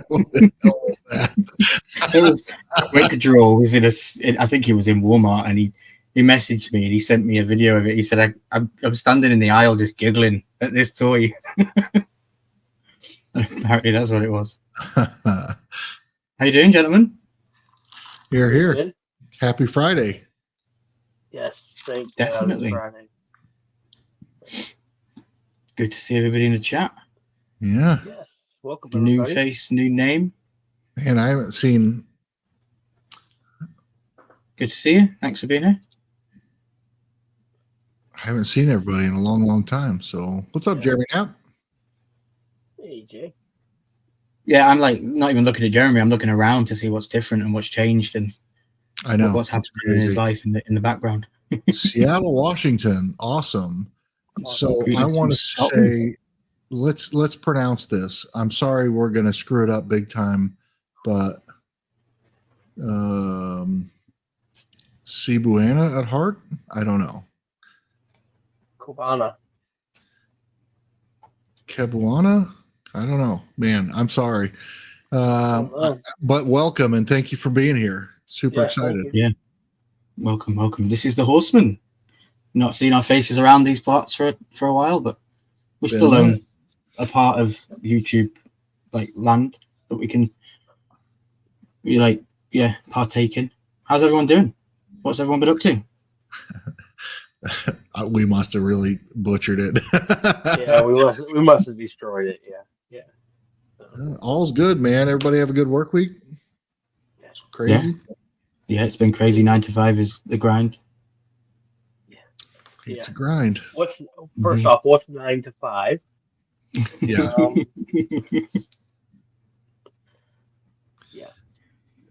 What the hell was that? It was Quick Draw was I think he was in Walmart, and he messaged me and he sent me a video of it. He said, I'm standing in the aisle just giggling at this toy. Apparently that's what it was. How you doing, gentlemen? Here. Good. Happy Friday. Yes, thank Definitely. Friday. Good to see everybody in the chat. Yeah. Yes, welcome everybody. New face, new name. And I haven't seen. Good to see you. Thanks for being here. I haven't seen everybody in a long time. So what's up, Jeremy? Now? Hey, Jay. Yeah, I'm like not even looking at Jeremy. I'm looking around to see what's different and what's changed and I know what's happening in his life in the background. Seattle, Washington, awesome. So I want to say, let's pronounce this. I'm sorry, we're gonna screw it up big time, but Cebuana at heart. I don't know. Cebuana. I don't know, man. I'm sorry, but welcome and thank you for being here. Super excited. Yeah, welcome. This is the Horseman. Not seen our faces around these parts for a while, but we still own a part of YouTube like land that we can partake in. How's everyone doing? What's everyone been up to? We must have really butchered it. Yeah, we must have destroyed it. Yeah. All's good, man. Everybody have a good work week. It's crazy. Yeah, it's been crazy. 9 to 5 is the grind. It's a grind. First off, what's 9 to 5? Yeah.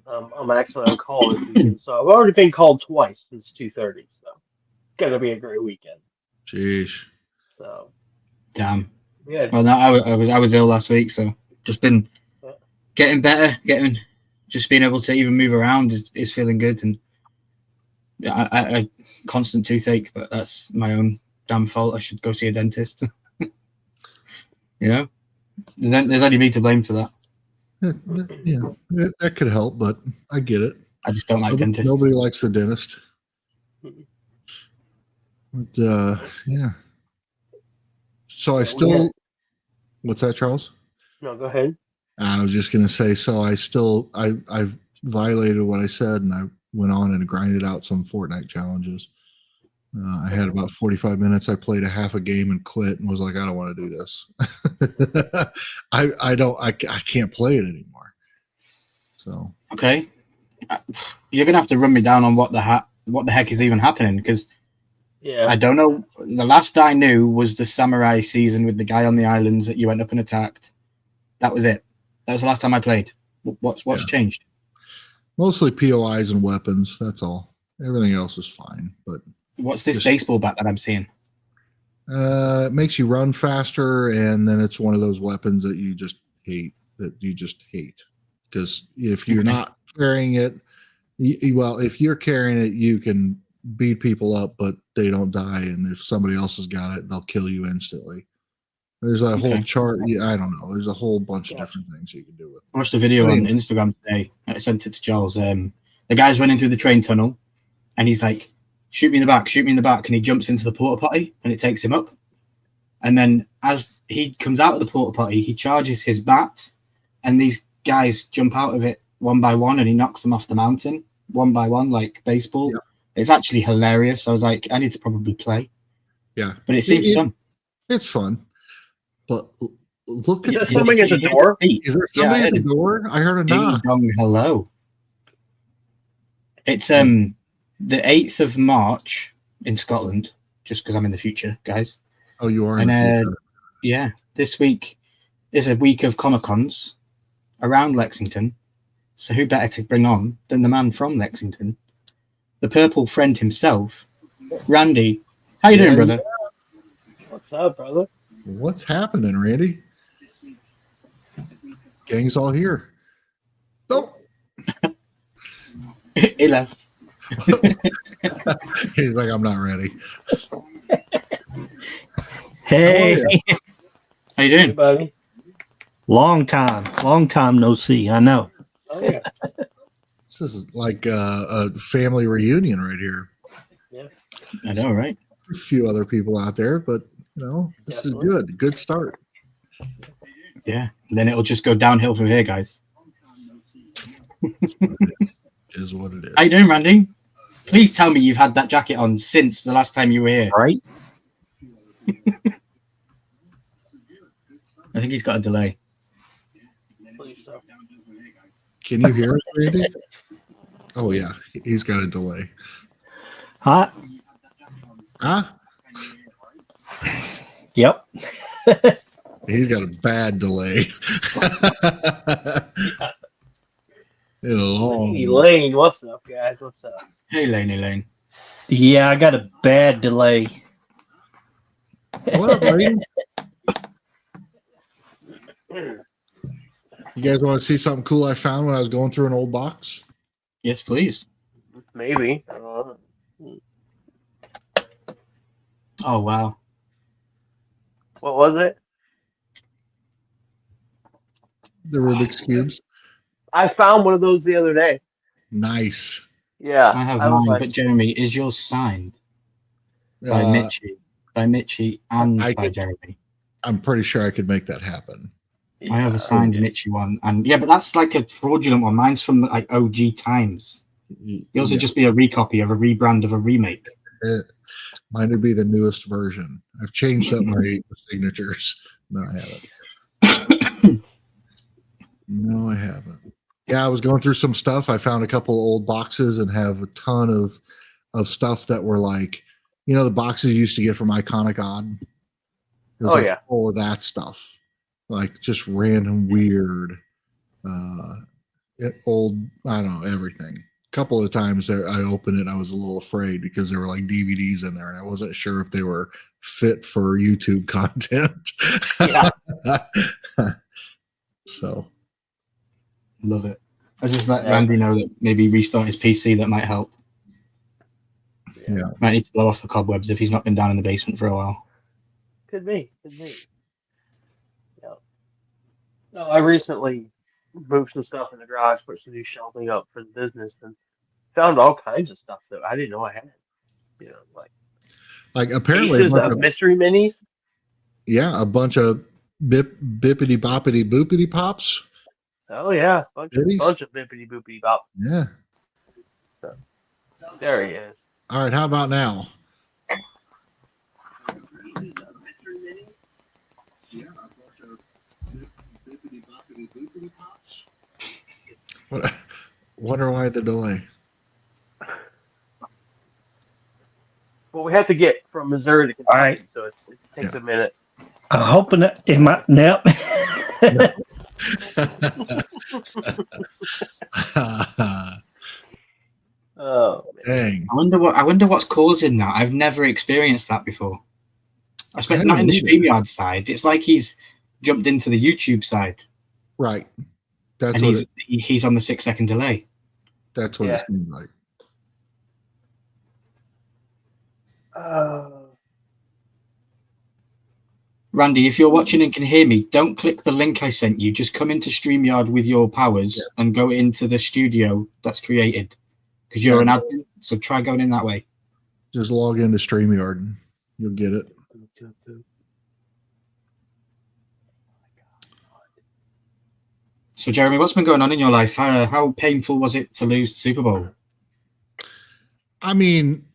I'm actually on call this weekend, so I've already been called twice since 2:30. So it's gonna be a great weekend. Jeez. So. Damn. Yeah. Well, no, I was ill last week, so just been getting better, just being able to even move around is feeling good, and I constant toothache, but that's my own damn fault. I should go see a dentist. You know, there's only me to blame for that. Yeah, that could help, but I get it. I just don't like dentists. Nobody likes the dentist. But yeah. So I still. What's that, Charles? No, go ahead. I was just gonna say. So I've violated what I said, and I went on and grinded out some Fortnite challenges. I had about 45 minutes. I played a half a game and quit and was like, I don't want to do this. I can't play it anymore. So okay, you're gonna have to run me down on what the heck is even happening, because I don't know. The last I knew was the samurai season with the guy on the islands that you went up and attacked. That was it. That was the last time I played. What's changed? Mostly POIs and weapons. That's all. Everything else is fine. But what's this baseball bat that I'm seeing? It makes you run faster, and then it's one of those weapons that you just hate. Because if you're not carrying it, if you're carrying it, you can beat people up, but they don't die. And if somebody else has got it, they'll kill you instantly. There's a whole chart. Yeah, I don't know. There's a whole bunch of different things you can do with it. I watched a video on Instagram today. I sent it to Charles. The guy's running through the train tunnel, and he's like, shoot me in the back. And he jumps into the porta potty, and it takes him up. And then as he comes out of the porta potty, he charges his bat, and these guys jump out of it one by one, and he knocks them off the mountain one by one, like baseball. Yeah. It's actually hilarious. I was like, I need to probably play. Yeah. But it seems fun. It's fun. But look at somebody at the door. Is there somebody at the door? I heard a knock. Hello. It's the 8th of March in Scotland, just because I'm in the future, guys. Oh, you are in the future. Yeah. This week is a week of Comic-Cons around Lexington. So who better to bring on than the man from Lexington? The purple friend himself, Randy. How you doing, brother? What's up, brother? What's happening, Randy? Gang's all here. Oh, he left. He's like, I'm not ready. Hey, how you doing, buddy? Long time no see. I know. Oh yeah. This is like a family reunion right here. Yeah. I know, right? A few other people out there, but this Definitely. is good. Good start. Yeah. And then it'll just go downhill from here, guys. Is what it is. How you doing, Randy? Please tell me you've had that jacket on since the last time you were here. Right? I think he's got a delay. Can you hear us, Randy? Oh yeah, he's got a delay. Huh? Yep. He's got a bad delay. In a long. Hey, Lane, what's up, guys? What's up? Hey, Lane. Yeah, I got a bad delay. What up, Lane? You guys want to see something cool I found when I was going through an old box? Yes, please. Maybe. Oh, wow. What was it? The Rubik's Cubes. I found one of those the other day. Nice. Yeah. I have was mine, like, but Jeremy, is yours signed by Mitchie and by Jeremy? I'm pretty sure I could make that happen. I have a signed Mitchie one, and yeah, but that's like a fraudulent one. Mine's from like OG times. Yours would just be a recopy of a rebrand of a remake. Mine would be the newest version. I've changed up my signatures. No, I haven't. No, I haven't. Yeah, I was going through some stuff. I found a couple old boxes and have a ton of stuff that were like, the boxes you used to get from Iconic Odd. It was full of that stuff. Like just random weird old, I don't know, everything. A couple of times there I opened it, I was a little afraid because there were like DVDs in there and I wasn't sure if they were fit for YouTube content. Yeah. So love it. I just let Randy know that maybe restart his PC, that might help. Yeah. Might need to blow off the cobwebs if he's not been down in the basement for a while. Could be. Yeah. No, I recently moved some stuff in the garage, put some new shelving up for the business, and found all kinds of stuff that I didn't know I had. Like apparently pieces of mystery minis. Yeah, a bunch of bippity boppity boopity pops. Oh yeah, bunch of bippity boopity bop. Yeah. So, there he is. All right, how about now? Yeah, a bunch of bippity boppity boopity pops. Wonder why the delay. Well, we have to get from Missouri to Kentucky, right. So it takes a minute. I'm hoping that it might now. Oh dang! I wonder what's causing that. I've never experienced that before. I spent not in the StreamYard side. It's like he's jumped into the YouTube side. Right. That's and what he's on the 6-second delay. That's what it seems like. Randy, if you're watching and can hear me, don't click the link I sent you. Just come into StreamYard with your powers and go into the studio that's created. Because you're an admin, so try going in that way. Just log into StreamYard and you'll get it. So, Jeremy, what's been going on in your life? How painful was it to lose the Super Bowl? I mean,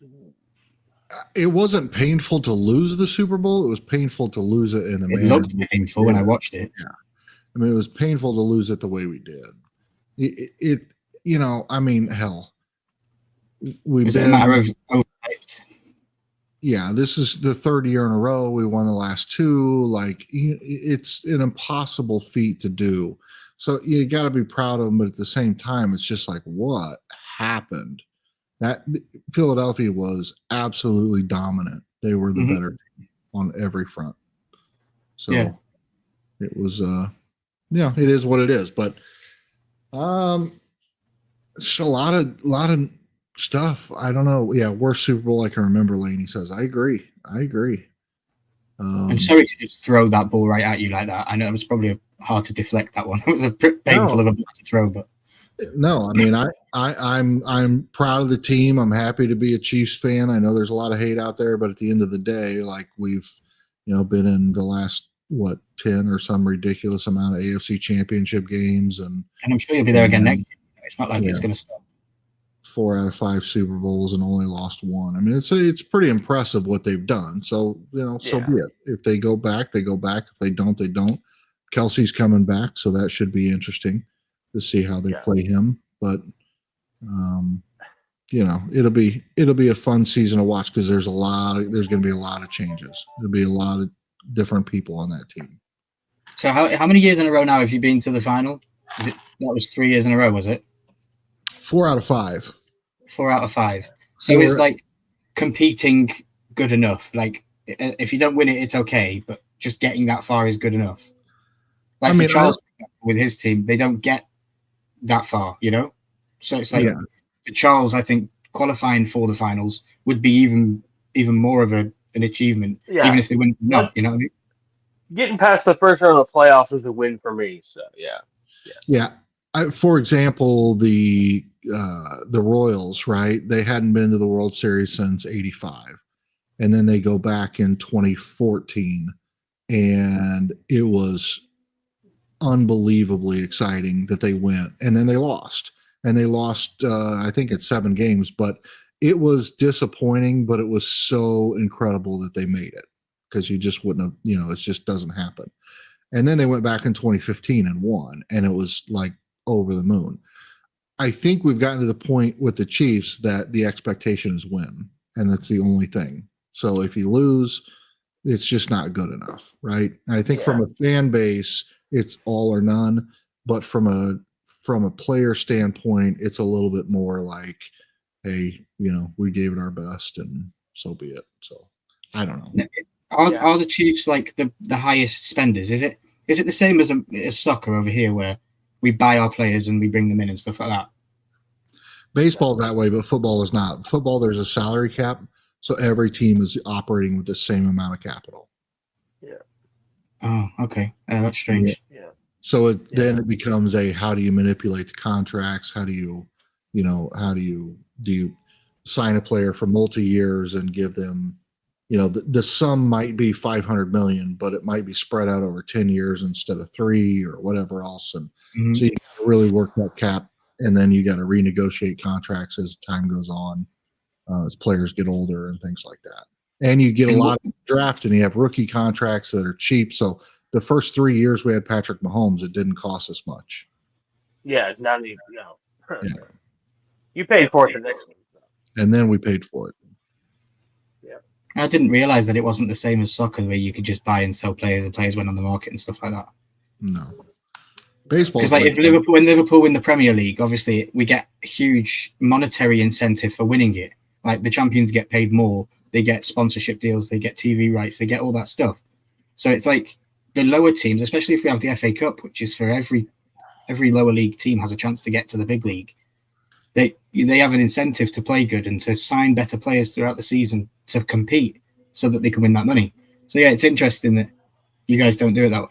it wasn't painful to lose the Super Bowl. It was painful to lose it in the manner. It looked painful when I watched it. Yeah. I mean, it was painful to lose it the way we did. I mean, hell. Is it a matter of overhyped? Yeah, this is the third year in a row. We won the last two. Like, it's an impossible feat to do. So you got to be proud of them. But at the same time, it's just like, what happened? That Philadelphia was absolutely dominant. They were the better team on every front. So it was, it is what it is. But it's a lot of stuff. I don't know. Yeah, worst Super Bowl I can remember. Laney says, I agree. I'm sorry to just throw that ball right at you like that. I know it was probably hard to deflect that one. It was a bit painful of a ball to throw, but No, I mean, I'm proud of the team. I'm happy to be a Chiefs fan. I know there's a lot of hate out there, but at the end of the day, like we've, been in the last 10 or some ridiculous amount of AFC Championship games, and I'm sure you'll be there again next year. It's not like it's going to stop. 4 out of 5 Super Bowls and only lost 1. I mean, it's pretty impressive what they've done. So so be it. If they go back, they go back. If they don't, they don't. Kelsey's coming back, so that should be interesting to see how they play him. But it'll be a fun season to watch because there's going to be a lot of changes. There'll be a lot of different people on that team. So how many years in a row now have you been to the final? That was 3 years in a row, was it? 4 out of 5. 4 out of 5. So it's like competing good enough. Like if you don't win it, it's okay, but just getting that far is good enough. Like for Charles with his team, they don't get that far, So it's like for Charles, I think qualifying for the finals would be even more of an achievement, even if they win. No, you know what I mean? Getting past the first round of the playoffs is a win for me. So yeah. For example, the Royals, right? They hadn't been to the World Series since '85, and then they go back in 2014, and it was unbelievably exciting that they went, and then they lost, I think it's 7 games, but it was disappointing, but it was so incredible that they made it because you just wouldn't have, it just doesn't happen. And then they went back in 2015 and won, and it was like over the moon. I think we've gotten to the point with the Chiefs that the expectation is win, and that's the only thing. So if you lose, it's just not good enough, right? And I think from a fan base, it's all or none, but from a player standpoint, it's a little bit more like, hey, we gave it our best, and so be it. So I don't know. Are the Chiefs like the highest spenders? Is it the same as soccer over here, where we buy our players and we bring them in and stuff like that? Baseball's that way, but football is not. Football, there's a salary cap, so every team is operating with the same amount of capital. Yeah. Oh, okay. That's strange. Yeah. So then it becomes how do you manipulate the contracts? How do you, do you sign a player for multi-years and give them, the sum might be $500 million, but it might be spread out over 10 years instead of 3 or whatever else. And so you got to really work that cap, and then you got to renegotiate contracts as time goes on, as players get older and things like that. And you get a lot of draft, and you have rookie contracts that are cheap. So the first 3 years we had Patrick Mahomes, it didn't cost us much. Yeah, no. You paid for it the next one. And then we paid for it. Yeah. I didn't realize that it wasn't the same as soccer, where you could just buy and sell players and players went on the market and stuff like that. No. Baseball. Because if when Liverpool win the Premier League, obviously we get a huge monetary incentive for winning it. Like the champions get paid more, they get sponsorship deals, they get TV rights, they get all that stuff. So it's like the lower teams, especially if we have the FA Cup, which is for every lower league team has a chance to get to the big league. They have an incentive to play good and to sign better players throughout the season to compete so that they can win that money. So yeah, it's interesting that you guys don't do it that way.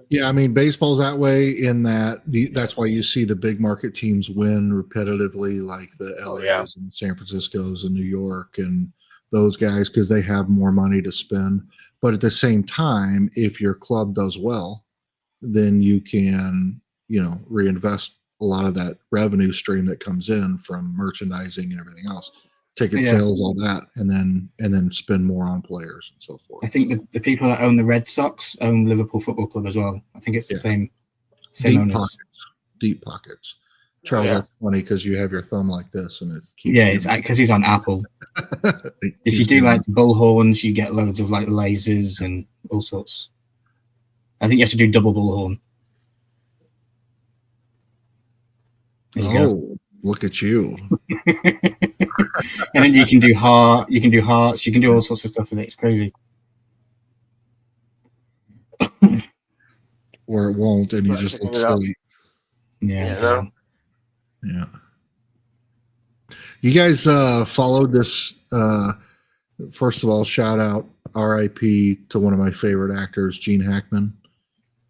Yeah, I mean, baseball's that way in that's why you see the big market teams win repetitively, like the LAs and San Franciscos and New York and those guys, because they have more money to spend. But at the same time, if your club does well, then you can, reinvest a lot of that revenue stream that comes in from merchandising and everything else, ticket sales, all that, and then spend more on players and so forth. I think the people that own the Red Sox own Liverpool Football Club as well. I think it's the same owners. Deep pockets. Charles, that's funny because you have your thumb like this, and it keeps. Yeah, it's because he's on Apple. If you do like the bullhorns, you get loads of like lasers and all sorts. I think you have to do double bullhorn. There you go. Look at you. And then you can do hearts, you can do all sorts of stuff with it. It's crazy. Or it won't, and you just look silly. Yeah. Yeah. You guys followed this. First of all, shout out RIP to one of my favorite actors, Gene Hackman.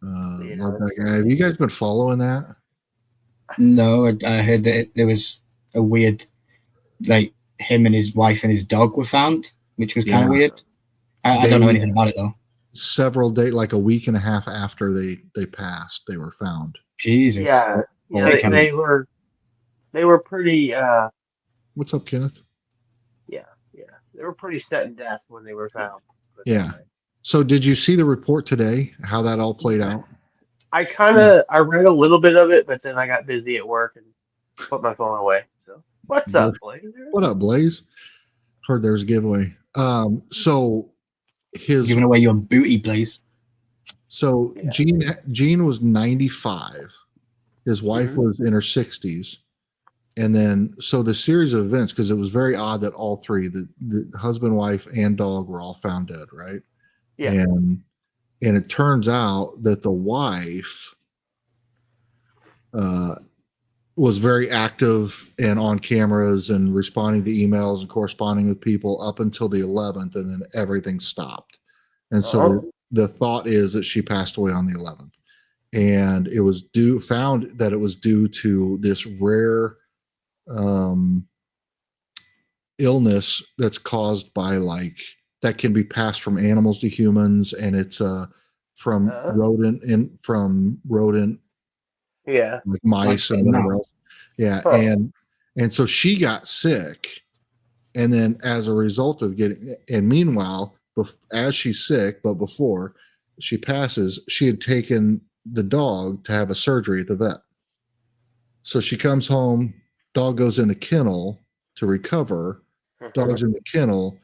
Yeah, Love that's that guy. Have you guys been following that? No, I heard that there was a weird, like him and his wife and his dog were found, which was kind of Yeah. weird. I don't know anything about it though. Several days, like a week and a half after they passed, they were found. Jesus. Yeah, Oh, they, okay. they were pretty What's up, Kenneth? they were pretty set in death when they were found. Yeah. So did you see the report today? How that all played out? I read a little bit of it, but then I got busy at work and put my phone away. So what's up, Blaze? What up, Blaze? Heard there's a giveaway. So Giving away your booty, Blaze. So Gene was 95. His wife was in her 60s. And then, so the series of events, because it was very odd that all three, the husband, wife, and dog were all found dead, right? Yeah. And it turns out that the wife was very active and on cameras and responding to emails and corresponding with people up until the 11th, and then everything stopped. And so the thought is that she passed away on the 11th. And it was found that it was due to this rare illness that's caused by that can be passed from animals to humans, and it's from rodent like mice and whatever else. Yeah. And so she got sick, and then as a result of and meanwhile, as she's sick, but before she passes, she had taken the dog to have a surgery at the vet. So she comes home, dog goes in the kennel to recover, dog's in the kennel,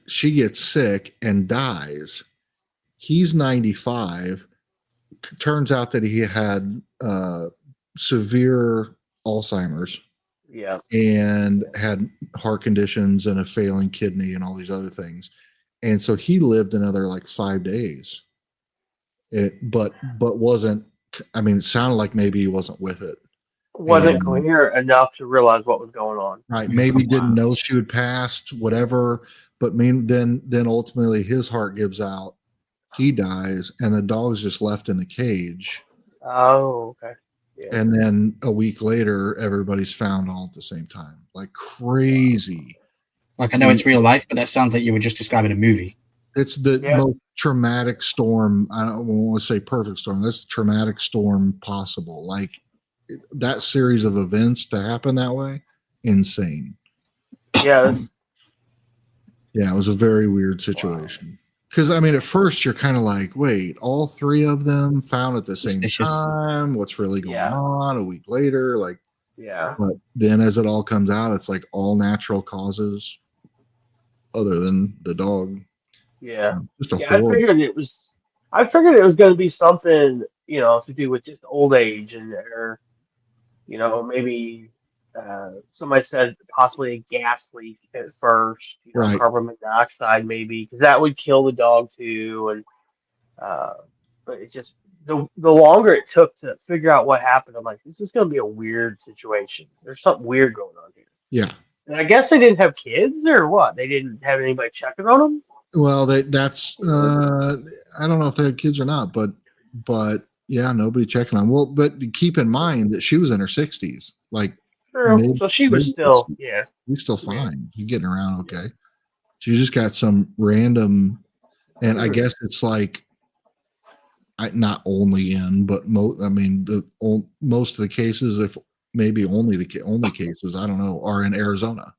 she gets sick and dies. He's 95. Turns out that he had severe Alzheimer's. Yeah. And had heart conditions and a failing kidney and all these other things. And so he lived another 5 days. But wasn't, it sounded like maybe he wasn't with it. Wasn't coherent enough to realize what was going on. Right. Maybe didn't know she had passed, whatever. But then ultimately his heart gives out. He dies, and the dog's just left in the cage. Oh, okay. Yeah. And then a week later, everybody's found all at the same time. Like crazy. I know it's real life, but that sounds like you were just describing a movie. It's the most traumatic storm. I don't want to say perfect storm. That's the traumatic storm possible. That series of events to happen that way, insane. Yeah. It was a very weird situation. Because, at first you're kind of like, wait, all three of them found at the same time? What's really going on? A week later? But then as it all comes out, it's like all natural causes other than the dog. Yeah. Just I figured it was going to be something, to do with just old age or maybe somebody said possibly a gas leak at first, right. Carbon monoxide maybe, because that would kill the dog too. And but it just the longer it took to figure out what happened, I'm like, this is going to be a weird situation. There's something weird going on here. Yeah. And I guess they didn't have kids or what? They didn't have anybody checking on them. Well, that's I don't know if they had kids or not, but yeah, nobody checking on. Well, but keep in mind that she was in her 60s. So she was still, she's still fine. She's getting around okay. She just got some random, and I guess it's not only in, but most of the cases, if maybe only cases, I don't know, are in Arizona.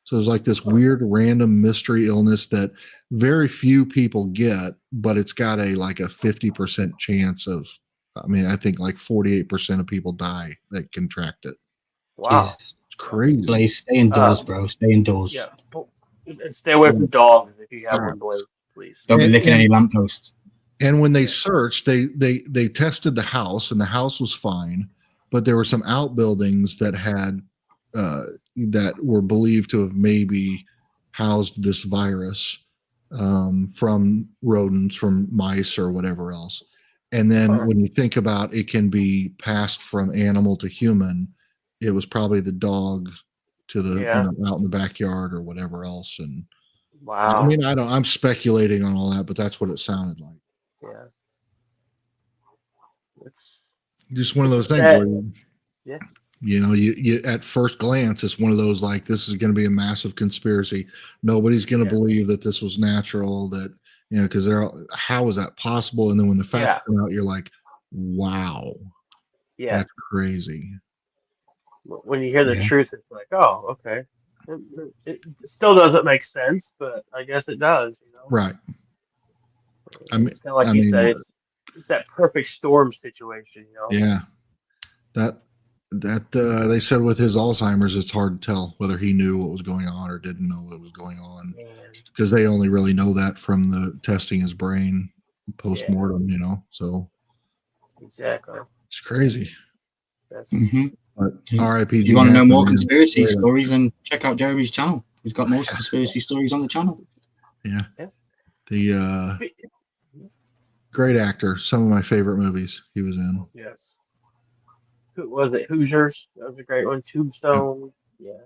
So it's this weird random mystery illness that very few people get, but it's got a 50% chance of, I think 48% of people die that contract it. Wow. Jesus. It's crazy. Blaze, stay indoors, bro. Stay indoors. Yeah. And stay away from dogs if you have one, please. Don't be licking any lampposts. And when they searched, they tested the house, and the house was fine, but there were some outbuildings that had that were believed to have maybe housed this virus from rodents, from mice, or whatever else. And then when you think about it can be passed from animal to human, it was probably the dog to the out in the backyard or whatever else. And wow. I'm speculating on all that, but that's what it sounded like. Yeah. It's just one of those things that- where yeah. you at first glance, it's one of those like, this is going to be a massive conspiracy. Nobody's going to believe that this was natural, that, because how is that possible? And then when the facts come out, you're like, wow, that's crazy. When you hear the truth, it's like, oh, okay. It still doesn't make sense, but I guess it does, Right. I mean, it's kind of like you said, it's that perfect storm situation, Yeah. That they said with his Alzheimer's, it's hard to tell whether he knew what was going on or didn't know what was going on, because they only really know that from the testing his brain post-mortem, so exactly. it's crazy. That's But R.I.P. If you want to know more conspiracy stories, then check out Jeremy's channel. He's got more conspiracy stories on the channel. Yeah. The great actor. Some of my favorite movies he was in. Yes. Who was it? Hoosiers. That was a great one. Tombstone. Yeah.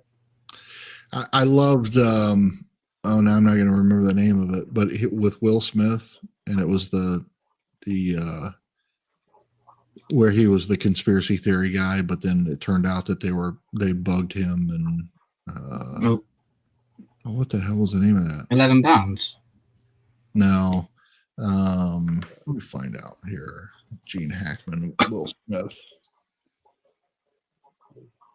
I loved. Now I'm not going to remember the name of it, but with Will Smith, and it was the where he was the conspiracy theory guy, but then it turned out that they bugged him, and what the hell was the name of that? 11 pounds. No. Let me find out here. Gene Hackman, Will Smith.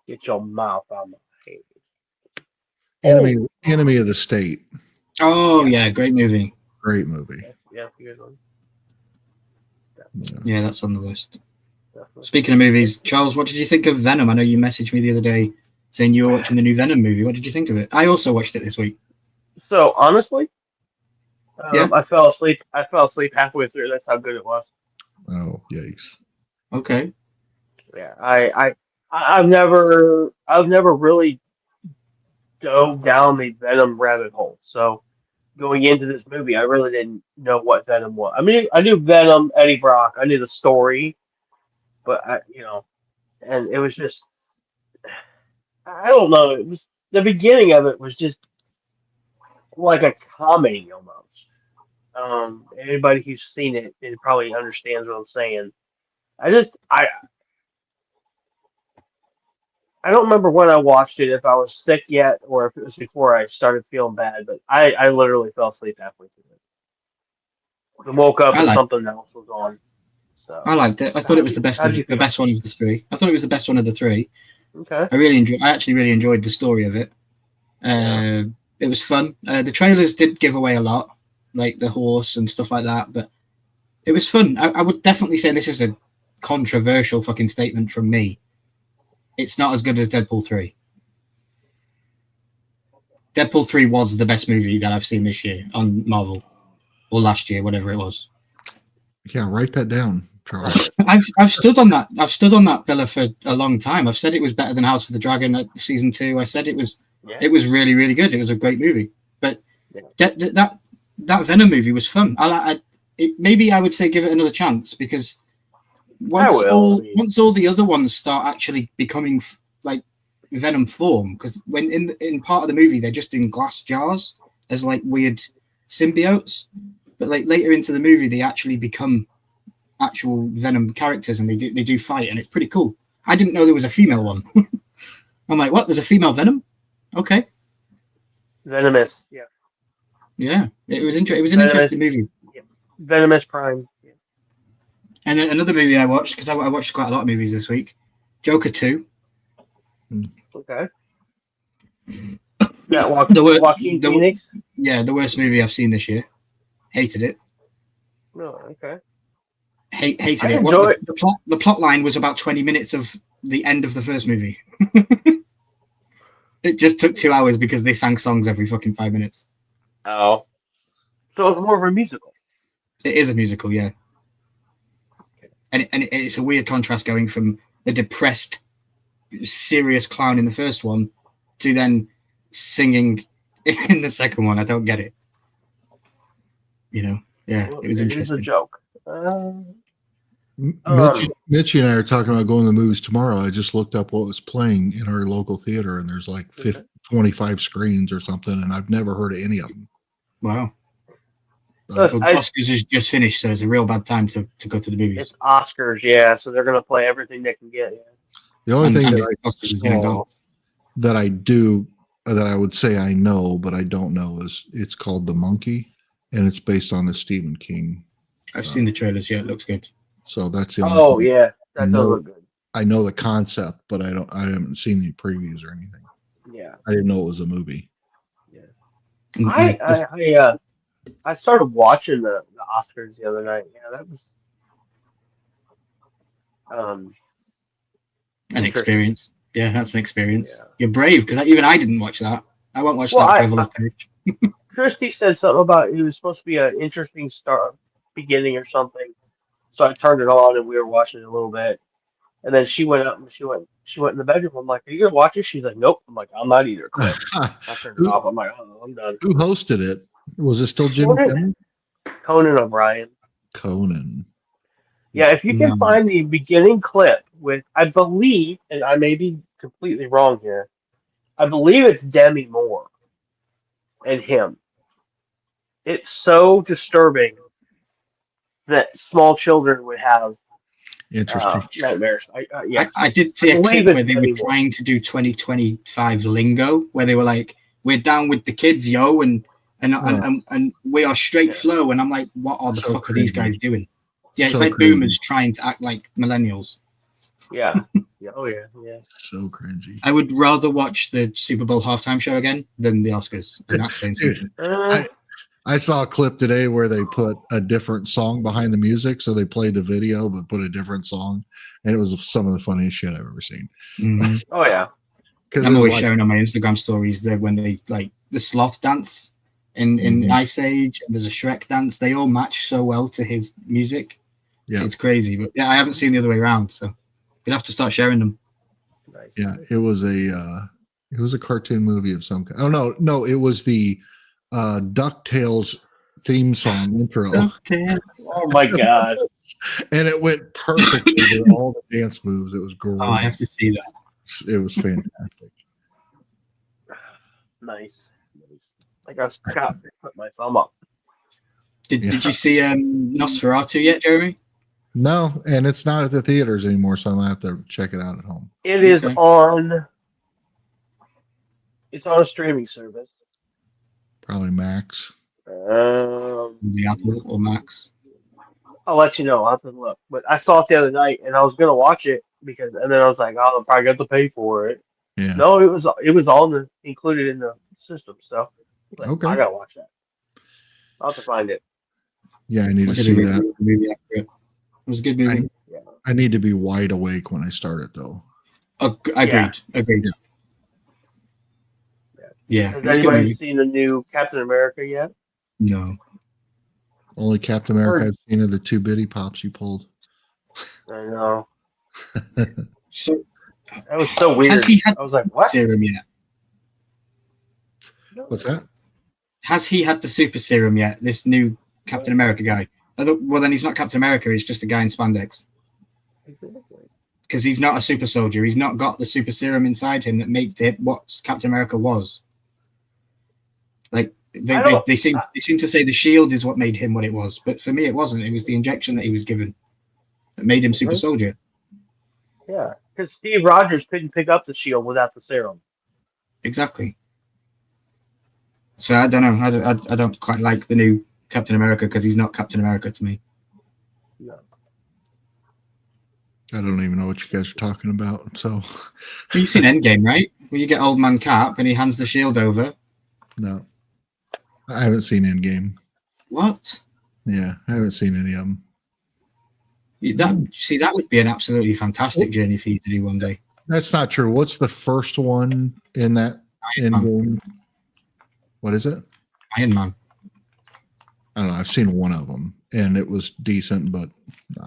Get your mouth on my head. Enemy of the State. Oh yeah, great movie. Great movie. Yeah, that's a good one. Yeah, that's on the list. Definitely. Speaking of movies, Charles, what did you think of Venom? I know you messaged me the other day saying you were watching the new Venom movie. What did you think of it? I also watched it this week. So honestly, I fell asleep. I fell asleep halfway through. That's how good it was. Oh, yikes. Okay. Yeah, I've never really dove down the Venom rabbit hole. So going into this movie, I really didn't know what Venom was. I mean, I knew Venom, Eddie Brock. I knew the story, but and it was just, I don't know. It was the beginning of it was just like a comedy almost. Anybody who's seen it probably understands what I'm saying. I don't remember when I watched it, if I was sick yet or if it was before I started feeling bad, but I literally fell asleep halfway through it. I woke up and something else was on. So I liked it. I thought it was the best one of the three. I thought it was the best one of the three. Okay. I actually really enjoyed the story of it. It was fun. The trailers did give away a lot, like the horse and stuff like that, but it was fun. I would definitely say this is a controversial fucking statement from me. It's not as good as Deadpool 3. Deadpool 3 was the best movie that I've seen this year on Marvel, or last year, whatever it was. Yeah, write that down, Charles. I've stood on that. I've stood on that pillar for a long time. I've said it was better than House of the Dragon at season 2. I said it was really, really good. It was a great movie. But that Venom movie was fun. Maybe I would say give it another chance, because once all the other ones start actually becoming like Venom form, because when in part of the movie they're just in glass jars as like weird symbiotes, but like later into the movie they actually become actual Venom characters, and they do fight, and it's pretty cool. I didn't know there was a female one. I'm like, what? There's a female Venom? Okay. Venomous, yeah. It was interesting. It was an interesting movie. Yeah. Venomous Prime. Yeah. And then another movie I watched, because I watched quite a lot of movies this week, Joker 2. Okay. That Joaquin Phoenix? Yeah, the worst movie I've seen this year. Hated it. No, okay. Hated it. The plot line was about 20 minutes of the end of the first movie. It just took 2 hours because they sang songs every fucking 5 minutes. Oh. So it's more of a musical. It is a musical, yeah. And it's a weird contrast going from the depressed, serious clown in the first one to then singing in the second one. I don't get it. Yeah, it was interesting. It's a joke. Mitchie and I are talking about going to the movies tomorrow. I just looked up what was playing in our local theater, and there's like 25 screens or something, and I've never heard of any of them. Wow. Well, Oscars has just finished, so it's a real bad time to go to the movies. It's Oscars, yeah. So they're gonna play everything they can get. Yeah. The only thing that I Oscars is gonna saw go. that I do that I would say I know, but I don't know is it's called The Monkey, and it's based on the Stephen King. I've seen the trailers. Yeah, it looks good. So that's the only Oh thing. yeah, that does No. look good. I know the concept, but I haven't seen any previews or anything. Yeah. I didn't know it was a movie. Mm, I started watching the Oscars the other night. Yeah, that was an interesting. experience. Yeah, that's an experience. Yeah. You're brave because even I didn't watch that. I won't watch Well, that Travel of Courage. Christy said something about it was supposed to be an interesting start beginning or something. So I turned it on and we were watching it a little bit. And then she went up and she went in the bedroom. I'm like, "Are you gonna watch it?" She's like, "Nope." I'm like, "I'm not either." Click. I turned it off. I'm like, "Oh, I'm done." Who hosted it? Was it still Jim Conan O'Brien. Conan? Yeah, if you can No. find the beginning clip with, I believe, and I may be completely wrong here, I believe it's Demi Moore and him. It's so disturbing that small children would have Interesting. nightmares. I did see I a believe clip it's where they were Demi Moore. trying to do 2025 lingo, where they were like, "We're down with the kids, yo," and we are straight flow. And I'm like, "What are the So fuck are these crazy. guys doing?" Yeah, it's So like crazy. boomers trying to act like millennials. Yeah. Yeah. Oh yeah. Yeah. So cringy. I would rather watch the Super Bowl halftime show again than the Oscars, and that's saying something. I saw a clip today where they put a different song behind the music, so they played the video but put a different song, and it was some of the funniest shit I've ever seen. Mhm. Oh yeah. Because I'm always sharing on my Instagram stories that when they like the sloth dance in Mhm. Ice Age, there's a Shrek dance. They all match so well to his music. Yeah. So it's crazy. But yeah, I haven't seen the other way around, so you'll have to start sharing them. Nice. Yeah, it was a cartoon movie of some kind. Oh no, it was the DuckTales theme song intro, Oh my gosh. and it went perfectly with all the dance moves. It was great. Oh, I have to see that. It was fantastic. Nice. Like I forgot to put my thumb up. Did Yeah. you see Nosferatu yet, Jeremy? No, and it's not at the theaters anymore, so I'm gonna have to check it out at home. It is Okay. on. It's on a streaming service. Probably Max. The Apple or Max? I'll let you know. I'll have to look. But I saw it the other night, and I was gonna watch it and then I was like, "Oh, I'll probably have to pay for it." Yeah. No, it was included in the system. So, like, Okay. I gotta watch that. I'll have to find it. Yeah, I need to I did see a that. review of the movie after it. It was a good movie. I need to be wide awake when I start it, though. Agreed. Yeah. Has it was a good anybody movie. seen the new Captain America yet? No. Only Captain America I've seen are the two bitty pops you pulled. I know. So That was so weird. has he had I was like, "What?" serum yet? What's that? Has he had the super serum yet? This new Captain America guy. Well, then he's not Captain America. He's just a guy in spandex. Exactly. Because he's not a super soldier. He's not got the super serum inside him that made it what Captain America was. Like they seem to say the shield is what made him what it was, but for me it wasn't. It was the injection that he was given that made him super soldier. Yeah, because Steve Rogers couldn't pick up the shield without the serum. Exactly. So I don't know. I don't quite like the new Captain America because he's not Captain America to me. No. I don't even know what you guys are talking about. So, You've seen Endgame, right? Where you get Old Man Cap and he hands the shield over. no, I haven't seen Endgame. What? Yeah, I haven't seen any of them. That would be an absolutely fantastic journey for you to do one day. That's not true. What's the first one in that Endgame? What is it? Iron Man. I don't know. I've seen one of them, and it was decent, but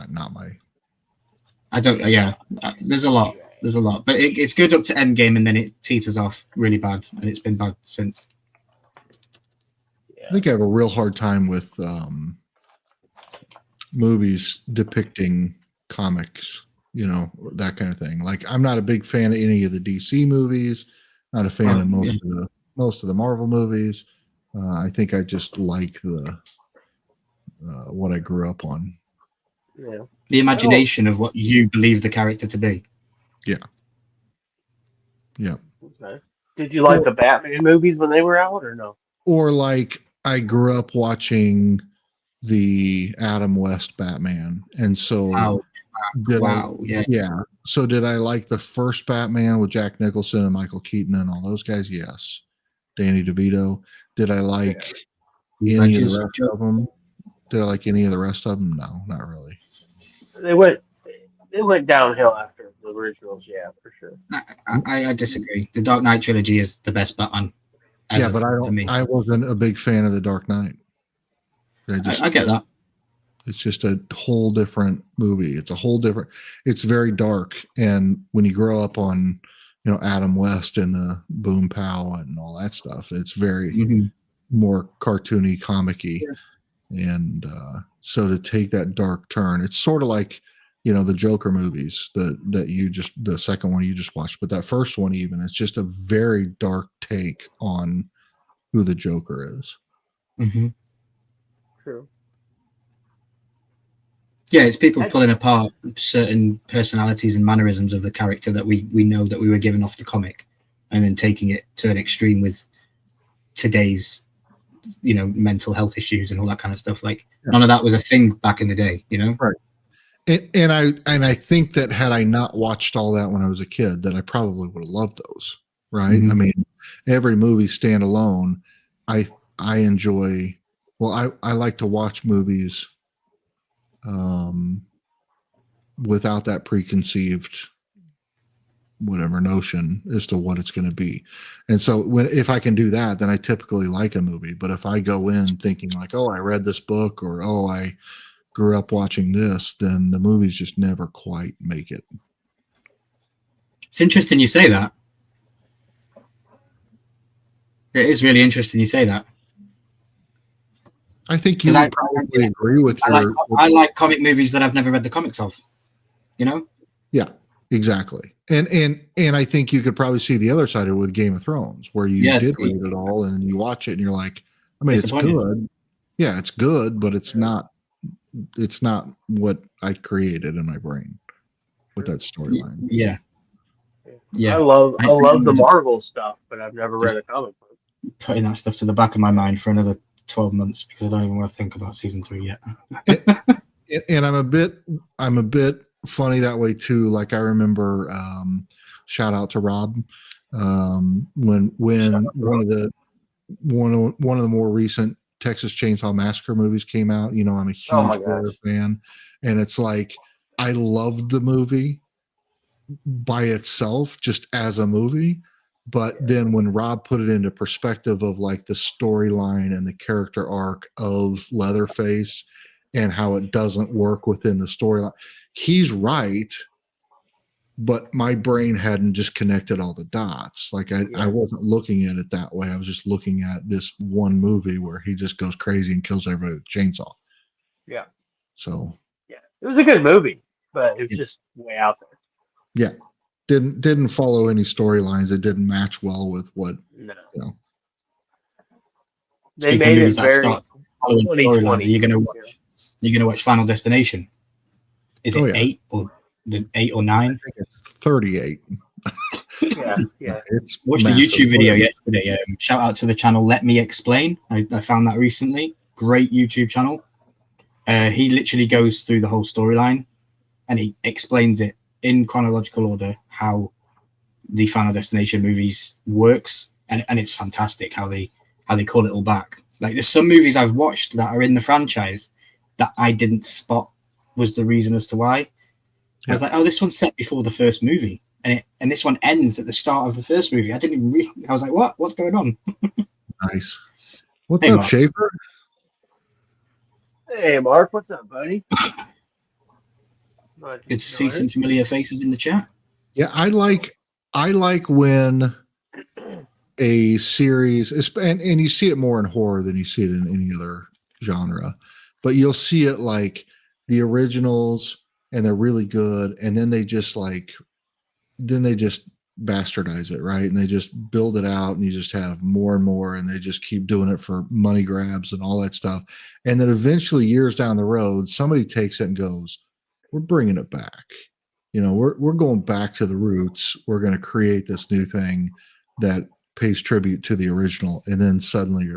not my. I don't. Yeah, there's a lot. But it's good up to Endgame, and then it teeters off really bad, and it's been bad since. I think I have a real hard time with movies depicting comics, that kind of thing. Like, I'm not a big fan of any of the DC movies. Not a fan of most of the Marvel movies. I think I just like what I grew up on. Yeah. The imagination of what you believe the character to be. Yeah. Okay. Did you like the Batman movies when they were out, or no? Or like I grew up watching the Adam West Batman, and so yeah. So did I like the first Batman with Jack Nicholson and Michael Keaton and all those guys? Yes. Danny DeVito. Did I like any of the rest of them? Did I like any of the rest of them? No, not really. They went downhill after the originals, yeah, for sure. I disagree. The Dark Knight trilogy is the best Batman. Yeah, but I wasn't a big fan of the Dark Knight. I get that. It's just a whole different movie. It's very dark. And when you grow up on, Adam West and the Boom Pow and all that stuff, it's very more cartoony, comic-y. Yeah. And so to take that dark turn, it's sort of like, the Joker movies the second one you just watched, but that first one even, it's just a very dark take on who the Joker is. Mm-hmm. True. Yeah, it's people pulling apart certain personalities and mannerisms of the character that we know that we were given off the comic, and then taking it to an extreme with today's, mental health issues and all that kind of stuff. Like none of that was a thing back in the day, Right. And I think that had I not watched all that when I was a kid, that I probably would have loved those. Right. I mean, every movie standalone, I enjoy. Well, I like to watch movies without that preconceived whatever notion as to what it's going to be. And so if I can do that, then I typically like a movie. But if I go in thinking like, oh, I read this book, or oh, I grew up watching this, then the movies just never quite make it. It's interesting you say that. It is really interesting you say that. I think you probably agree with I like comic movies that I've never read the comics of. Yeah, exactly. And I think you could probably see the other side of it with Game of Thrones, where you did read it all and you watch it and you're like, I mean, it's good. Yeah, it's good, but it's not what I created in my brain with that storyline. Yeah. I love the Marvel stuff, but I've never read a comic book. Putting that stuff to the back of my mind for another 12 months because I don't even want to think about season 3 yet. And I'm a bit funny that way too. Like I remember, shout out to Rob, when one of the more recent Texas Chainsaw Massacre movies came out. I'm a huge horror fan, and it's like I loved the movie by itself, just as a movie. But then when Rob put it into perspective of like the storyline and the character arc of Leatherface and how it doesn't work within the storyline, he's right. But my brain hadn't just connected all the dots. Like I wasn't looking at it that way. I was just looking at this one movie where he just goes crazy and kills everybody with a chainsaw. Yeah. So. Yeah, it was a good movie, but it was just way out there. Yeah. Didn't follow any storylines. It didn't match well with what They made it very. You're gonna watch Final Destination. Is it 8 or 9? I think it's 38. Yeah. It's watched a YouTube video yesterday. Shout out to the channel Let Me Explain. I found that recently. Great YouTube channel. He literally goes through the whole storyline and he explains it in chronological order how the Final Destination movies works, and it's fantastic how they call it all back. Like there's some movies I've watched that are in the franchise that I didn't spot was the reason as to why. I was like, oh, this one's set before the first movie, and this one ends at the start of the first movie. I didn't even I was like, what's going on? Nice. What's up, Mark. Schaefer? Hey, Mark. What's up, buddy? Good to see some familiar faces in the chat. Yeah, I like when a series, and you see it more in horror than you see it in any other genre, but you'll see it like the originals and they're really good, and then they just bastardize it, right? And they just build it out, and you just have more and more, and they just keep doing it for money grabs and all that stuff. And then eventually, years down the road, somebody takes it and goes, "We're bringing it back. We're going back to the roots. We're going to create this new thing that pays tribute to the original." And then suddenly,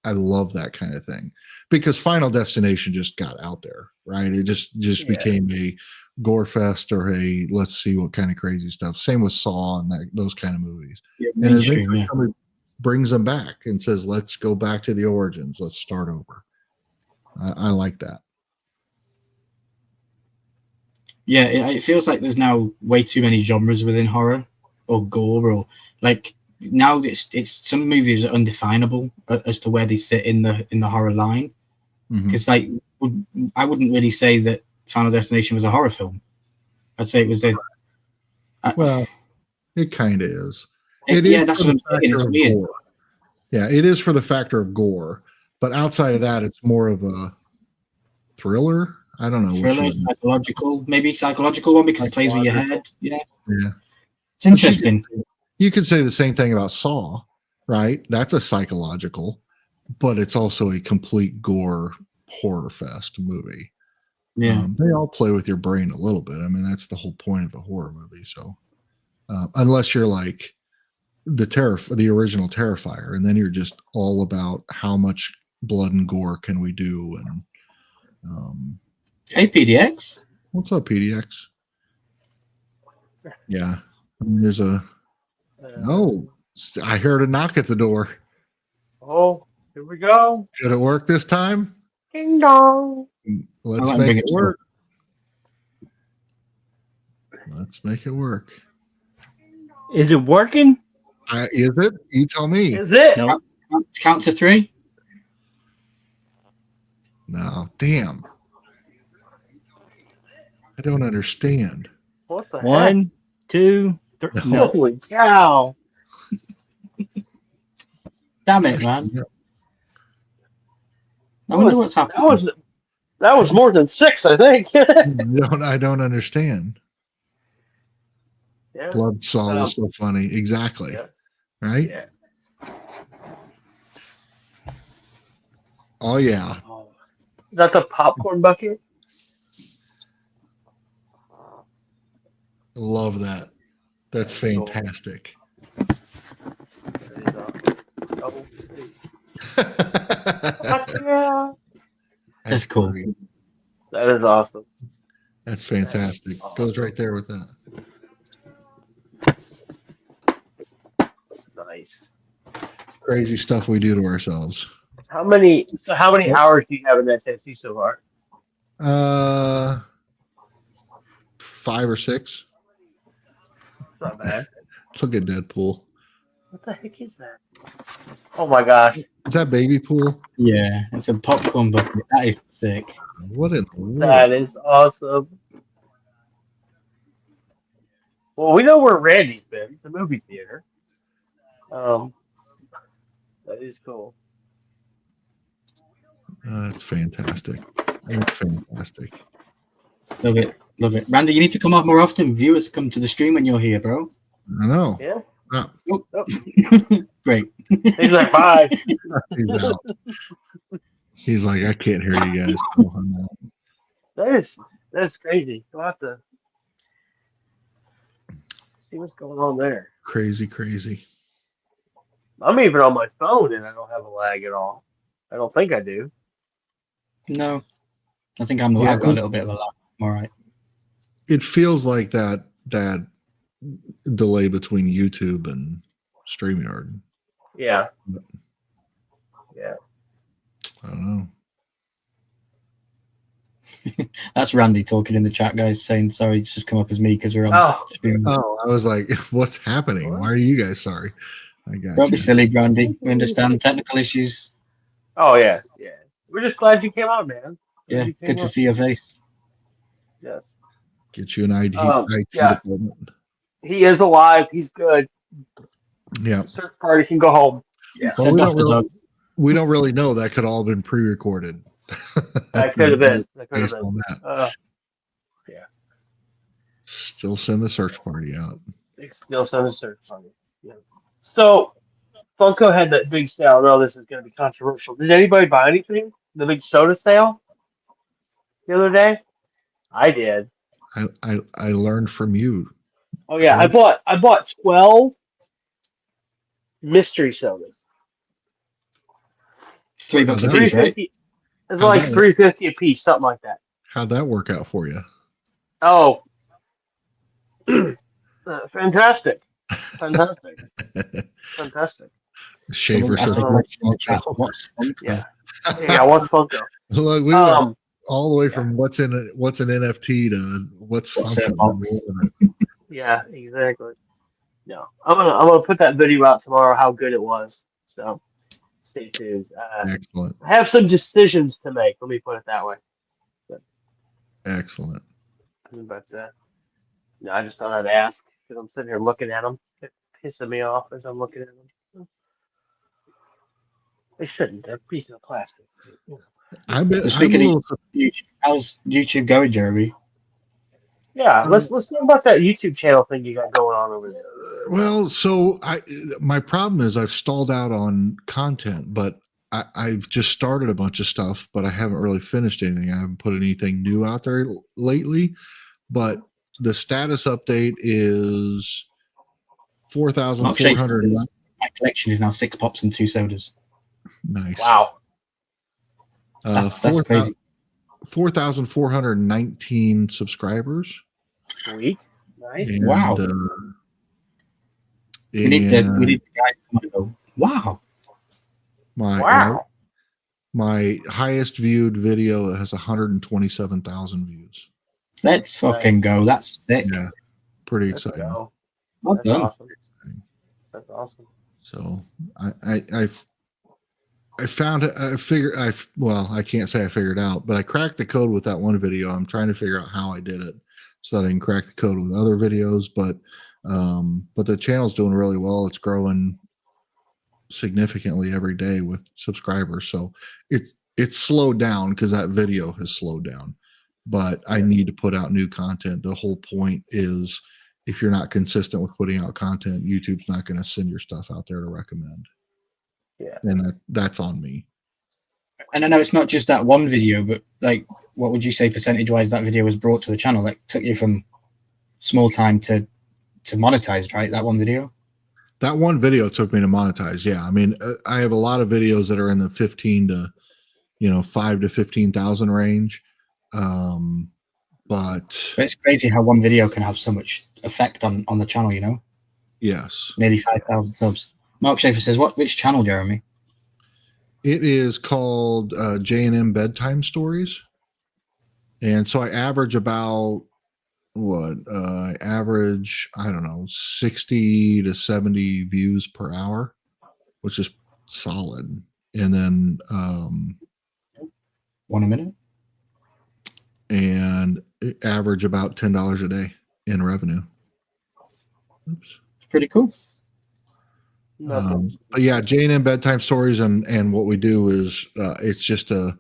I love that kind of thing, because Final Destination just got out there, right? It just became a gore fest, or a let's see what kind of crazy stuff. Same with Saw and those kind of movies. Yeah, And eventually somebody brings them back and says, "Let's go back to the origins. Let's start over." I like that. Yeah, it feels like there's now way too many genres within horror or gore, or like now it's some movies are undefinable as to where they sit in the horror line. Because I wouldn't really say that Final Destination was a horror film. I'd say it was well, it kind of is. That's what I'm saying. It's weird. Gore. Yeah, it is for the factor of gore, but outside of that, it's more of a thriller. I don't know. Thriller, psychological one, because it plays with your head. Yeah. It's interesting. You could say the same thing about Saw, right? That's a psychological, but it's also a complete gore horror fest movie. Yeah. They all play with your brain a little bit. I mean, that's the whole point of a horror movie. So, unless you're like the original Terrifier, and then you're just all about how much blood and gore can we do. And hey, PDX. What's up, PDX? Yeah, I mean, there's I heard a knock at the door. Oh, here we go. Did it work this time? Ding dong. Let's make it work. Let's make it work. Is it working? Is it? You tell me. Is it? No. Count to 3. No, damn. I don't understand. What the 1, 2, 3. heck? No. Holy cow. Damn it, man. I wonder what's happening. That was more than 6, I think. I don't understand. Yeah. Blood Saw is so funny. Exactly. Yeah. Right? Yeah. Oh, yeah. Is that the popcorn bucket? Love that. That's fantastic. Yeah. That's cool. Great. That is awesome. That's fantastic. Goes right there with that. Nice. Crazy stuff we do to ourselves. How many hours do you have in that Tennessee so far? 5 or 6. Not bad. Look at Deadpool. What the heck is that? Oh my gosh. Is that Baby Pool? Yeah, it's a popcorn bucket. That is sick. What in the world? That is awesome. Well, we know where Randy's been, the movie theater. That is cool. That's fantastic. That's fantastic. Love it. Love it. Randy, you need to come out more often. Viewers come to the stream when you're here, bro. I know. Yeah. Oh. Great. He's like, bye. He's out. He's like, I can't hear you guys. That's crazy. We'll have to see what's going on there. Crazy, crazy. I'm even on my phone and I don't have a lag at all. I don't think I do. No. I think I've got a little bit of a lag. I'm all right. It feels like that delay between YouTube and StreamYard. Yeah. Yeah. I don't know. That's Randy talking in the chat, guys, saying sorry, it's just come up as me because we're on stream. Oh, I was like, what's happening? Why are you guys sorry? I got Don't you. be silly, Randy. We understand technical issues. Oh yeah. Yeah. We're just glad you came on, man. Yeah, good to see your face. Yes. Get you an ID. Yeah. department. He is alive. He's good. Yeah. Search party can go home. Yeah. Well, Send off the dog. we don't really know. That could all have been pre-recorded. That could have been. Based on that. Yeah. Still send the search party out. It's still so search funny. Yeah. So Funko had that big sale. I know this is going to be controversial. Did anybody buy anything? The big soda sale the other day? I did. I learned from you. Oh yeah, I bought 12 mystery sodas. It's $3 a How'd that- piece, right? 350. It's How'd like that- $3.50 a piece, something like that. How'd that work out for you? Oh, fantastic. Fantastic. Schaefer Someone says, asked in the chat, what's Funko? Yeah. Yeah, what's Funko? look, we went all the way yeah. from what's an NFT to what's What's in a Funko. box? Yeah, exactly. No, I'm gonna put that video out tomorrow. How good it was. So stay tuned. Excellent. I have some decisions to make. Let me put it that way. Excellent. But no, I just thought I'd ask because I'm sitting here looking at them. It's pissing me off as I'm looking at them. They shouldn't. They're pieces of plastic. I've been. So speaking I'm of YouTube, how's YouTube going, Jeremy? Yeah, let's talk about that YouTube channel thing you got going on over there. well, so my problem is I've stalled out on content, but I've just started a bunch of stuff, but I haven't really finished anything. I haven't put anything new out there lately. But the status update is 4,400. My collection is now 6 pops and 2 sodas. Nice. Wow. That's crazy. 4,419 subscribers. Sweet. Nice. And, Wow. We need the guys to come and go, wow. Wow. My highest viewed video has 127,000 views. Let's fucking go. That's sick. Yeah, pretty Let's exciting. go. Well That's done. awesome. That's awesome. So I found it. I can't say I figured out, but I cracked the code with that one video. I'm trying to figure out how I did it so that I can crack the code with other videos. But the channel's doing really well. It's growing significantly every day with subscribers. So it's slowed down because that video has slowed down. But I need to put out new content. The whole point is if you're not consistent with putting out content, YouTube's not going to send your stuff out there to recommend. Yeah. And that's on me. And I know it's not just that one video, but like, what would you say percentage-wise that video was brought to the channel? Like, took you from small time to monetized, right? That one video. That one video took me to monetize. Yeah, I mean, I have a lot of videos that are in the 15 to 5 to 15,000 range. But it's crazy how one video can have so much effect on the channel. yes, Nearly 5,000 subs. Mark Schaefer says, which channel, Jeremy? It is called J&M Bedtime Stories. And so I average about I don't know, 60 to 70 views per hour, which is solid. And then 1 a minute. And average about $10 a day in revenue. Oops. Pretty cool. But yeah, J&M Bedtime Stories, and what we do is it's just to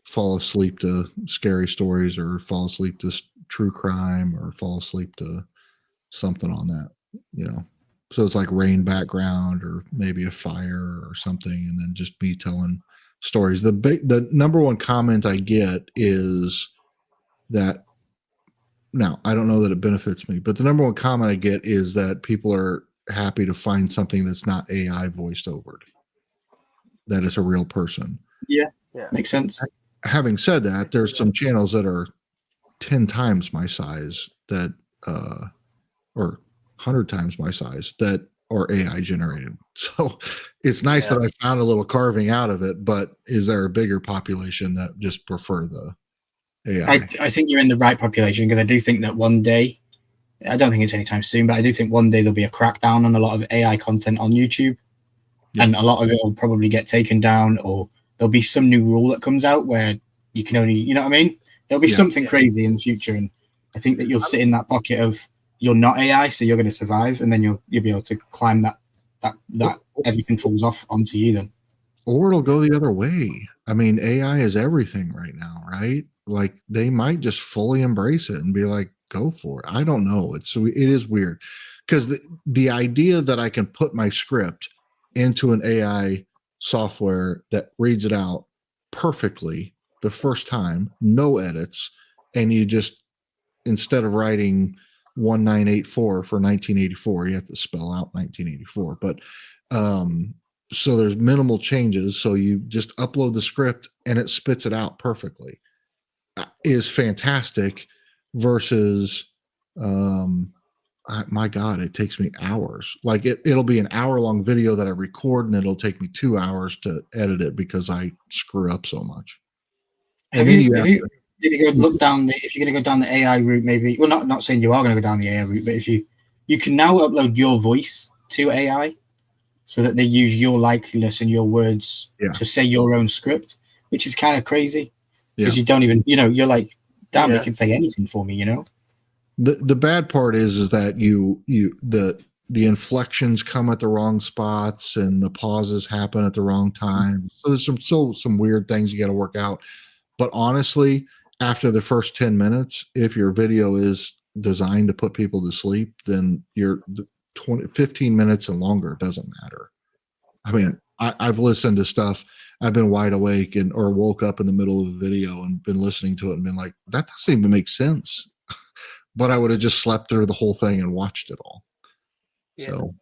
fall asleep to scary stories, or fall asleep to true crime, or fall asleep to something on that, So it's like rain background, or maybe a fire or something, and then just me telling stories. The number one comment I get is that, now I don't know that it benefits me, but the number one comment I get is that people are happy to find something that's not AI voiced over, that is a real person. Yeah. Makes sense. Having said that, there's some channels that are 10 times my size that or 100 times my size that are AI generated. So it's nice that I found a little carving out of it, but is there a bigger population that just prefer the AI? I think you're in the right population, because I do think that one day, I don't think it's anytime soon, but I do think one day there'll be a crackdown on a lot of AI content on YouTube, and a lot of it will probably get taken down, or there'll be some new rule that comes out where you can only, you know what I mean? There'll be something crazy in the future, and I think that you'll sit in that pocket of you're not AI, so you're going to survive, and then you'll be able to climb that everything falls off onto you then. Or it'll go the other way. I mean, AI is everything right now, right? Like, they might just fully embrace it and be like, go for it. I don't know. It is weird because the idea that I can put my script into an AI software that reads it out perfectly the first time, no edits, and you just, instead of writing 1984 for 1984, you have to spell out 1984. But so there's minimal changes. So you just upload the script and it spits it out perfectly. Is fantastic versus my God, it takes me hours. Like it'll be an hour-long video that I record and it'll take me 2 hours to edit it because I screw up so much. And if you're going to go down the AI route, maybe, well, not saying you are going to go down the AI route, but if you can now upload your voice to AI so that they use your likeliness and your words to say your own script, which is kind of crazy because you don't even, you're like, damn, it can say anything for me, The bad part is that the inflections come at the wrong spots and the pauses happen at the wrong time. So there's some weird things you got to work out. But honestly, after the first 10 minutes, if your video is designed to put people to sleep, then your 15 minutes and longer doesn't matter. I mean, I've listened to stuff. I've been wide awake or woke up in the middle of a video and been listening to it and been like, that doesn't even make sense. But I would have just slept through the whole thing and watched it all. Yeah. So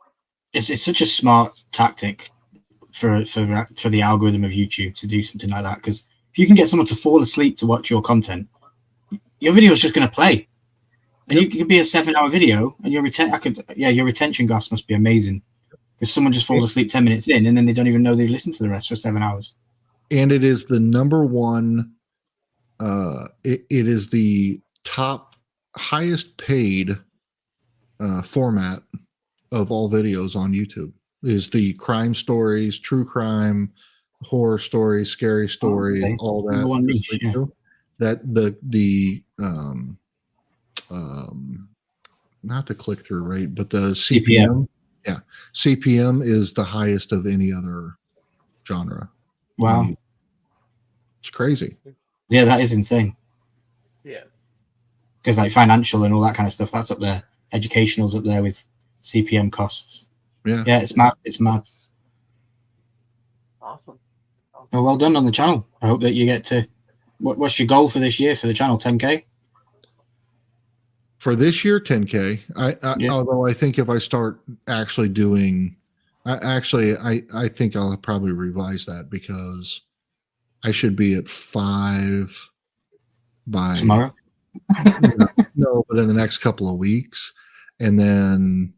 it's such a smart tactic for the algorithm of YouTube to do something like that, because if you can get someone to fall asleep to watch your content, your video is just going to play, and you could be a 7-hour video, and your retention graphs must be amazing because someone just falls asleep 10 minutes in, and then they don't even know they listened to the rest for 7 hours. And it is the number one. It is the top highest paid format of all videos on YouTube. Is the crime stories, true crime, horror stories, scary stories, all that. One niche, That not the click through rate, but the CPM. Yeah, CPM is the highest of any other genre. Wow, it's crazy. Yeah, that is insane. Yeah, because like financial and all that kind of stuff, that's up there. Educational's up there with CPM costs. Yeah, it's mad. It's mad. Awesome. Well done on the channel. I hope that you get to. What's your goal for this year for the channel? 10K. For this year, 10K. Although I think if I start actually doing, I think I'll probably revise that because I should be at 5 by tomorrow. No, but in the next couple of weeks, and then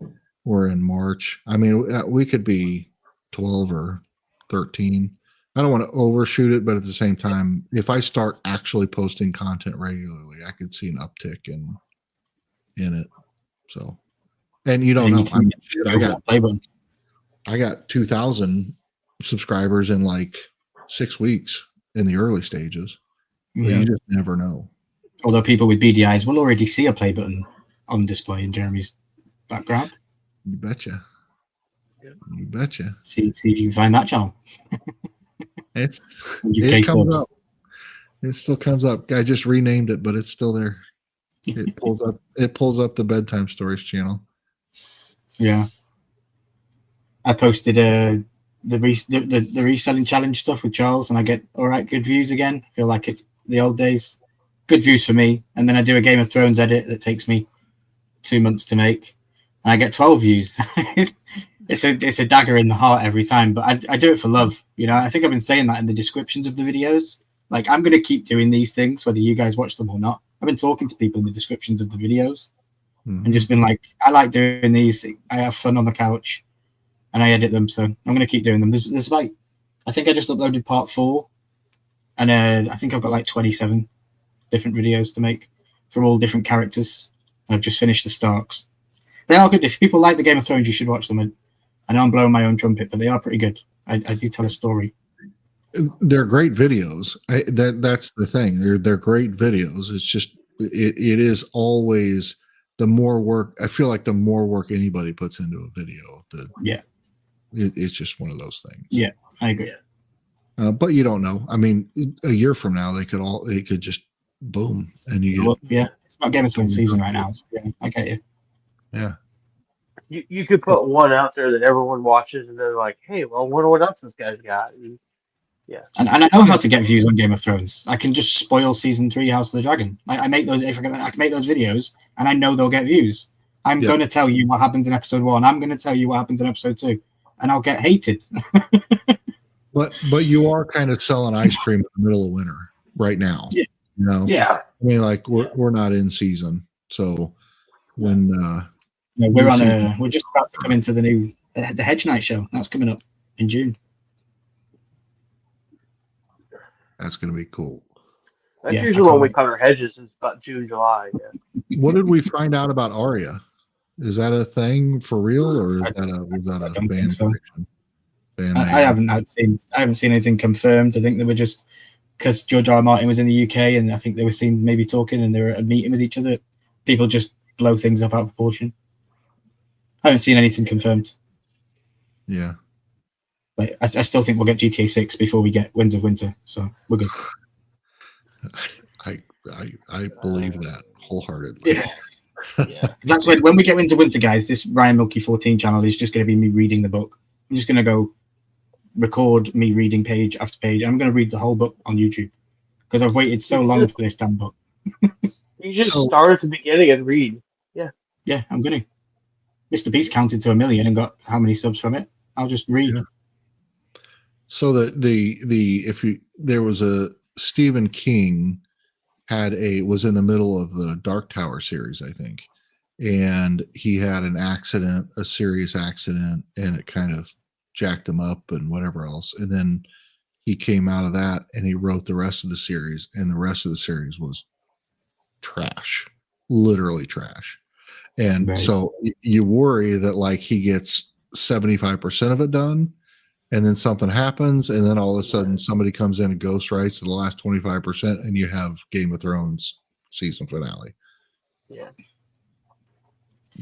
we're in March. I mean, we could be 12 or 13. I don't want to overshoot it, but at the same time, if I start actually posting content regularly, I could see an uptick in it. So, and you don't know. I mean, shit, I got 2,000 subscribers in like 6 weeks in the early stages. So you just never know. Although people with BDIs will already see a play button on display in Jeremy's background. You betcha. You betcha. See if you can find that channel. It comes up. It still comes up. I just renamed it, but it's still there. It pulls up. It pulls up the bedtime stories channel. Yeah, I posted the reselling challenge stuff with Charles, and I get good views again. I feel like it's the old days. Good views for me, and then I do a Game of Thrones edit that takes me 2 months to make, and I get 12 views. It's a dagger in the heart every time, but I do it for love. I think I've been saying that in the descriptions of the videos. Like, I'm going to keep doing these things, whether you guys watch them or not. I've been talking to people in the descriptions of the videos and just been like, I like doing these. I have fun on the couch and I edit them. So I'm going to keep doing them. There's like, I think I just uploaded part 4 and I think I've got like 27 different videos to make for all different characters. And I've just finished the Starks. They are good. If people like the Game of Thrones, you should watch them. I know I'm blowing my own trumpet, but they are pretty good. I do tell a story. They're great videos. That's the thing. They're great videos. It's just it is always the more work. I feel like the more work anybody puts into a video, it's just one of those things. Yeah, I agree. But you don't know. I mean, a year from now, they could just boom, and you Well, get yeah, it's not Game of Thrones season right now. So yeah, I get you. yeah. You could put one out there that everyone watches, and they're like, "Hey, well, I wonder what else this guy's got." And, yeah, And I know how to get views on Game of Thrones. I can just spoil season 3 House of the Dragon. I make those. I can make those videos, and I know they'll get views. I'm Yep. going to tell you what happens in episode 1. I'm going to tell you what happens in episode 2, and I'll get hated. But you are kind of selling ice cream in the middle of winter right now. Yeah. You know. yeah. I mean, like we're not in season, so when No, we're just about to come into the new the Hedge Night show. That's coming up in June. that's going to be cool. That's Yeah, I usually can't when we wait. cut our hedges is about June, July. Yeah. What did we find out about Arya? Is that a thing for real, or was that I a don't band think so. prediction? I haven't seen anything confirmed. I think they were just because George R. R. Martin was in the UK, and I think they were seen maybe talking, and they were at a meeting with each other. People just blow things up out of proportion. I haven't seen anything confirmed. Yeah. But I still think we'll get GTA 6 before we get Winds of Winter, so we're good. I believe that wholeheartedly. Yeah. Yeah. That's when we get Winds of Winter, guys. This Ryan Milky 14 channel is just going to be me reading the book. I'm just going to go record me reading page after page. I'm going to read the whole book on YouTube because I've waited so long for this damn book. You just So- start at the beginning and read. Yeah, I'm going to. Mr. Beast counted to 1 million and got how many subs from it? I'll just read. Yeah. So there was a Stephen King was in the middle of the Dark Tower series, I think, and he had an accident, a serious accident, and it kind of jacked him up and whatever else. And then he came out of that and he wrote the rest of the series, and the rest of the series was trash, literally trash. And Right. so you worry that like he gets 75% of it done, and then something happens, and then all of a sudden somebody comes in and ghost writes the last 25%, and you have Game of Thrones season finale. Yeah.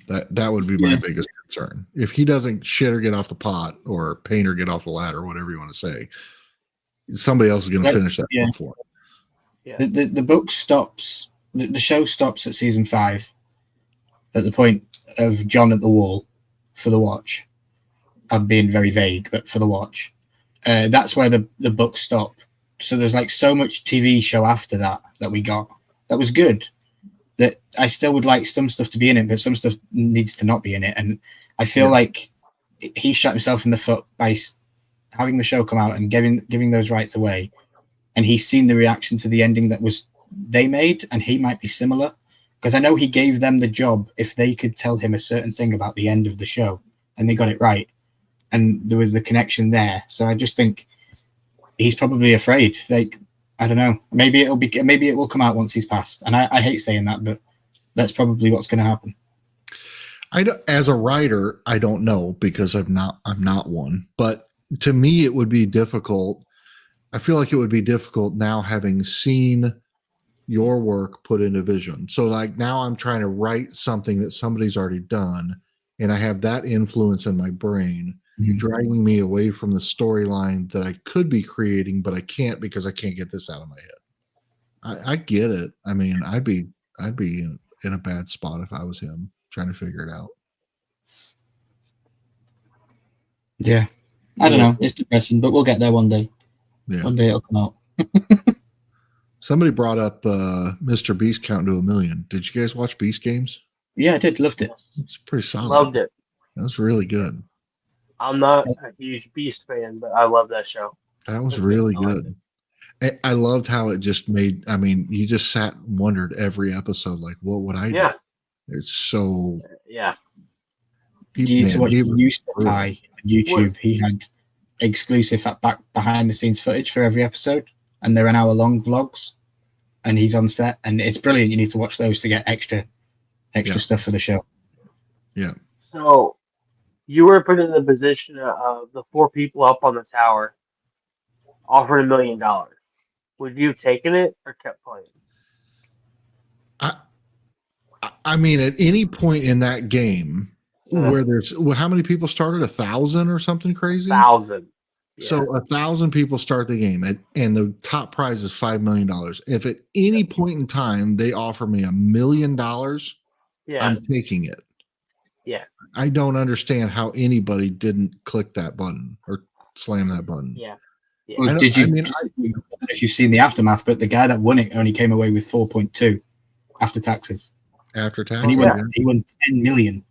That would be my Yeah. biggest concern. If he doesn't shit or get off the pot, or paint or get off the ladder, whatever you want to say, somebody else is going to finish that Yeah. book for him. The book stops. The show stops at season 5, at the point of John at the wall for the watch. I'm being very vague, but for the watch, that's where the books stop. So there's like so much TV show after that we got that was good. That I still would like some stuff to be in it, but some stuff needs to not be in it. And I feel like he shot himself in the foot by having the show come out and giving those rights away. And he's seen the reaction to the ending that was they made, and he might be similar. Because I know he gave them the job if they could tell him a certain thing about the end of the show, and they got it right. And there was the connection there. So I just think he's probably afraid. Like, I don't know. Maybe it will come out once he's passed. And I hate saying that, but that's probably what's going to happen. As a writer, I don't know, because I'm not one. But to me, it would be difficult. I feel like it would be difficult now, having seen your work put into vision. So like now I'm trying to write something that somebody's already done, and I have that influence in my brain, dragging me away from the storyline that I could be creating, but I can't because I can't get this out of my head. I get it. I mean, I'd be in a bad spot if I was him trying to figure it out. Yeah. I don't know. It's depressing, but we'll get there one day. Yeah. One day it'll come out. Somebody brought up Mr. Beast counting to 1 million. Did you guys watch Beast Games? Yeah, I did. Loved it. It's pretty solid. Loved it. That was really good. I'm not a huge Beast fan, but I love that show. That was really I liked good. I loved how it just made, I mean, you just sat and wondered every episode, like, what would I do? Yeah. It's so. Yeah. You need to watch Yusufai on YouTube. He had exclusive back behind the scenes footage for every episode, and they're an hour long vlogs, and he's on set, and it's brilliant. You need to watch those to get extra stuff for the show. Yeah. So you were put in the position of the 4 people up on the tower offered $1 million. Would you have taken it or kept playing? I mean, at any point in that game where how many people started? 1,000 or something crazy? 1,000. So 1,000 people start the game, and the top prize is $5 million. If at any point in time they offer me $1 million, I'm taking it. Yeah. I don't understand how anybody didn't click that button or slam that button. Yeah. Well, did you? I don't know if you've seen the aftermath, but the guy that won it only came away with 4.2 after taxes. After taxes, and he won 10 million.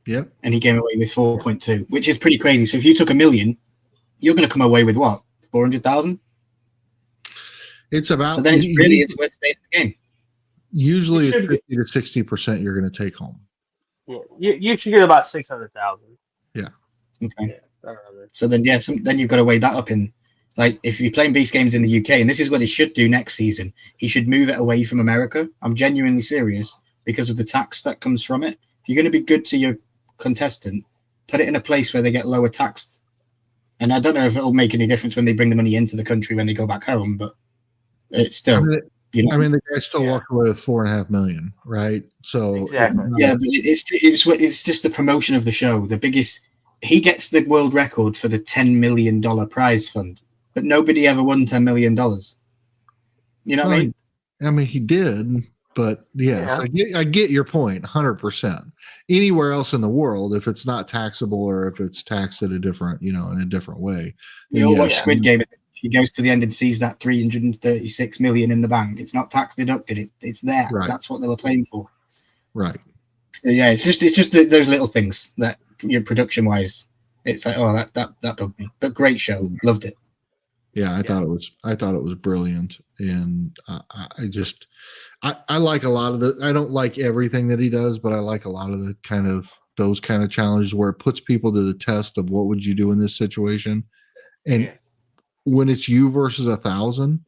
Yep. And he came away with 4.2, which is pretty crazy. So if you took $1 million, you're going to come away with what? 400,000. It's about. So then it's worth staying in the game. Usually, it's 50 to 60% you're going to take home. Yeah, you should get about 600,000. Yeah. Okay. Yeah, so then, then you've got to weigh that up in. Like, if you're playing beast games in the UK, and this is what he should do next season, he should move it away from America. I'm genuinely serious because of the tax that comes from it. If you're going to be good to your contestant, put it in a place where they get lower taxed. And I don't know if it'll make any difference when they bring the money into the country when they go back home, but it's still. I mean, the guy still walked away with $4.5 million, right? So exactly. Yeah, but it's just the promotion of the show. The biggest, he gets the world record for the $10 million prize fund. But nobody ever won $10 million. You know what I mean? I mean, he did, but yes, I get your point, 100%. Anywhere else in the world, if it's not taxable or if it's taxed at a different, in a different way. We all watch Squid Game. She goes to the end and sees that 336 million in the bank. It's not tax deducted. It's there. Right. That's what they were playing for. Right. So yeah, it's just those little things that production wise, it's like, oh, that bugged me. But great show, loved it. Yeah, I thought it was brilliant, and I like a lot of I don't like everything that he does, but I like a lot of those kind of challenges where it puts people to the test of what would you do in this situation, and when it's you versus 1,000,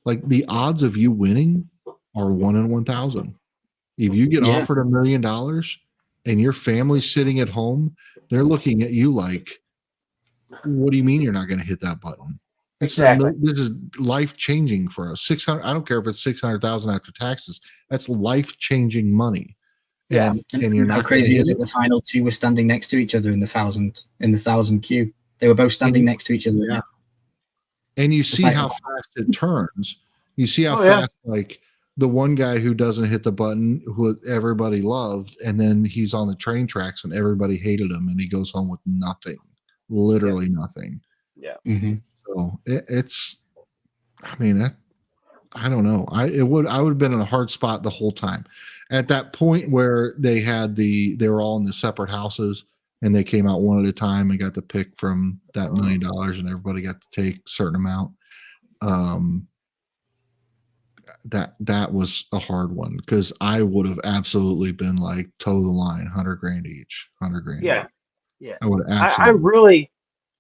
like the odds of you winning are 1 in 1,000. If you get offered $1 million and your family's sitting at home, they're looking at you like, what do you mean you're not going to hit that button? Exactly. This is life changing for us. 600. I don't care if it's 600,000 after taxes. That's life changing money. Yeah, and you're not. How crazy is it? The final two were standing next to each other in the 1,000 queue. They were both standing next to each other. Yeah. And you see how fast it turns. You see how fast, like the one guy who doesn't hit the button, who everybody loved, and then he's on the train tracks and everybody hated him, and he goes home with nothing, literally nothing. Yeah. Mm-hmm. So it's, I mean, I don't know. I would have been in a hard spot the whole time. At that point where they were all in the separate houses and they came out one at a time and got to pick from that $1 million and everybody got to take a certain amount. That was a hard one because I would have absolutely been like toe the line, 100 grand each, 100 grand. Yeah. Yeah. I would have absolutely.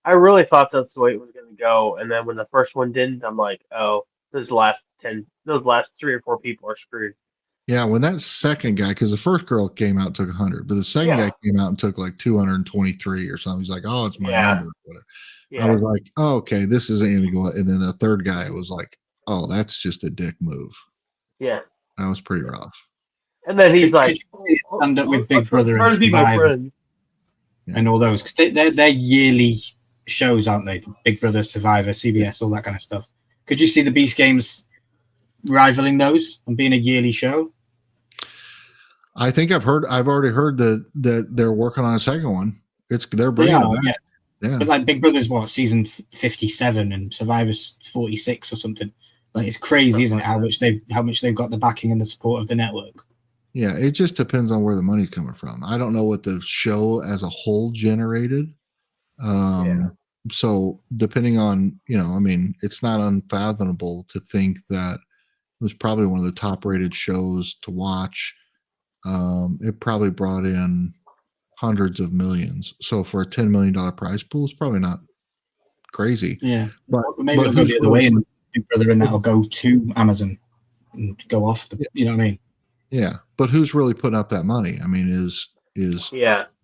I really thought that's the way it was going to go, and then when the first one didn't, I'm like, oh, those last 3 or 4 people are screwed. Yeah, when that second guy, because the first girl came out and took 100, but the second guy came out and took like 223 or something. He's like, oh, it's my number. Yeah. I was like, oh, okay, this isn't going to go. And then the third guy was like, oh, that's just a dick move. Yeah, that was pretty rough. And then he's like, stand up with Big Brother and Survivor and all those because they're yearly shows, aren't they? Big Brother, Survivor, CBS, all that kind of stuff. Could you see the Beast Games rivaling those and being a yearly show? I think I've already heard that they're working on a second one. They're bringing it. Yeah. But like Big Brother's season 57 and Survivor's 46 or something. Like it's crazy, isn't it? How much they've got the backing and the support of the network. Yeah, it just depends on where the money's coming from. I don't know what the show as a whole generated. So depending on, I mean, it's not unfathomable to think that it was probably one of the top rated shows to watch. It probably brought in hundreds of millions. So for a $10 million prize pool, it's probably not crazy. Yeah. But maybe it'll go the other way and Big Brother and that'll go to Amazon and go off you know what I mean? Yeah. But who's really putting up that money? I mean, is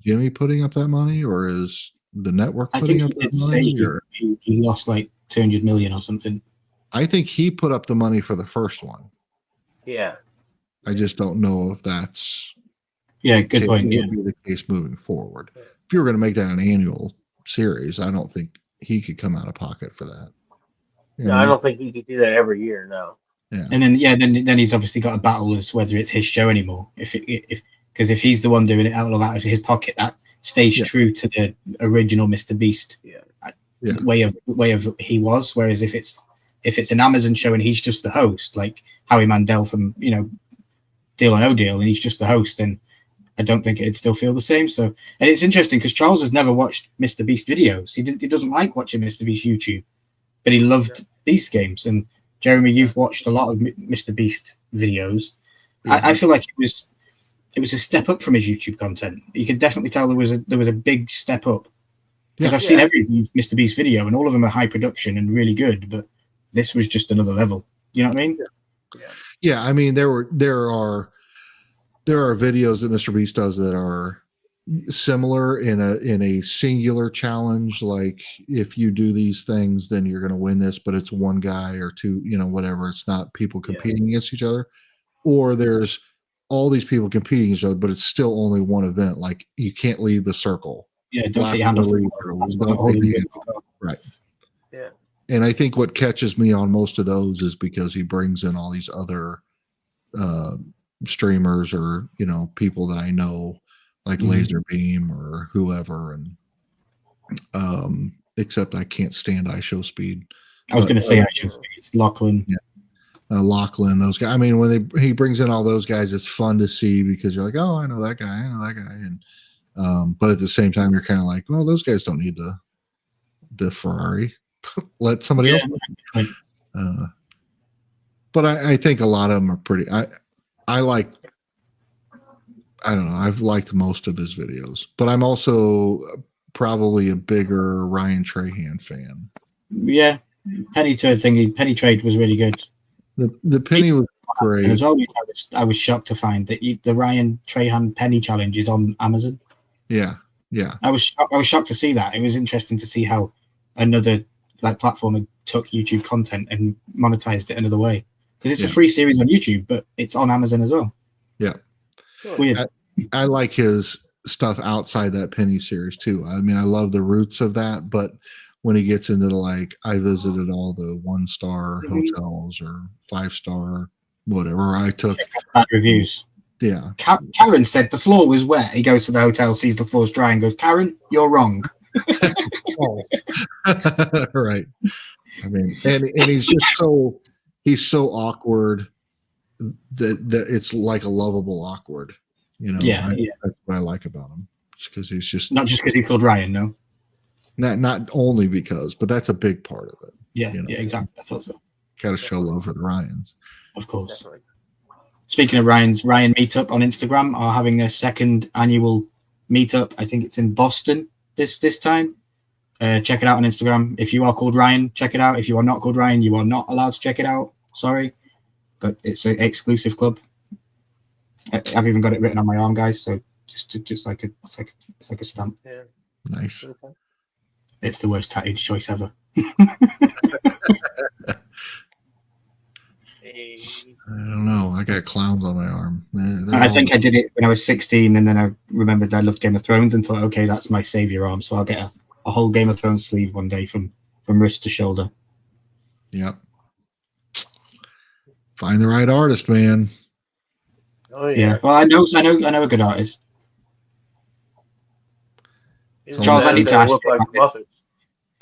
Jimmy putting up that money or is the network putting up that money? He lost like 200 million or something. I think he put up the money for the first one. Yeah. I just don't know if that's good point. Be the case moving forward. If you were going to make that an annual series, I don't think he could come out of pocket for that. No, I don't think he could do that every year. No. Yeah. And then he's obviously got a battle as whether it's his show anymore. Because if he's the one doing it out of his pocket, that stays true to the original Mr. Beast way of he was. Whereas if it's an Amazon show and he's just the host, like Howie Mandel from Deal or No Deal, and he's just the host, then I don't think it'd still feel the same. So, and it's interesting because Charles has never watched Mr. Beast videos. He doesn't like watching Mr. Beast YouTube, but he loved Beast games. And Jeremy, you've watched a lot of Mr. Beast videos. Yeah. I feel like it was a step up from his YouTube content. You could definitely tell there was a big step up. Because I've seen every Mr. Beast video, and all of them are high production and really good. But this was just another level. You know what I mean? Yeah. I mean, there are videos that Mr. Beast does that are similar in a singular challenge. Like if you do these things, then you're going to win this, but it's one guy or two, whatever. It's not people competing against each other, or there's all these people competing against each other, but it's still only one event. Like you can't leave the circle. Yeah. Don't take your hand off the wall. Right. Yeah. And I think what catches me on most of those is because he brings in all these other, streamers or people that I know, like Laser Beam or whoever, and except I can't stand iShow Speed. I was going to say iShow Speed. Lachlan. Yeah. Lachlan, those guys. I mean, when he brings in all those guys, it's fun to see because you're like, oh, I know that guy, and but at the same time, you're kind of like, well, those guys don't need the Ferrari. Let somebody else. But I think a lot of them are pretty. I don't know. I've liked most of his videos, but I'm also probably a bigger Ryan Trahan fan. Yeah, Penny Trade was really good. The Penny was great as well. I was shocked to find that the Ryan Trahan Penny challenge is on Amazon. Yeah. I was shocked to see that. It was interesting to see how another platform took YouTube content and monetized it another way. Because it's a free series on YouTube, but it's on Amazon as well. Yeah. Weird. I like his stuff outside that Penny series too. I mean, I love the roots of that, but when he gets into I visited all the 1-star hotels or 5-star, whatever. I took bad reviews. Yeah. Karen said the floor was wet. He goes to the hotel, sees the floor's dry, and goes, "Karen, you're wrong." Right. I mean, and he's just he's so awkward that it's like a lovable awkward. That's what I like about him. It's because he's just not just because he's called Ryan, no. Not only because, but that's a big part of it. Yeah, exactly. I thought so. Got to show love for the Ryans, of course. Definitely. Speaking of Ryan's, Ryan Meetup on Instagram are having their second annual meetup. I think it's in Boston this time. Check it out on Instagram. If you are called Ryan, check it out. If you are not called Ryan, you are not allowed to check it out. Sorry, but it's an exclusive club. I've even got it written on my arm, guys. So just like a stamp. Yeah. Nice. Okay. It's the worst tattooed choice ever. I don't know. I got clowns on my arm. I think I did it when I was 16, and then I remembered I loved Game of Thrones and thought, okay, that's my savior arm. So I'll get a whole Game of Thrones sleeve one day from wrist to shoulder. Yep. Find the right artist, man. Oh yeah. Well, I know a good artist. Charles, I need to ask you about this.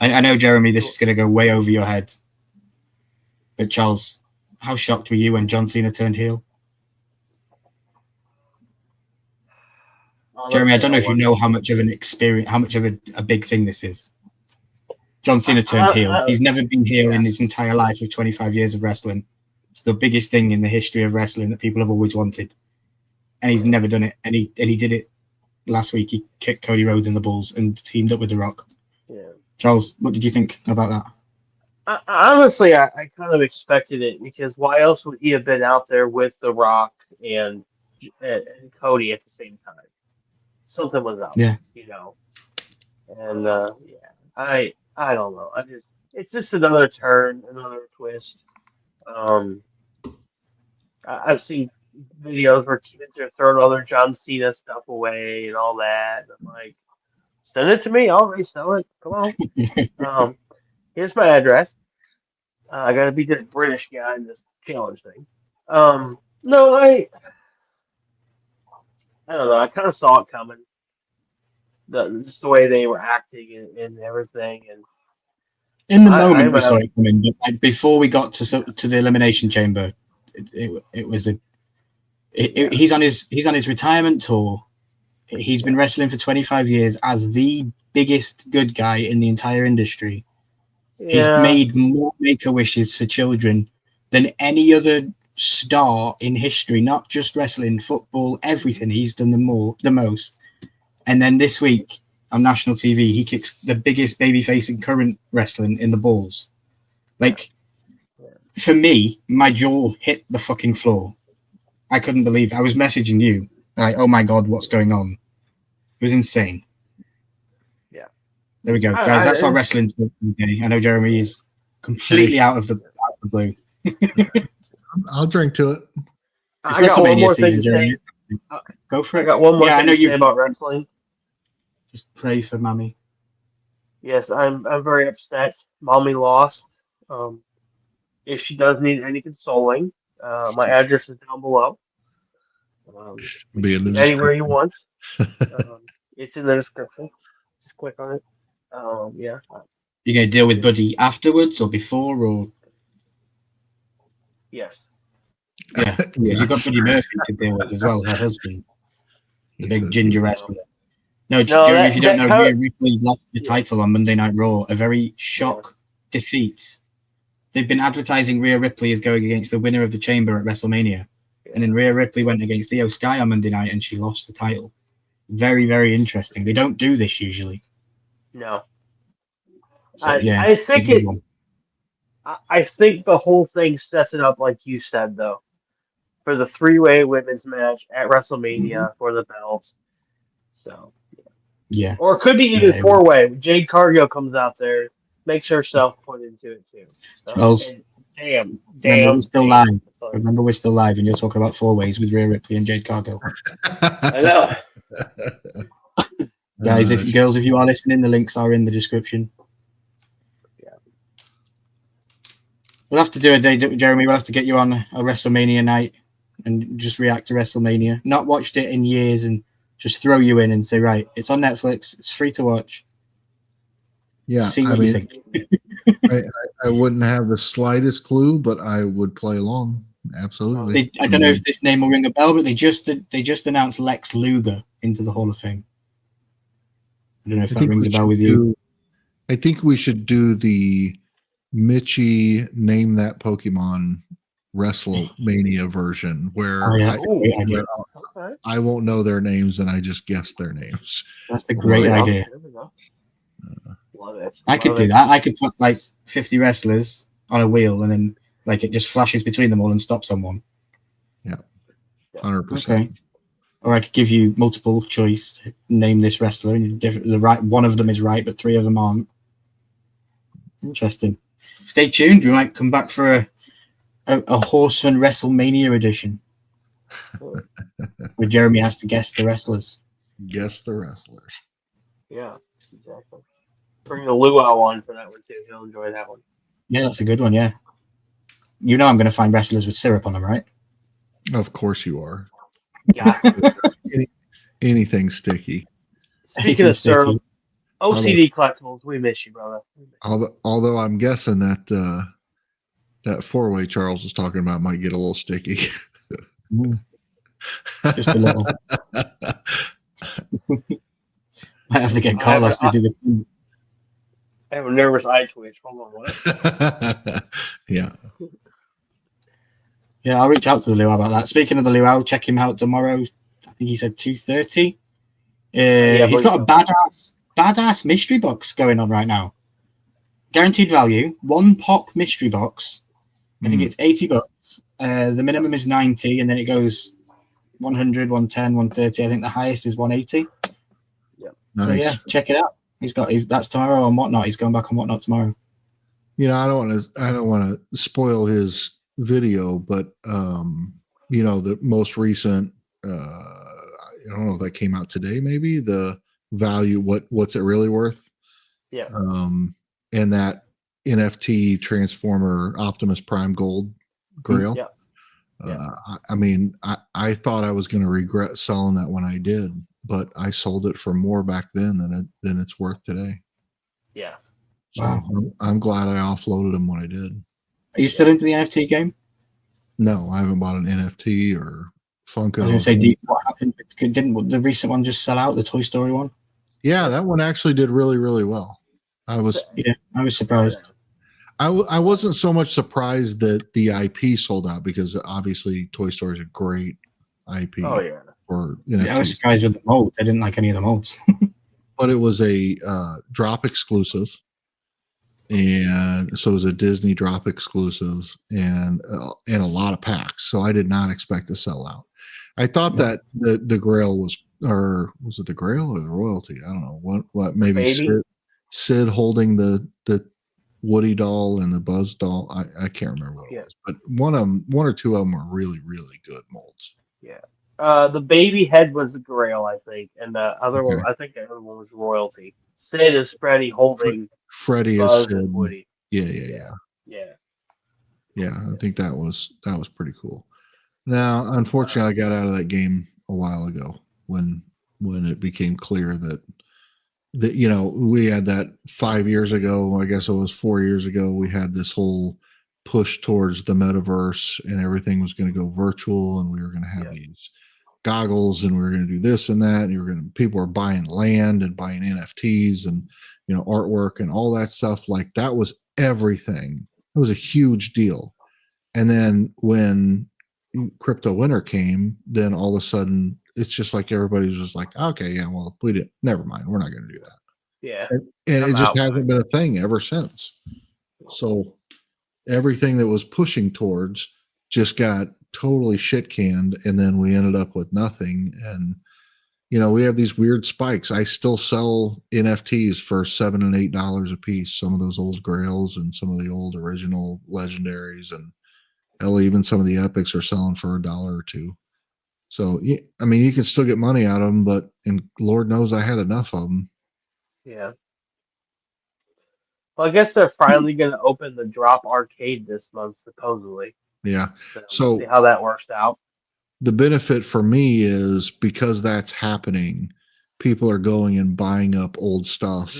I know, Jeremy, this is going to go way over your head. But Charles, how shocked were you when John Cena turned heel? Jeremy, I don't know if you know how much of an experience, how much of a big thing this is. John Cena turned heel. He's never been heel in his entire life of 25 years of wrestling. It's the biggest thing in the history of wrestling that people have always wanted. And he's never done it. And he did it last week. He kicked Cody Rhodes in the balls and teamed up with The Rock. Yeah. Charles, what did you think about that? Honestly, I kind of expected it because why else would he have been out there with The Rock and Cody at the same time? Something was up, And I don't know. It's just another turn, another twist. I've seen videos where kids are throwing other John Cena stuff away and all that. And I'm like, Send it to me. I'll resell it. Come on. Here's my address. I gotta be this British guy in this challenge thing. No, I don't know. I kind of saw it coming. Just the way they were acting and everything, and In the I moment, we saw it coming, but like, before we got to the elimination chamber, it was a. He's on his retirement tour. He's been wrestling for 25 years as the biggest good guy in the entire industry. He's made more Make-A-Wishes for children than any other star in history, not just wrestling, football, everything. He's done the most. And then this week on national TV, he kicks the biggest babyface in current wrestling in the balls. Like, for me, my jaw hit the fucking floor. I couldn't believe it. I was messaging you, like, oh my God, what's going on? It was insane. Yeah. There we go. Guys, that's our wrestling talk today. I know Jeremy is completely out of the blue. I'll drink to it. I got one more thing to say. Go for it. I got one more thing to say about wrestling. Just pray for Mommy. Yes, I'm very upset. Mommy lost. If she does need any consoling, my address is down below. Be in the anywhere you want. It's in the description. Just click on it. Yeah. You gonna deal with Buddy afterwards or before or? Yes. Yeah, yes. You've got Buddy Murphy to deal with as well, her husband, the big ginger wrestler. No, Jeremy, if you don't know, Rhea Ripley lost the title on Monday Night Raw. A very shock defeat. They've been advertising Rhea Ripley as going against the winner of the Chamber at WrestleMania. And then Rhea Ripley went against Io Sky on Monday night and she lost the title. Very, very interesting. They don't do this usually. No. So, I think I think the whole thing sets it up like you said, though, for the three-way women's match at WrestleMania for the belt. So yeah. Or it could be even four-way. Jade Cargill comes out there, makes herself put into it too. So, damn. Remember, we're still live. Remember, we're still live, and you're talking about four ways with Rhea Ripley and Jade Cargill. I know. Guys, if you are listening, the links are in the description. Yeah. We'll have to do a day, Jeremy. We'll have to get you on a WrestleMania night and just react to WrestleMania. Not watched it in years and just throw you in and say, right, it's on Netflix. It's free to watch. Yeah, see what you think. I wouldn't have the slightest clue, but I would play along. Absolutely. I don't know if this name will ring a bell, but they just announced Lex Luger into the Hall of Fame. I don't know if that rings a bell with you. I think we should do the Mitchie Name That Pokemon WrestleMania version where, I won't know their names and I just guess their names. That's a great idea. Love it. I could do that. I could put like 50 wrestlers on a wheel and then like it just flashes between them all and stops someone. Yeah. 100%. Okay. Or I could give you multiple choice. Name this wrestler, and one of them is right, but three of them aren't. Interesting. Stay tuned. We might come back for a Horseman WrestleMania edition, where Jeremy has to guess the wrestlers. Guess the wrestlers. Yeah, exactly. Bring the luau on for that one too. He'll enjoy that one. Yeah, that's a good one. Yeah. You know I'm going to find wrestlers with syrup on them, right? Of course you are. Yeah. Anything sticky. Speaking of syrup, OCD collectibles, we miss you, brother. Although I'm guessing that that four-way Charles was talking about might get a little sticky. Just a little. I have to get Carlos to do the. I have a nervous eye twitch. Hold on, what? Yeah. Yeah, I'll reach out to the Luau about that. Speaking of the Luau, check him out tomorrow. I think he said 2:30. He's got a badass mystery box going on right now. Guaranteed value, one pop mystery box. I think it's $80. The minimum is 90, and then it goes 100, 110, 130. I think the highest is 180. Yeah. Nice. So yeah, check it out. That's tomorrow on Whatnot. He's going back on Whatnot tomorrow. You know, I don't want to spoil his video, but you know, the most recent I don't know if that came out today, maybe the value, what's it really worth. Yeah. And that NFT Transformer Optimus Prime Gold Grail. Yeah. Yeah. I mean, I thought I was going to regret selling that when I did, but I sold it for more back then than it's worth today. Yeah. So Wow. I'm glad I offloaded them when I did. Are you still into the NFT game? No, I haven't bought an NFT or Funko. I was going to say, what happened? Didn't the recent one just sell out, the Toy Story one? Yeah, that one actually did really, really well. I was surprised. I wasn't so much surprised that the IP sold out, because obviously Toy Story is a great IP. Oh yeah. For I was surprised with the molds. I didn't like any of the molds. But it was a drop exclusive, and so it was a Disney drop exclusive, and a lot of packs. So I did not expect to sell out. I thought that the Grail was, or was it the Grail or the Royalty? I don't know what maybe Sid holding the Woody doll and the Buzz doll. I can't remember what it was, but one or two of them were really, really good molds. Yeah. The baby head was the Grail, I think, and the other one, I think the other one was Royalty. Sid is Freddy holding Freddy Buzz is Sid. and Woody. Yeah. I think that was pretty cool. Now, unfortunately, I got out of that game a while ago when it became clear that we had that 5 years ago. I guess it was 4 years ago. We had this whole push towards the metaverse, and everything was going to go virtual, and we were going to have these goggles, and we were going to do this and that, and people were buying land and buying NFTs and artwork and all that stuff. Like, that was everything. It was a huge deal. And then when crypto winter came, then all of a sudden it's just like everybody was just like, okay, yeah, well, we didn't, never mind, we're not going to do that. Yeah. And it just hasn't been a thing ever since. So everything that was pushing towards just got totally shit canned, and then we ended up with nothing. And we have these weird spikes. I still sell NFTs for $7 and $8 a piece. Some of those old Grails and some of the old original legendaries, and even some of the epics are selling for $1 or $2. So I mean, you can still get money out of them, and Lord knows I had enough of them. Yeah. Well, I guess they're finally going to open the Drop Arcade this month, supposedly. Yeah. So we'll see how that works out. The benefit for me is, because that's happening, people are going and buying up old stuff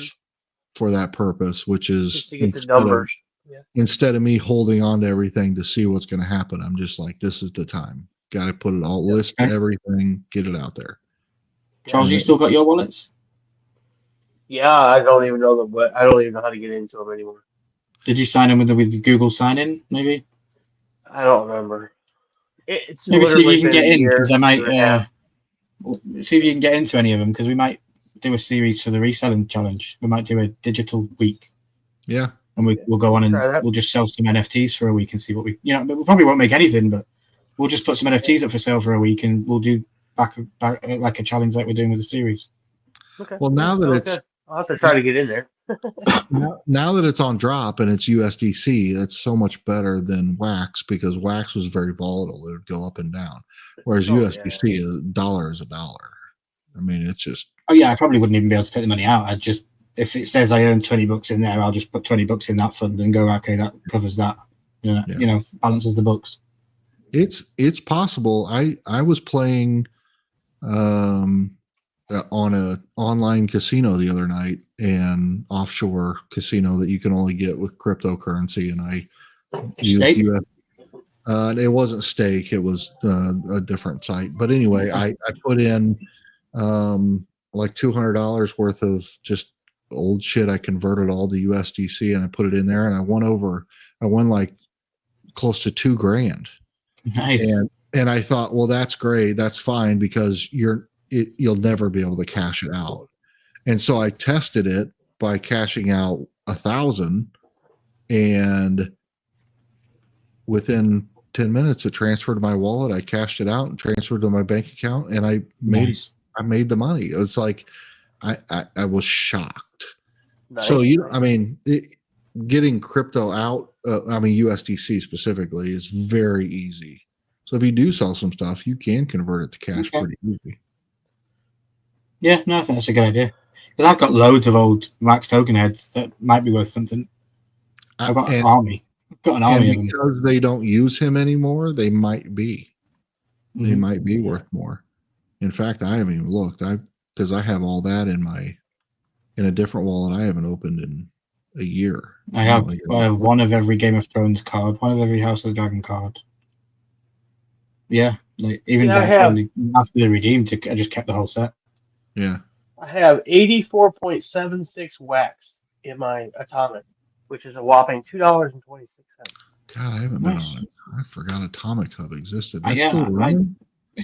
for that purpose, which is just to get the numbers. Instead of me holding on to everything to see what's going to happen, I'm just like, this is the time. Got to put it all, list everything, get it out there. Charles, you still got your wallets? Yeah, I don't even know I don't even know how to get into them anymore. Did you sign in with Google Sign In? Maybe. I don't remember. It's maybe see if you can get in, because I might see if you can get into any of them, because we might do a series for the reselling challenge. We might do a digital week. Yeah. And we'll go on and we'll just sell some NFTs for a week and see what we we probably won't make anything, but we'll just put some NFTs up for sale for a week, and we'll do back like a challenge like we're doing with the series. Okay. Well, now that I'll have to try to get in there. now that it's on drop and it's USDC, that's so much better than Wax, because Wax was very volatile. It would go up and down. Whereas USDC, $1 is $1. I mean, it's just. Oh yeah, I probably wouldn't even be able to take the money out. I'd just, if it says I earn $20 in there, I'll just put $20 in that fund and go, okay, that covers that. Balances the books. It's possible. I was playing on a online casino the other night, an offshore casino that you can only get with cryptocurrency, and I used it wasn't Stake, it was a different site, but anyway, I put in like $200 worth of just old shit. I converted all to USDC and I put it in there, and I won like close to $2,000. Nice. And I thought, well, that's great, that's fine, because you'll never be able to cash it out. And so I tested it by cashing out 1,000, and within 10 minutes it transferred to my wallet. I cashed it out and transferred to my bank account, and I made the money. It's like I was shocked. Nice. So getting crypto out, USDC specifically, is very easy. So if you do sell some stuff, you can convert it to cash pretty easy. Yeah, no, I think that's a good idea. Because I've got loads of old Max token heads that might be worth something. I've got an army. I've got an army of them. Because they don't use him anymore, they might be. They might be worth more. In fact, I haven't even looked. Because I have all that in a different wallet I haven't opened in a year. I have one of every Game of Thrones card, one of every House of the Dragon card. Yeah, like even after they redeemed, I just kept the whole set. Yeah. I have 84.76 wax in my atomic, which is a whopping $2.26. God, I haven't been on it. I forgot Atomic Hub existed. That's still running?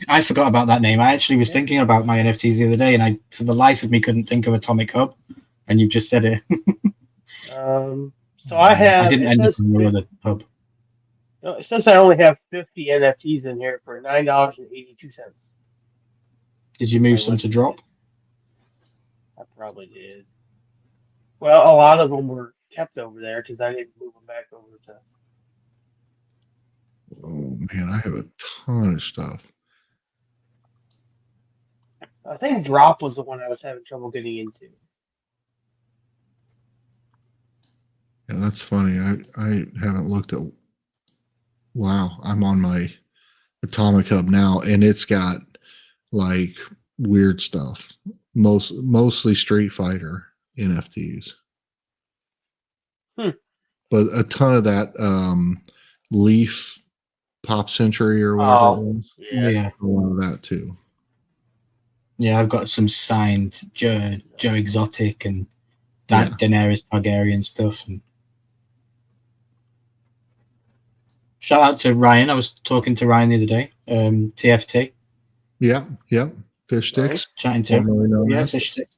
I forgot about that name. I actually was thinking about my NFTs the other day, and I, for the life of me, couldn't think of Atomic Hub, and you just said it. So I have. I didn't end up with the hub. No, it says I only have 50 NFTs in here for $9.82. Did you move some to drop? I probably did. Well, a lot of them were kept over there because I didn't move them back over to. Oh man, I have a ton of stuff. I think drop was the one I was having trouble getting into. Yeah, that's funny. I haven't looked at. Wow, I'm on my Atomic Hub now, and it's got like weird stuff. Mostly Street Fighter NFTs, but a ton of that Leaf Pop Century or whatever it was. Yeah, a lot of that too. Yeah, I've got some signed Joe Exotic and that Daenerys Targaryen stuff. And shout out to Ryan. I was talking to Ryan the other day. TFT. Yeah. Fish sticks. Nice. Chatting to him. Yeah, fish sticks.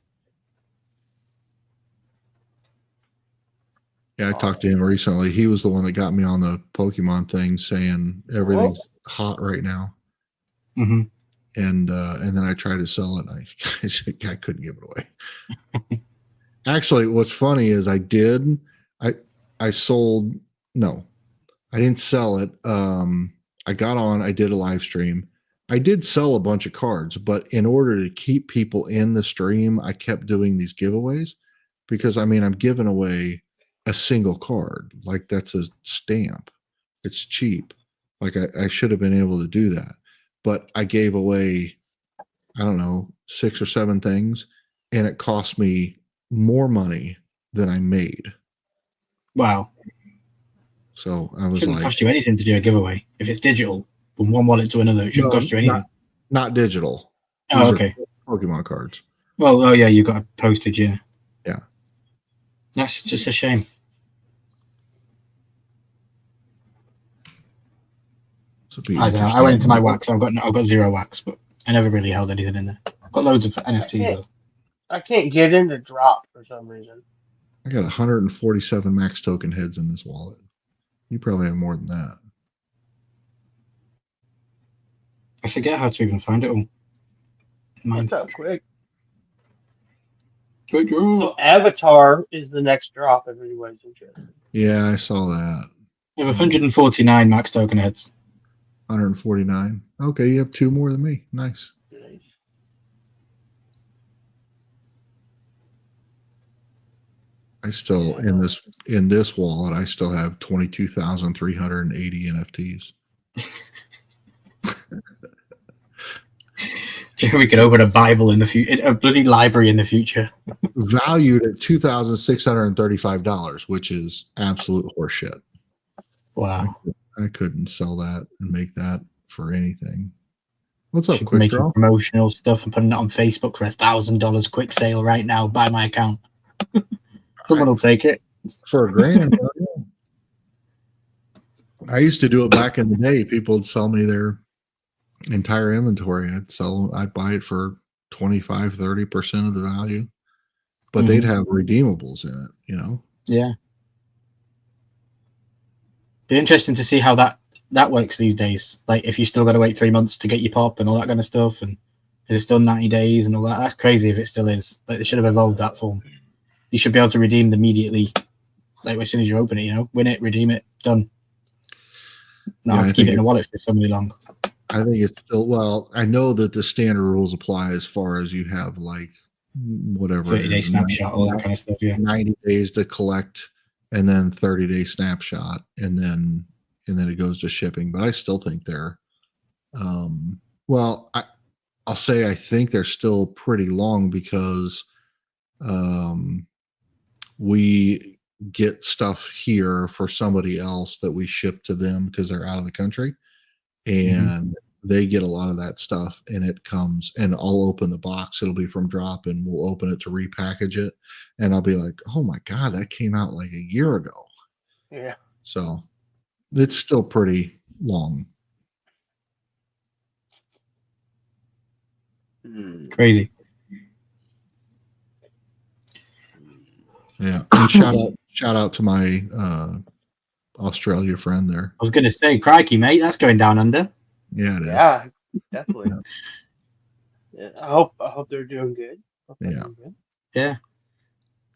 Yeah, I talked to him recently. He was the one that got me on the Pokemon thing, saying everything's hot right now. Mm-hmm. And then I tried to sell it. And I couldn't give it away. Actually, what's funny is I sold. No, I didn't sell it. I got on. I did a live stream. I did sell a bunch of cards, but in order to keep people in the stream, I kept doing these giveaways because I'm giving away a single card. Like that's a stamp. It's cheap. Like I should have been able to do that. But I gave away, I don't know, 6 or 7 things, and it cost me more money than I made. Wow. So I was shouldn't cost you anything to do a giveaway. If it's digital, from one wallet to another, it shouldn't cost you anything. Not digital. Oh, okay. Pokemon cards. Well, yeah, you got a postage, yeah. Yeah. That's just a shame. I don't know. I went into my wax. I've got 0 wax, but I never really held anything in there. I've got loads of NFTs though. I can't get into drop for some reason. I got 147 max token heads in this wallet. You probably have more than that. I forget how to even find it all. What's up, quick? Good job. So Avatar is the next drop. If anybody's interested. Yeah, I saw that. You have 149 max token heads. 149. Okay, you have 2 more than me. Nice. I still in this wallet, I still have 22,380 NFTs. We could open a Bible in the future, a bloody library in the future. Valued at $2,635, which is absolute horseshit. Wow. I couldn't sell that and make that for anything. What's up, Quick Draw? Promotional stuff and putting it on Facebook for $1,000 quick sale right now. Buy my account. Someone will take it for $1,000. I used to do it back in the day. People would sell me their entire inventory. I'd buy it for 25-30% of the value, but they'd have redeemables in it, you know? Yeah. Be interesting to see how that works these days. Like if you still got to wait 3 months to get your pop and all that kind of stuff, and is it still 90 days and all that? That's crazy if it still is. Like they should have evolved that form. You should be able to redeem immediately, like as soon as you open it, you know, win it, redeem it, done. Not have to keep it in a wallet for so long. I think it's still, well, I know that the standard rules apply as far as you have like whatever it 30-day is, snapshot, all that kind of stuff. Yeah. 90 days to collect, and then 30-day snapshot, and then it goes to shipping. But I still think they're well, I'll say I think they're still pretty long because we get stuff here for somebody else that we ship to them because they're out of the country, and they get a lot of that stuff, and it comes, and I'll open the box. It'll be from Drop, and we'll open it to repackage it, and I'll be like, oh my God, that came out like a year ago. Yeah. So it's still pretty long. Crazy. Yeah. And shout out to my Australia friend there. I was going to say, crikey, mate, that's going down under. Yeah, it is. Yeah, definitely. Yeah, I hope they're doing good. Yeah. Doing good. Yeah.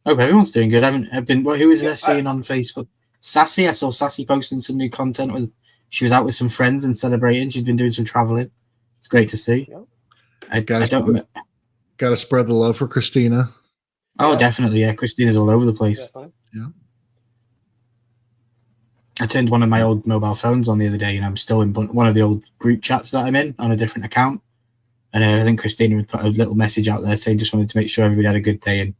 I hope everyone's doing good. I've been. Who was I seeing on Facebook? Sassy. I saw Sassy posting some new content with. She was out with some friends and celebrating. She's been doing some traveling. It's great to see. Yep. I don't. Got to spread the love for Christina. Oh, definitely. Yeah, Christina's all over the place. Definitely. Yeah. I turned one of my old mobile phones on the other day, and I'm still in one of the old group chats that I'm in on a different account. And I think Christina had put a little message out there saying just wanted to make sure everybody had a good day and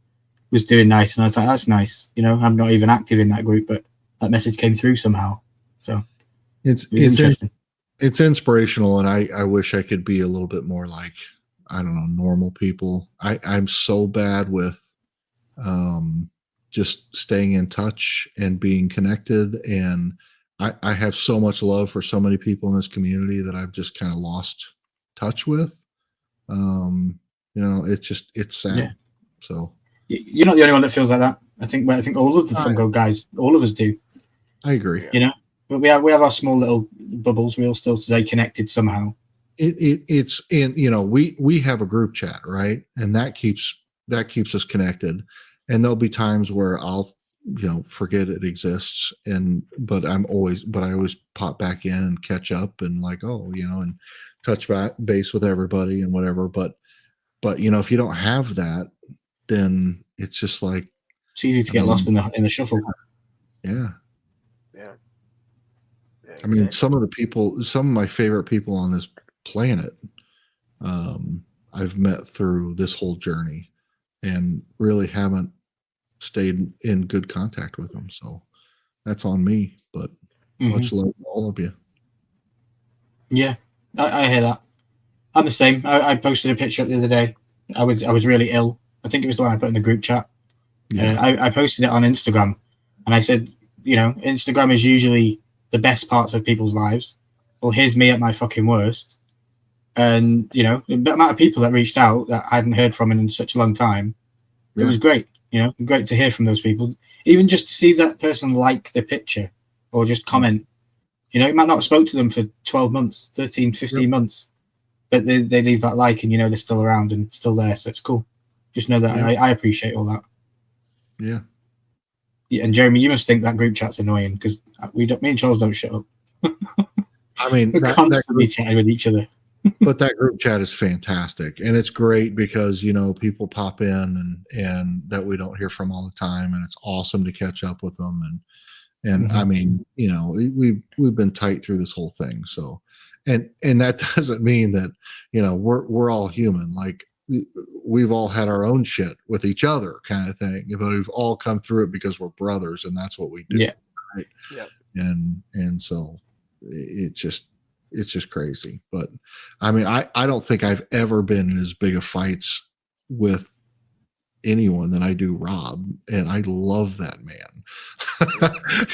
was doing nice. And I was like, that's nice. You know, I'm not even active in that group, but that message came through somehow. So it's interesting. It's inspirational, and I wish I could be a little bit more like, I don't know, normal people. I'm so bad with just staying in touch and being connected, and I have so much love for so many people in this community that I've just kind of lost touch with. You know, it's sad. Yeah. So you're not the only one that feels like that. I think all of the Funko guys, all of us do. I agree. You know, but we have our small little bubbles. We all still stay connected somehow. It's in, you know, we have a group chat, right? And that keeps us connected. And there'll be times where I'll, you know, forget it exists, but I always pop back in and catch up and like, oh, you know, and touch base with everybody and whatever. But you know, if you don't have that, then it's just like it's easy to get lost in the shuffle. Yeah. Yeah. I mean, some of my favorite people on this planet, I've met through this whole journey, and really haven't stayed in good contact with them. So that's on me, but much love to all of you. Yeah, I hear that. I'm the same. I posted a picture up the other day. I was really ill. I think it was the one I put in the group chat. Yeah. I posted it on Instagram, and I said, you know, Instagram is usually the best parts of people's lives. Well, here's me at my fucking worst. And, you know, the amount of people that reached out that I hadn't heard from in such a long time, it was great. You know, great to hear from those people. Even just to see that person like the picture or just comment. You know, you might not have spoke to them for 12 months, 13, 15 months, but they leave that like, and, you know, they're still around and still there. So it's cool. Just know that I appreciate all that. Yeah. Yeah. And Jeremy, you must think that group chat's annoying because me and Charles don't shut up. I mean, we're constantly chatting with each other. But that group chat is fantastic, and it's great because, you know, people pop in and that we don't hear from all the time, and it's awesome to catch up with them. And I mean, you know, we've been tight through this whole thing. So, and that doesn't mean that, you know, we're all human. Like, we've all had our own shit with each other, kind of thing, but we've all come through it because we're brothers, and that's what we do. Yeah. Right. Yeah. And so it's just crazy. But I mean, I don't think I've ever been in as big of fights with anyone than I do Rob, and I love that man.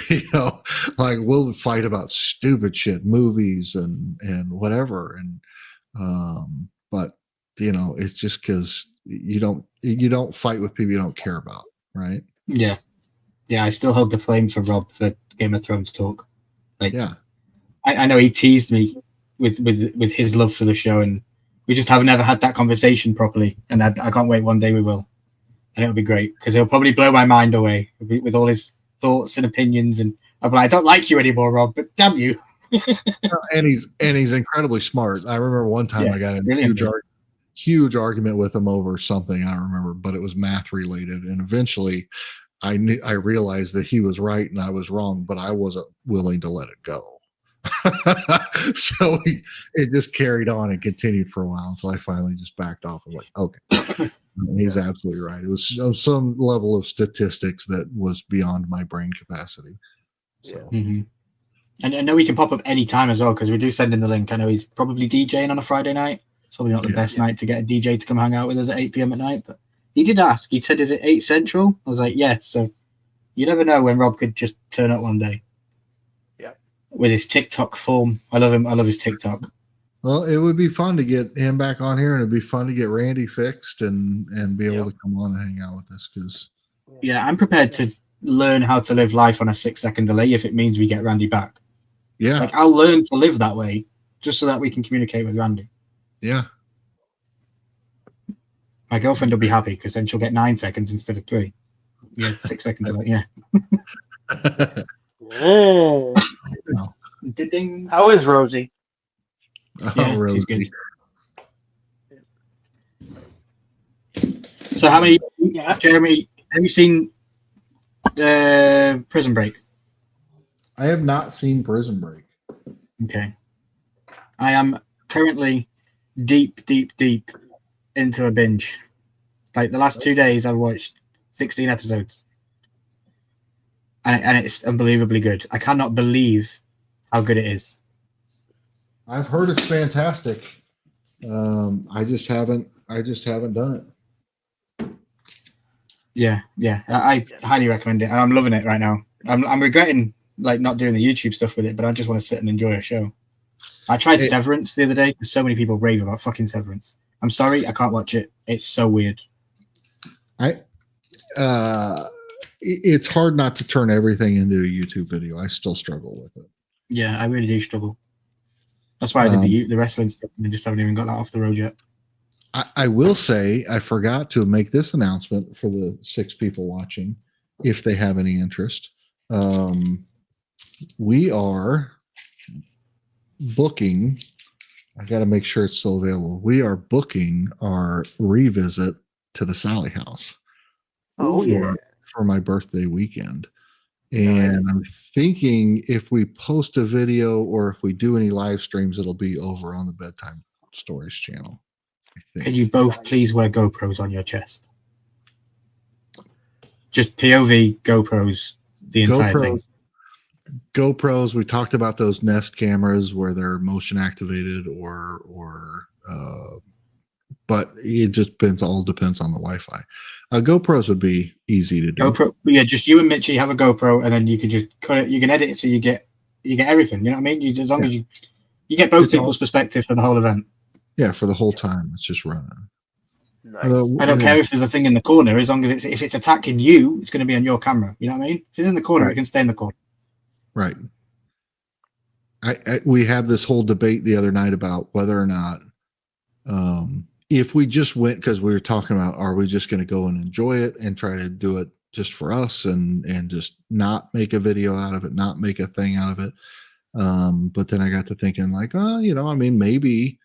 You know, like, we'll fight about stupid shit, movies and whatever, and but you know, it's just because you don't fight with people you don't care about, right? Yeah. I still hold the flame for Rob for Game of Thrones talk. Like, yeah, I know he teased me with his love for the show, and we just haven't ever had that conversation properly. And I can't wait. One day we will, and it'll be great because he'll probably blow my mind away with all his thoughts and opinions. And I'll be like, I don't like you anymore, Rob, but damn you. And he's incredibly smart. I remember one time I got in a huge argument with him over something, I don't remember, but it was math related, and eventually I realized that he was right and I was wrong, but I wasn't willing to let it go. So it just carried on and continued for a while until I finally just backed off. I'm like, okay, he's absolutely right. It was some level of statistics that was beyond my brain capacity. So, and I know we can pop up any time as well, because we do send in the link. I know he's probably DJing on a Friday night. It's probably not the best night to get a DJ to come hang out with us at 8 p.m. at night, but he did ask. He said, "Is it 8 Central?" I was like, "Yes." So you never know when Rob could just turn up one day. With his TikTok form. I love him. I love his TikTok. Well, it would be fun to get him back on here, and it'd be fun to get Randy fixed and be able to come on and hang out with us. Because I'm prepared to learn how to live life on a 6-second delay if it means we get Randy back. Yeah, like I'll learn to live that way just so that we can communicate with Randy. Yeah, my girlfriend will be happy because then she'll get 9 seconds instead of 3. 6 seconds delay. Yeah. Oh. Ding. How is Rosie? She's good. So how many, Jeremy, have you seen Prison Break? I have not seen Prison Break. Okay. I am currently deep into a binge. Like the last 2 days I've watched 16 episodes. And it's unbelievably good. I cannot believe how good it is. I've heard it's fantastic. I just haven't done it. Yeah. I highly recommend it, and I'm loving it right now. I'm regretting like not doing the YouTube stuff with it, but I just want to sit and enjoy a show. I tried Severance the other day because so many people rave about fucking Severance. I'm sorry, I can't watch it. It's so weird. It's hard not to turn everything into a YouTube video. I still struggle with it. Yeah, I really do struggle. That's why I did the wrestling stuff, and I just haven't even got that off the road yet. I will say I forgot to make this announcement for the 6 people watching, if they have any interest. We are booking. I got to make sure it's still available. We are booking our revisit to the Sally House. For my birthday weekend. And I'm thinking if we post a video or if we do any live streams, it'll be over on the Bedtime Stories channel. I think. Can you both please wear GoPros on your chest? Just POV GoPros the entire thing. GoPros, we talked about those Nest cameras where they're motion activated but it just all depends on the Wi-Fi. GoPros would be easy to do. GoPro, just you and Mitchie have a GoPro, and then you can just cut it. You can edit it so you get everything. You know what I mean? As long as you get both people's perspective for the whole event. Yeah, for the whole time, it's just running. Nice. I don't care if there's a thing in the corner, as long as if it's attacking you, it's going to be on your camera. You know what I mean? If it's in the corner, it can stay in the corner. Right. We had this whole debate the other night about whether or not. If we just went, because we were talking about, are we just going to go and enjoy it and try to do it just for us and just not make a video out of it, not make a thing out of it. But then I got to thinking like, oh, I mean, maybe,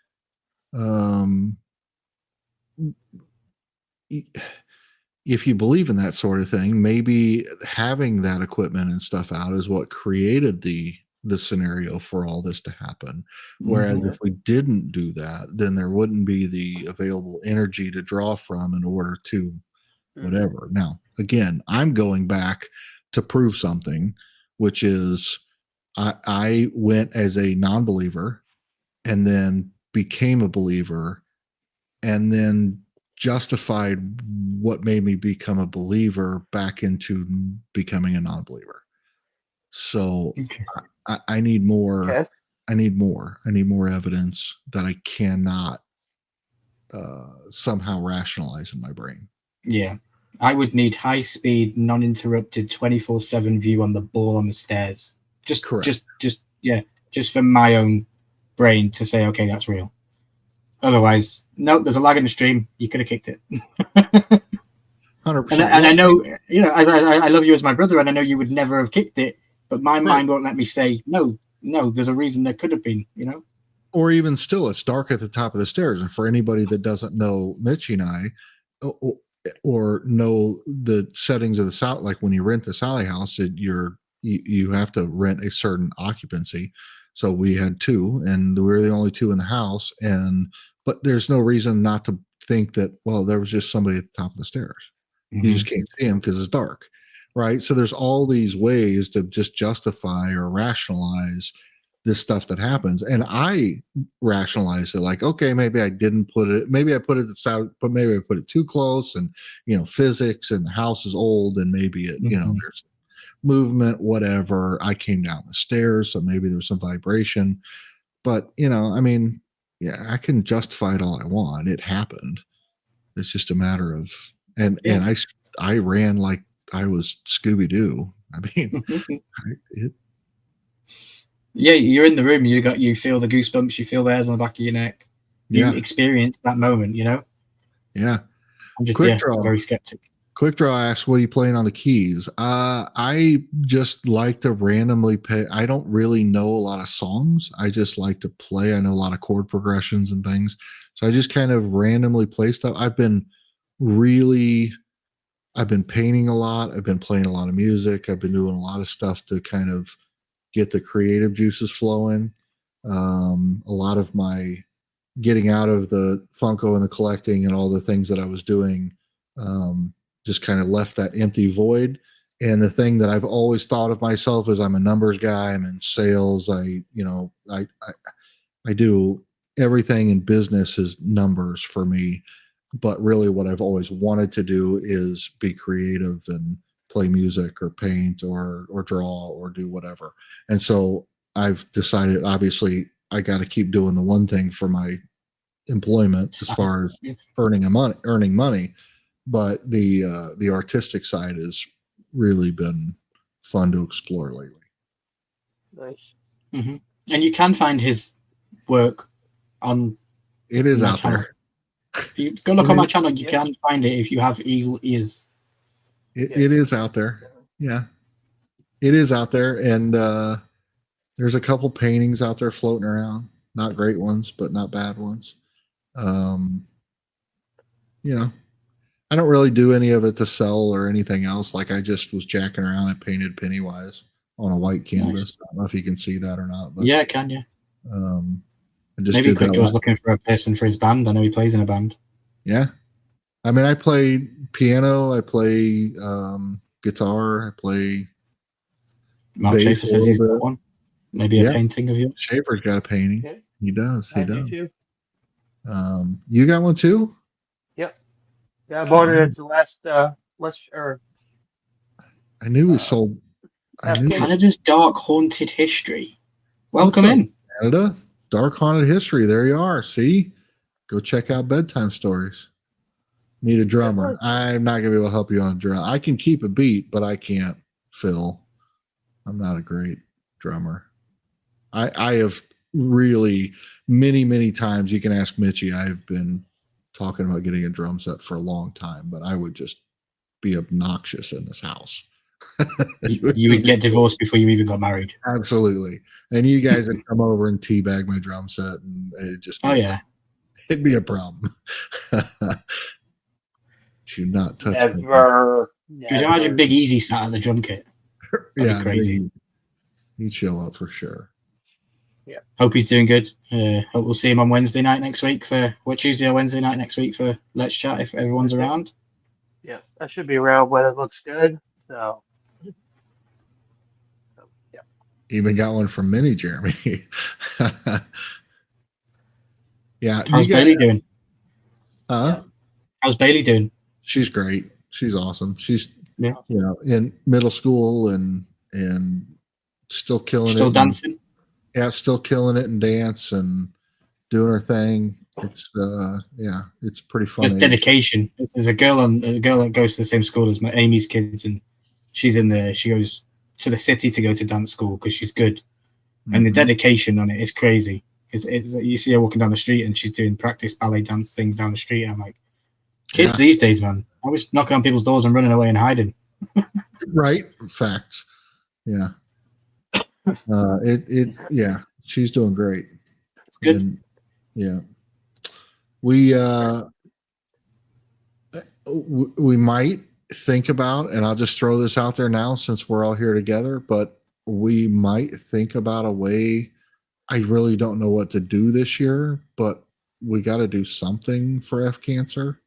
if you believe in that sort of thing, maybe having that equipment and stuff out is what created the scenario for all this to happen. Whereas if we didn't do that, then there wouldn't be the available energy to draw from in order to whatever. Now, again, I'm going back to prove something, which is I went as a non-believer and then became a believer and then justified what made me become a believer back into becoming a non-believer. So I need more. Okay. I need more evidence that I cannot somehow rationalize in my brain. Yeah, I would need high-speed, non-interrupted, 24/7 view on the ball on the stairs. Just for my own brain to say, okay, that's real. Otherwise, no, there's a lag in the stream. You could have kicked it. 100%. And I know, I love you as my brother, and I know you would never have kicked it. But my mind won't let me say, no, no, there's a reason there could have been, you know? Or even still, it's dark at the top of the stairs. And for anybody that doesn't know Mitchie and I, or know the settings of the Sally, like when you rent the Sally house, you have to rent a certain occupancy. So we had 2, and we were the only 2 in the house. But there's no reason not to think that, well, there was just somebody at the top of the stairs. Mm-hmm. You just can't see him because it's dark, right? So there's all these ways to just justify or rationalize this stuff that happens. And I rationalize it like, okay, maybe I didn't put it, maybe I put it out, but maybe I put it too close, and, you know, physics, and the house is old, and maybe it, you know, there's movement, whatever. I came down the stairs, so maybe there was some vibration. But, you know, I mean, yeah, I can justify it all I want. It happened. It's just a matter of, and I ran like I was Scooby-Doo. I mean, yeah, you're in the room. You feel the goosebumps. You feel the hairs on the back of your neck. You experience that moment. You know. Yeah. I'm just very skeptic. Quick Draw asks, what are you playing on the keys? I just like to randomly play. I don't really know a lot of songs. I just like to play. I know a lot of chord progressions and things. So I just kind of randomly play stuff. I've been painting a lot. I've been playing a lot of music. I've been doing a lot of stuff to kind of get the creative juices flowing. A lot of my getting out of the Funko and the collecting and all the things that I was doing, just kind of left that empty void. And the thing that I've always thought of myself is I'm a numbers guy. I'm in sales. I do everything in business is numbers for me. But really what I've always wanted to do is be creative and play music or paint or draw or do whatever. And so I've decided, obviously, I got to keep doing the one thing for my employment as far as earning money. But the artistic side has really been fun to explore lately. Nice. Mm-hmm. And you can find his work on. It is out there. If you go look on my channel, you can find it if you have eagle ears. It is out there. Yeah, it is out there, and there's a couple paintings out there floating around. Not great ones, but not bad ones. You know, I don't really do any of it to sell or anything else. Like, I just was jacking around and painted Pennywise on a white canvas. Nice. I don't know if you can see that or not. But, yeah, I can. Yeah. I just maybe Quick was looking for a person for his band. I know he plays in a band. Yeah. I mean, I play piano. I play guitar. I play. Mark Schaefer says he's got one. Maybe a painting of yours. Schaefer's got a painting. Yeah. He does. He does. Too. You got one too? Yep. Yeah, I bought it at the last. I knew we sold. Canada's Dark Haunted History. Welcome in, Canada. Dark Haunted History. There you are. See, go check out Bedtime Stories. Need a drummer. I'm not gonna be able to help you on a drum. I can keep a beat, but I can't fill. I'm not a great drummer. I have really many times. You can ask Mitchie. I've been talking about getting a drum set for a long time, but I would just be obnoxious in this house. You would get divorced before you even got married. Absolutely. And you guys would come over and teabag my drum set, and it'd just it'd be a problem. Do not touch me. Could you imagine Big Easy sat at the drum kit? That'd be crazy. He'd show up for sure. Yeah. Hope he's doing good. Hope we'll see him on Wednesday night next week Tuesday or Wednesday night next week for Let's Chat if everyone's around. Yeah, I should be around when it looks good. So yeah. Even got one from Mini Jeremy. Yeah. How's Bailey doing? How's Bailey doing? She's great. She's awesome. She's in middle school and still killing it. Still dancing. Still killing it and dance and doing her thing. It's it's pretty fun. There's dedication. There's a girl that goes to the same school as my Amy's kids, and she's in there. She goes to the city to go to dance school because she's good, and the dedication on it is crazy. Because you see her walking down the street and she's doing practice ballet dance things down the street. And I'm like, kids these days, man. I was knocking on people's doors and running away and hiding. Right, facts. Yeah. Yeah, she's doing great. It's good. And, yeah, we might think about, and I'll just throw this out there now since we're all here together, but we might think about a way. I really don't know what to do this year, but we got to do something for F cancer.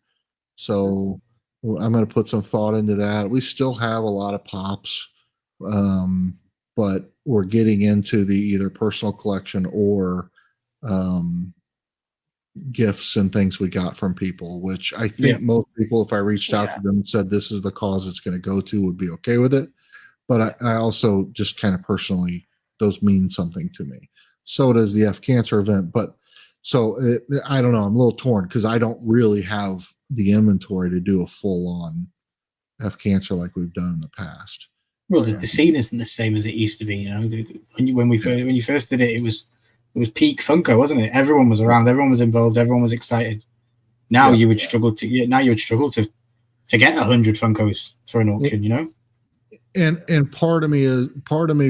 So I'm going to put some thought into that. We still have a lot of pops, but we're getting into the either personal collection or gifts and things we got from people, which I think most people, if I reached out to them and said this is the cause it's going to go to, would be okay with it. But I also just kind of personally, those mean something to me. So does the F cancer event. But so I don't know. I'm a little torn because I don't really have the inventory to do a full on F cancer like we've done in the past. Well, the scene isn't the same as it used to be. You know, when you first did it, it was peak Funko, wasn't it? Everyone was around, everyone was involved, everyone was excited. Now you would struggle to get 100 Funkos for an auction, you know. And part of me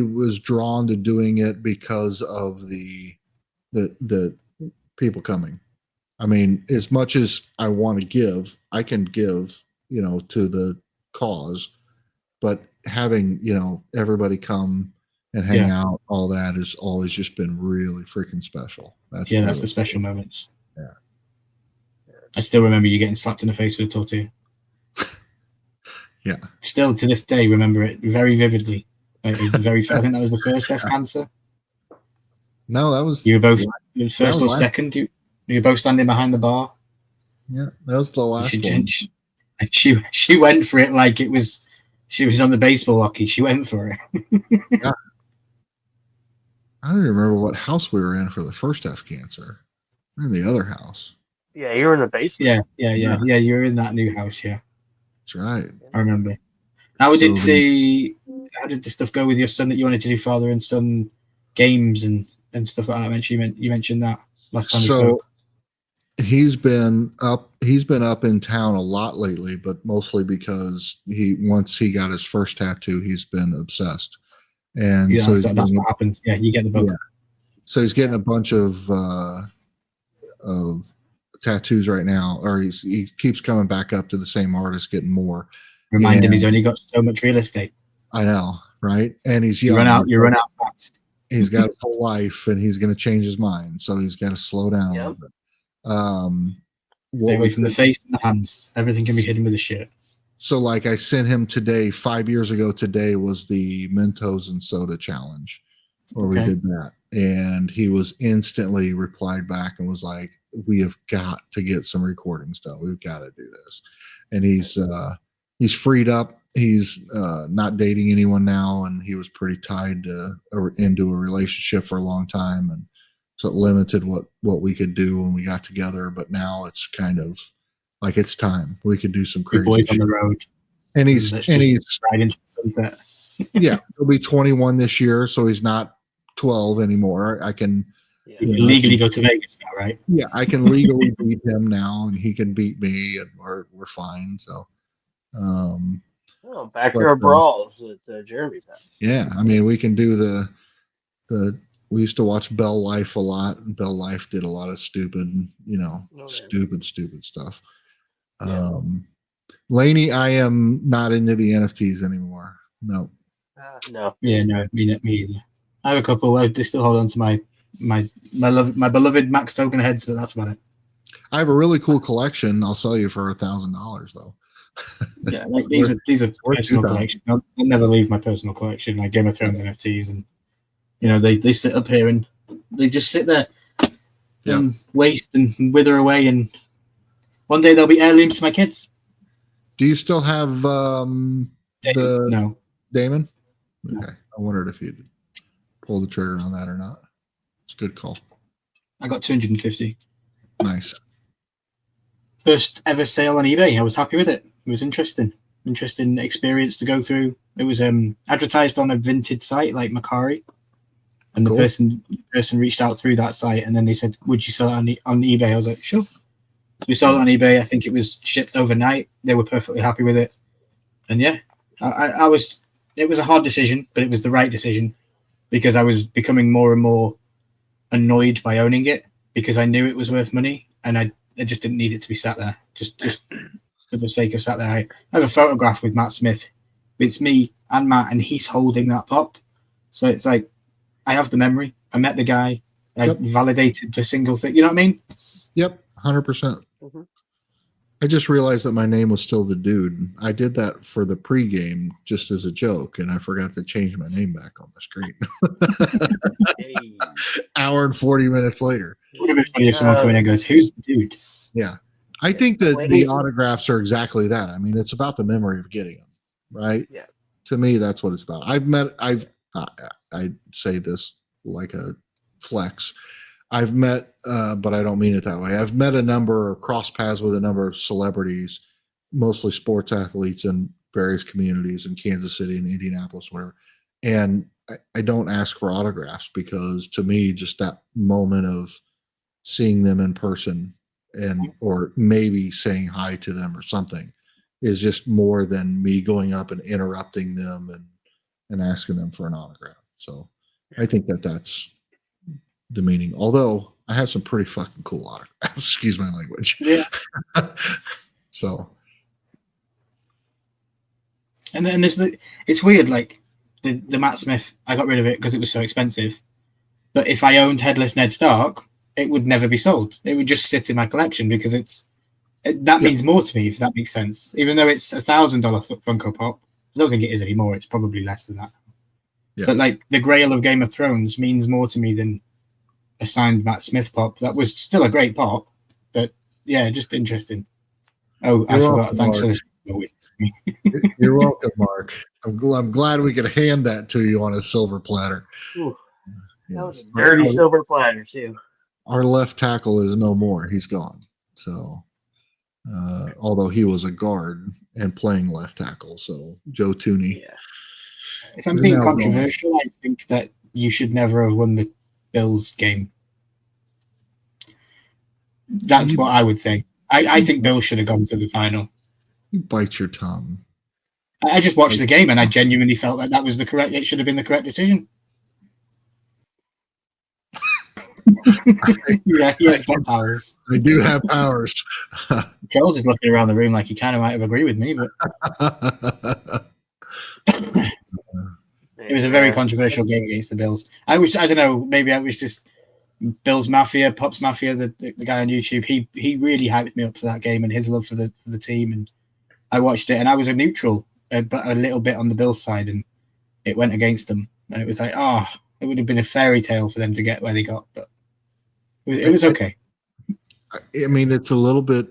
was drawn to doing it because of the people coming. I mean, as much as I want to give, I can give, you know, to the cause, but having, you know, everybody come and hang out, all that has always just been really freaking special. That's the special moments. Yeah. I still remember you getting slapped in the face with a tortilla. Yeah. Still to this day, remember it very vividly. Like, I think that was the first F cancer. No, that was you were both first or second. You were both standing behind the bar. Yeah, that was the last one. She went for it like it was. She was on the baseball hockey. She went for it. Yeah. I don't even remember what house we were in for the first F cancer. We were in the other house. Yeah, you were in the basement. Yeah. You were in that new house. Yeah, that's right. I remember. How did the stuff go with your son that you wanted to do father and son games and stuff like that? You mentioned that last time we spoke. He's been up in town a lot lately, but mostly because once he got his first tattoo, he's been obsessed. And so that's what happens. Yeah, you get the bug. Yeah. So he's getting a bunch of tattoos right now, or he keeps coming back up to the same artist, getting more. Remind him he's only got so much real estate. I know, right? And he's young. You run out fast. He's got a whole life, and he's going to change his mind, so he's got to slow down a little bit. Stay away from the face and the hands. Everything can be hidden with a shirt. So, like, I sent him today. 5 years ago today was the Mentos and Soda challenge, where we did that, and he was instantly replied back and was like, "We have got to get some recordings done. We've got to do this." And he's freed up. He's not dating anyone now, and he was pretty tied into a relationship for a long time, and so it limited what we could do when we got together. But now it's kind of like it's time. We could do some crazy boys on the road. And he's right into the sunset. Yeah, he'll be 21 this year, so he's not 12 anymore. I can legally go to Vegas now, right? Yeah, I can legally beat him now, and he can beat me, and we're fine. So, back to our brawls at Jeremy's house. Yeah, I mean, we can do the. We used to watch Bell Life a lot, and Bell Life did a lot of stupid stuff. Yeah. Laney, I am not into the NFTs anymore. No. No. Yeah, no, me either. I have a couple. They still hold on to my beloved Max token heads, but that's about it. I have a really cool collection. I'll sell you for $1,000 though. Yeah, like these are personal collections. I'll never leave my personal collection, like Game of Thrones NFTs, and you know they sit up here and they just sit there and waste and wither away, and one day they'll be heirlooms to my kids. Do you still have No. Damon? No. Okay, I wondered if you'd pull the trigger on that or not. It's a good call. I got 250. Nice. First ever sale on eBay. I was happy with it. It was interesting experience to go through. It was advertised on a vintage site like Macari, and the person reached out through that site, and then they said, "Would you sell it on eBay?" I was like, "Sure." So we sold it on eBay. I think it was shipped overnight. They were perfectly happy with it, and yeah, I was. It was a hard decision, but it was the right decision. because I was becoming more and more annoyed by owning it because I knew it was worth money and I just didn't need it to be sat there just for the sake of sat there. I have a photograph with Matt Smith. It's me and Matt, and he's holding that pop. So it's like I have the memory. I met the guy. I validated the single thing. You know what I mean? Yep, 100%. Mm-hmm. I just realized that my name was still the dude. I did that for the pregame just as a joke, and I forgot to change my name back on the screen. Hey. Hour and 40 minutes later. It would have been funny if someone came in and goes, "Who's the dude?" Yeah. I think that the autographs are exactly that. I mean, it's about the memory of getting them, right? Yeah. To me, that's what it's about. I say this like a flex. I've met, but I don't mean it that way. I've met a number, or crossed paths with a number of celebrities, mostly sports athletes in various communities in Kansas City and Indianapolis, whatever. And I don't ask for autographs because to me, just that moment of seeing them in person and or maybe saying hi to them or something is just more than me going up and interrupting them and asking them for an autograph. So I think that that's the meaning. Although I have some pretty fucking cool autographs. Excuse my language. Yeah. So. And then it's weird. Like the Matt Smith, I got rid of it because it was so expensive. But if I owned Headless Ned Stark, it would never be sold. It would just sit in my collection because that means more to me, if that makes sense. Even though it's $1,000 Funko Pop, I don't think it is anymore. It's probably less than that. Yeah. But like the Grail of Game of Thrones means more to me than a signed Matt Smith pop. That was still a great pop, but yeah, just interesting. Oh, I forgot. Thanks for this. You're welcome, Mark. I'm glad we could hand that to you on a silver platter. Ooh, yes. That was a dirty silver platter too. Our left tackle is no more. He's gone. So, although he was a guard and playing left tackle, so Joe Tooney. Yeah. If I'm being controversial, I think that you should never have won the Bills game. That's what I would say. I think Bills should have gone to the final. You bite your tongue. I just watched the game and I genuinely felt that was it should have been the correct decision. Yeah, he has got powers. I do have powers. Charles is looking around the room like he kind of might have agreed with me, but it was a very controversial game against the Bills. I don't know, maybe I was just Bills Mafia, Pops Mafia, the guy on YouTube. He really hyped me up for that game and his love for the team, and I watched it and I was a neutral, but a little bit on the Bills side, and it went against them, and it was like, it would have been a fairy tale for them to get where they got, but it was okay. I mean, it's a little bit.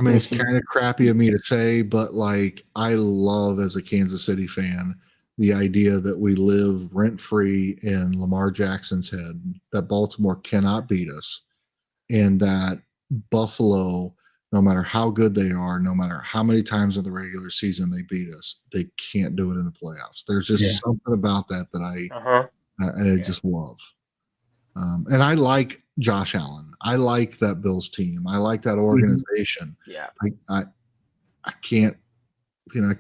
It's kind of crappy of me to say, but like I love as a Kansas City fan the idea that we live rent-free in Lamar Jackson's head, that Baltimore cannot beat us, and that Buffalo, no matter how good they are, no matter how many times in the regular season they beat us, they can't do it in the playoffs. There's just something about that I just love. And I like Josh Allen. I like that Bills team. I like that organization. Yeah. I can't. I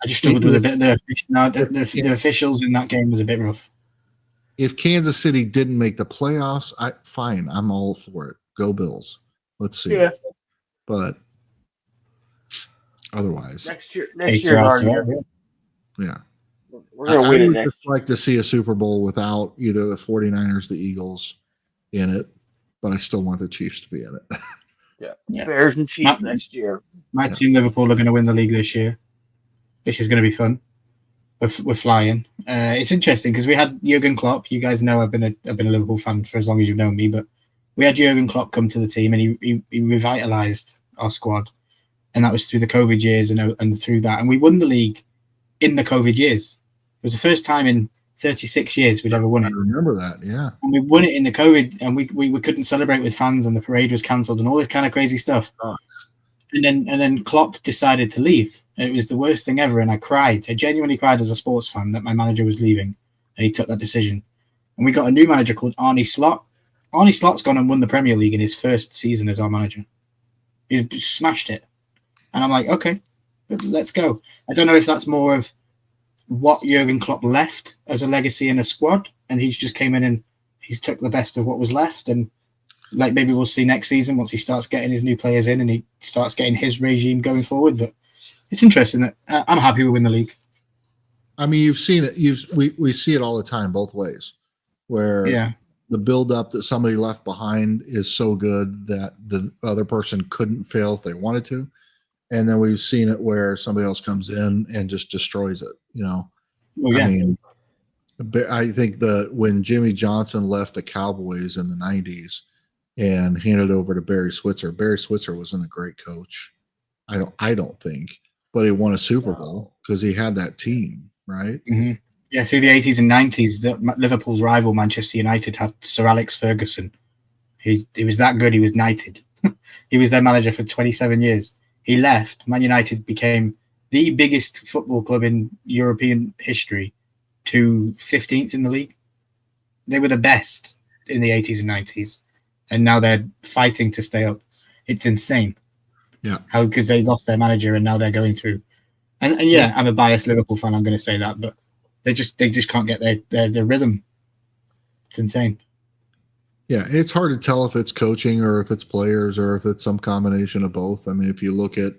just struggled with a bit of the officials in that game was a bit rough. If Kansas City didn't make the playoffs, fine. I'm all for it. Go Bills. Let's see. Yeah. But otherwise, next year, yeah. We're going to win it next. I would just like to see a Super Bowl without either the 49ers, the Eagles in it, but I still want the Chiefs to be in it. Yeah. Bears and Chiefs next year. My team, Liverpool, are going to win the league this year, which is going to be fun. We're flying. It's interesting because we had Jurgen Klopp. You guys know I've been a Liverpool fan for as long as you've known me, but we had Jurgen Klopp come to the team and he revitalized our squad, and that was through the COVID years and through that, and we won the league in the COVID years. It was the first time in 36 years we'd ever won it. I remember that, yeah. And we won it in the COVID, and we couldn't celebrate with fans, and the parade was cancelled, and all this kind of crazy stuff. Oh. And then Klopp decided to leave. And it was the worst thing ever, and I cried. I genuinely cried as a sports fan that my manager was leaving, and he took that decision. And we got a new manager called Arne Slot. Arne Slot's gone and won the Premier League in his first season as our manager. He's smashed it. And I'm like, okay, let's go. I don't know if that's more of what Jurgen Klopp left as a legacy in a squad, and he's just came in and he's took the best of what was left. And like maybe we'll see next season once he starts getting his new players in and he starts getting his regime going forward. But it's interesting that I'm happy we win the league. I mean, you've seen it. We see it all the time, both ways, where the build-up that somebody left behind is so good that the other person couldn't fail if they wanted to, and then we've seen it where somebody else comes in and just destroys it. You know, I mean, I think when Jimmy Johnson left the Cowboys in the '90s and handed over to Barry Switzer wasn't a great coach. I don't think, but he won a Super Bowl because he had that team. Right. Mm-hmm. Yeah, through the 80s and 90s, Liverpool's rival Manchester United had Sir Alex Ferguson. He was that good. He was knighted. He was their manager for 27 years. He left. Man United became the biggest football club in European history to 15th in the league. They were the best in the 80s and 90s, and now they're fighting to stay up. It's insane. Yeah, how because they lost their manager and now they're going through. And yeah, I'm a biased Liverpool fan. I'm going to say that, but they just can't get their rhythm. It's insane. Yeah, it's hard to tell if it's coaching or if it's players or if it's some combination of both. I mean, if you look at,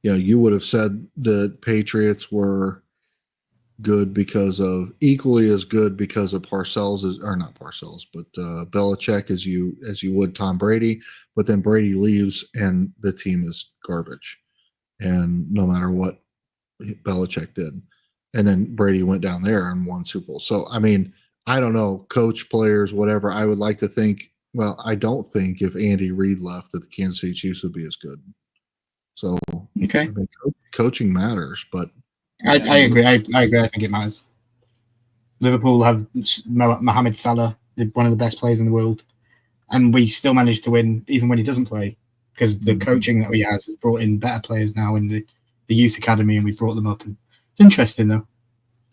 you would have said the Patriots were good equally as good because of Belichick as you would Tom Brady, but then Brady leaves and the team is garbage, and no matter what Belichick did, and then Brady went down there and won Super Bowl. So I mean, I don't know, coach, players, whatever. I would like to think. Well, I don't think if Andy Reid left that the Kansas City Chiefs would be as good. So okay, I mean, coaching matters, but I agree. I agree. I think it matters. Liverpool have Mohamed Salah, one of the best players in the world, and we still manage to win even when he doesn't play because the coaching that he has brought in better players now in the youth academy, and we brought them up. And it's interesting, though.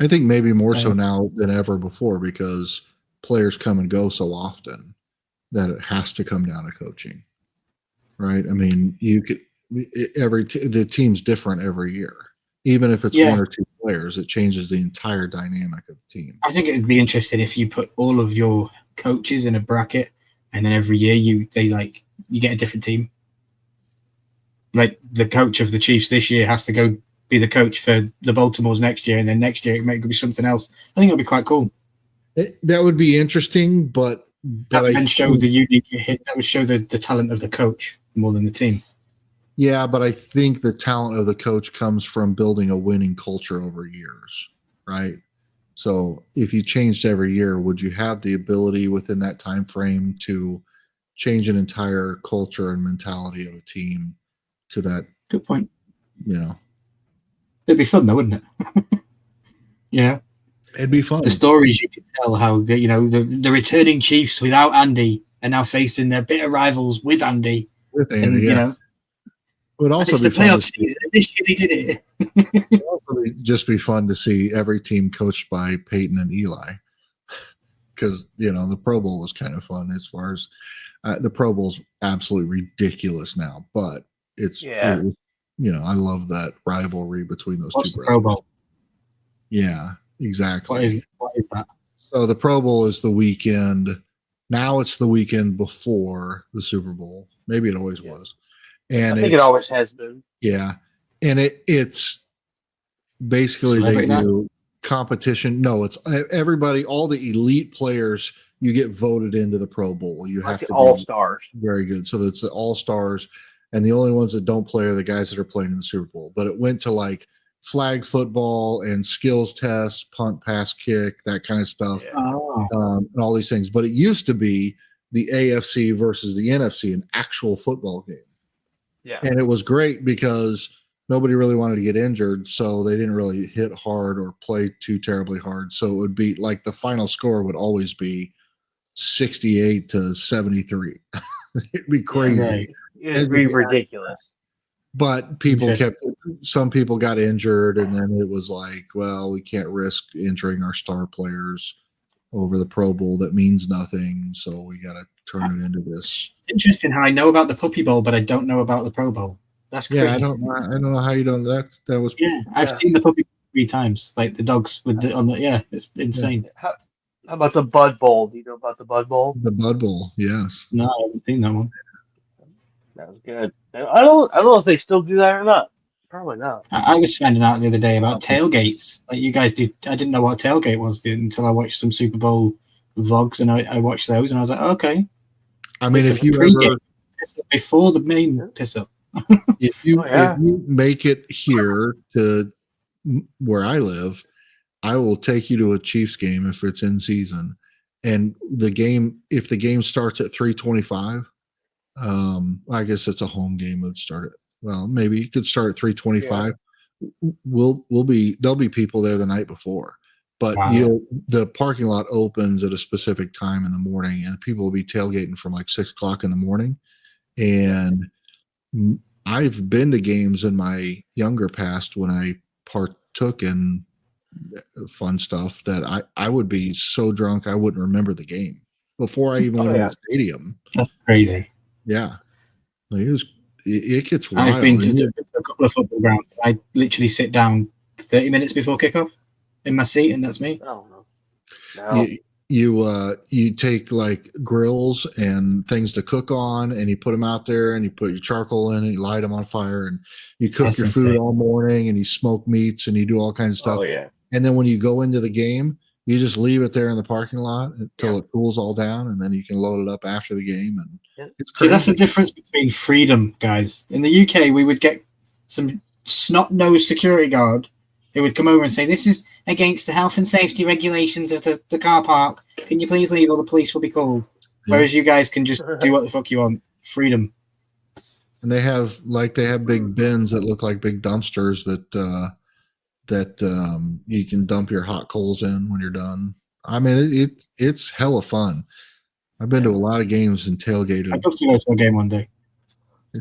I think maybe more so now than ever before because players come and go so often that it has to come down to coaching, right? I mean, the team's different every year. Even if it's one or two players, it changes the entire dynamic of the team. I think it would be interesting if you put all of your coaches in a bracket, and then every year you get a different team. Like the coach of the Chiefs this year has to go be the coach for the Baltimores next year, and then next year it might be something else. I think it would be quite cool. That would be interesting, but that would then show the unique hit. That would show the talent of the coach more than the team. Yeah, but I think the talent of the coach comes from building a winning culture over years, right? So if you changed every year, would you have the ability within that time frame to change an entire culture and mentality of a team to that? Good point. It'd be fun though, wouldn't it? It'd be fun. The stories you could tell how the returning Chiefs without Andy are now facing their bitter rivals with Andy. With Andy, and, it would also be the playoff season. This year they did it. It would also just be fun to see every team coached by Peyton and Eli, because the Pro Bowl was kind of fun. As far as the Pro Bowl's absolutely ridiculous now, but it was, I love that rivalry between those two brothers. Pro Bowl? Yeah, exactly. What is that? So the Pro Bowl is the weekend. Now it's the weekend before the Super Bowl. Maybe it always was. And I think it always has been. Yeah. And it's basically they do competition. No, it's everybody, all the elite players, you get voted into the Pro Bowl. You have to all stars. Very good. So it's the all stars. And the only ones that don't play are the guys that are playing in the Super Bowl. But it went to like flag football and skills tests, punt, pass, kick, that kind of stuff, and all these things. But it used to be the AFC versus the NFC, an actual football game. Yeah. And it was great because nobody really wanted to get injured, so they didn't really hit hard or play too terribly hard. So it would be like the final score would always be 68-73. It'd be crazy. Right. It'd be ridiculous. But some people got injured, and then it was like, well, we can't risk injuring our star players over the Pro Bowl. That means nothing, so we got to turn it into this. Interesting how I know about the Puppy Bowl, but I don't know about the Pro Bowl. That's crazy. Yeah, I don't know how you don't. That was I've seen the Puppy 3 times. Like the dogs with the on the it's insane. How about the Bud Bowl? Do you know about the Bud Bowl? The Bud Bowl, yes. No, I haven't seen that one. That was good. I don't know if they still do that or not. Probably not. I was finding out the other day about tailgates. Like you guys did. I didn't know what a tailgate was until I watched some Super Bowl vlogs, and I watched those, and I was like, okay. I mean, if you ever before the main piss up, if you make it here to where I live, I will take you to a Chiefs game if it's in season, and if the game starts at 3:25, I guess it's a home game. It would start at, well, maybe you could start at 3:25. There'll be people there the night before, but the parking lot opens at a specific time in the morning, and people will be tailgating from like 6 o'clock in the morning. And I've been to games in my younger past when I partook in fun stuff that I would be so drunk I wouldn't remember the game before I even went to the stadium. That's crazy. Yeah, like it gets wild. I've been to a couple of football grounds. I literally sit down 30 minutes before kickoff in my seat, and that's me. Oh no. You take like grills and things to cook on, and you put them out there, and you put your charcoal in, and you light them on fire, and you cook your food all morning, and you smoke meats, and you do all kinds of stuff. Oh yeah. And then when you go into the game, you just leave it there in the parking lot until it cools all down, and then you can load it up after the game. And see, that's the difference between freedom, guys. In the UK, we would get some snot-nosed security guard who would come over and say, "This is against the health and safety regulations of the car park. Can you please leave, or the police will be called?" Whereas you guys can just do what the fuck you want. Freedom. And they have big bins that look like big dumpsters that you can dump your hot coals in when you're done. I mean, it's hella fun. I've been to a lot of games and tailgated. I'd love to go to a game one day.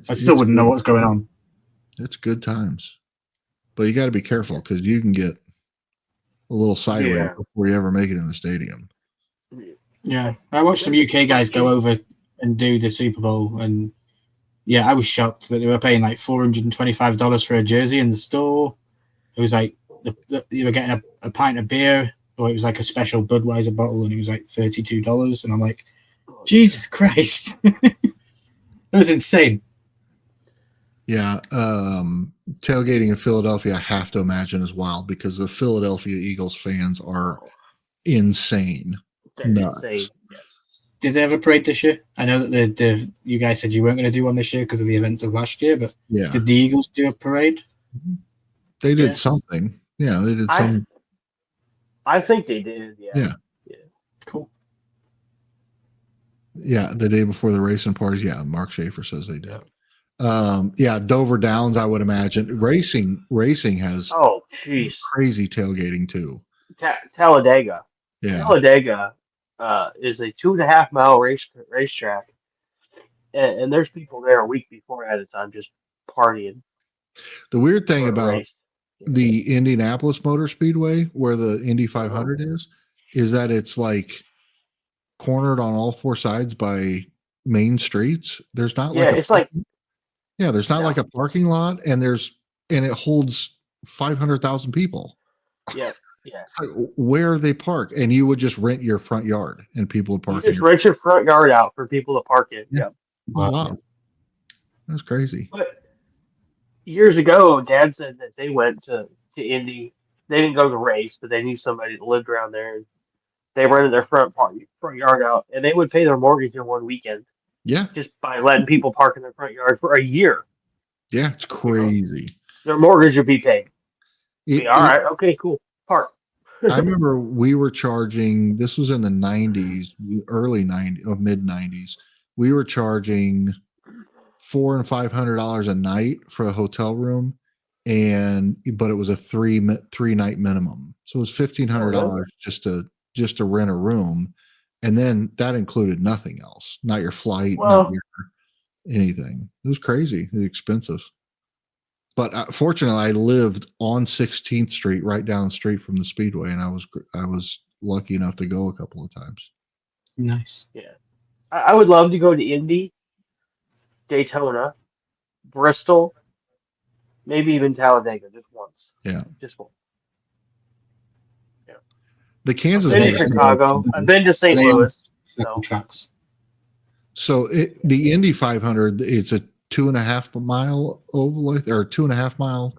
I still wouldn't know what's going on. It's good times, but you got to be careful because you can get a little sideways before you ever make it in the stadium. Yeah, I watched some UK guys go over and do the Super Bowl, and I was shocked that they were paying like $425 for a jersey in the store. It was like you were getting a pint of beer, or it was like a special Budweiser bottle, and it was like $32. And I'm like, Jesus Christ, that was insane. Yeah, tailgating in Philadelphia, I have to imagine, is wild because the Philadelphia Eagles fans are insane. Insane. Yes. Did they have a parade this year? I know that you guys said you weren't going to do one this year because of the events of last year, but did the Eagles do a parade? They did something. Yeah, they did some. I think they did. Yeah. Cool. Yeah, the day before the racing parties. Yeah, Mark Schaefer says they did. Dover Downs, I would imagine. Racing has crazy tailgating too. Talladega. Yeah. Talladega is a 2.5 mile racetrack, and there's people there a week before ahead of time just partying. The weird thing about the Indianapolis Motor Speedway, where the Indy 500 is that it's like cornered on all 4 sides by main streets. There's not there's not like a parking lot, and it holds 500,000 people. Yeah. It's like, where they park, and you would just rent your front yard, and people would park. You just rent your front yard out for people to park in. Yeah. Wow. That's crazy. But years ago, Dad said that they went to Indy. They didn't go to the race, but they knew somebody that lived around there. And they rented their front yard out, and they would pay their mortgage in one weekend. Yeah. Just by letting people park in their front yard for a year. Yeah, it's crazy. Their mortgage would be paid. All right, okay, cool. Park. I remember we were charging, this was in the 90s, early 90s, or mid 90s. We were charging $400 and $500 a night for a hotel room, but it was a three night minimum. So it was $1,500 just to rent a room, and then that included nothing else, not your flight, not your anything. It was crazy, expensive. But fortunately, I lived on 16th Street, right down the street from the Speedway, and I was lucky enough to go a couple of times. Nice. Yeah, I would love to go to Indy, Daytona, Bristol, maybe even Talladega, just once. Yeah, just once. The Kansas I've been they- to Chicago. I've been to St. they own Louis. circle So tracks. So the Indy 500, it's a 2.5 mile oval, or 2.5 mile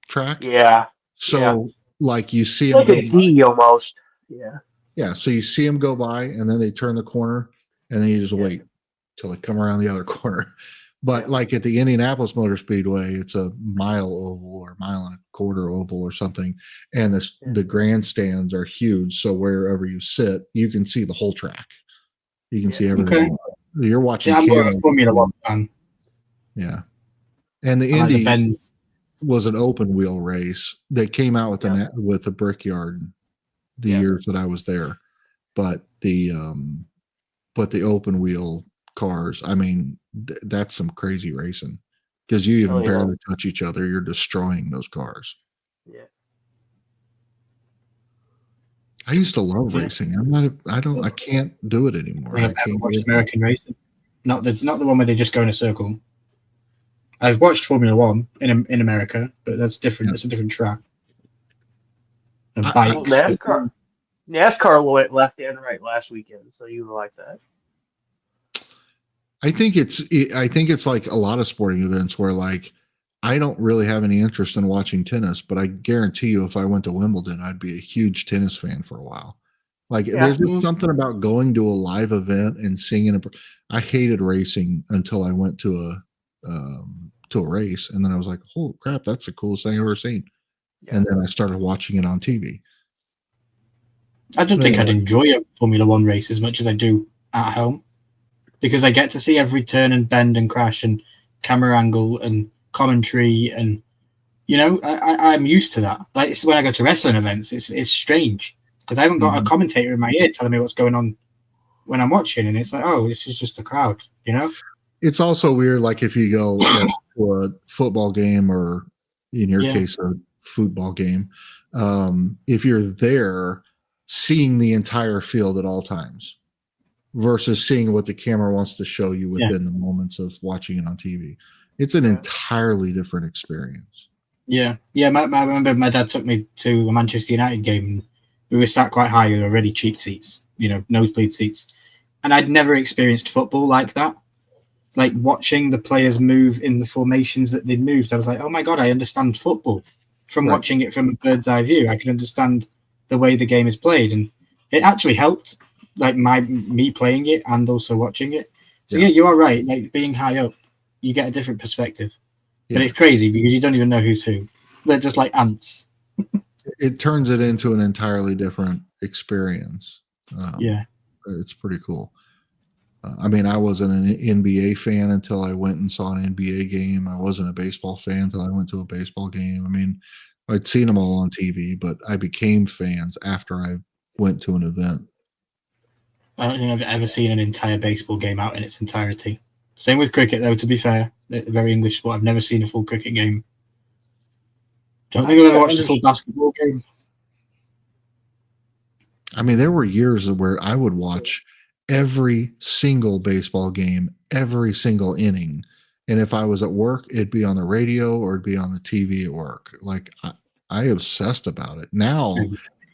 track. yeah, So like you see it's them like go a D almost. Yeah. yeah. So you see them go by, and then they turn the corner, and then you just wait till they come around the other corner. But like at the Indianapolis Motor Speedway, it's a mile oval or mile and a quarter oval or something, and the grandstands are huge. So wherever you sit, you can see the whole track. You can see everything. Okay. You're watching. I'm more of a Formula One fan. Yeah, and the I like the Indy bends. was an open wheel race that came out with the Brickyard the years that I was there, but the open wheel cars, I mean, that's some crazy racing because you even barely touch each other. You're destroying those cars. Yeah. I used to love racing. I can't do it anymore. I've never watched American racing. Not the one where they just go in a circle. I've watched Formula One in America, but that's different. Yeah. It's a different track. And Well, bikes. NASCAR left and right last weekend, so you would like that. I think it's like a lot of sporting events where like I don't really have any interest in watching tennis, but I guarantee you if I went to Wimbledon, I'd be a huge tennis fan for a while. Like there's just something about going to a live event and seeing it. I hated racing until I went to a race, and then I was like, "Holy crap, that's the coolest thing I've ever seen." Yeah. And then I started watching it on TV. I don't think I'd enjoy a Formula One race as much as I do at home, because I get to see every turn and bend and crash and camera angle and commentary, and I'm used to that. Like it's when I go to wrestling events, it's strange because I haven't got a commentator in my ear telling me what's going on when I'm watching, and it's like, oh, this is just a crowd, It's also weird, like if you go to a football game or, in your case, a football game, if you're there seeing the entire field at all times versus seeing what the camera wants to show you within the moments of watching it on TV. It's an entirely different experience. Yeah. I remember my dad took me to a Manchester United game, and we were sat quite high. They were really cheap seats, nosebleed seats. And I'd never experienced football like that. Like watching the players move in the formations that they'd moved. I was like, oh my God, I understand football. From watching it from a bird's eye view, I can understand the way the game is played. And it actually helped, like me playing it and also watching it. So yeah, you are right. Like being high up, you get a different perspective. Yeah. But it's crazy because you don't even know who's who. They're just like ants. It turns it into an entirely different experience. It's pretty cool. I mean, I wasn't an NBA fan until I went and saw an NBA game. I wasn't a baseball fan until I went to a baseball game. I mean, I'd seen them all on TV, but I became fans after I went to an event. I don't think I've ever seen an entire baseball game out in its entirety. Same with cricket, though, to be fair. Very English sport. I've never seen a full cricket game. Don't think I've ever watched a full basketball game. I mean, there were years where I would watch every single baseball game, every single inning. And if I was at work, it'd be on the radio or it'd be on the TV at work. Like I obsessed about it. Now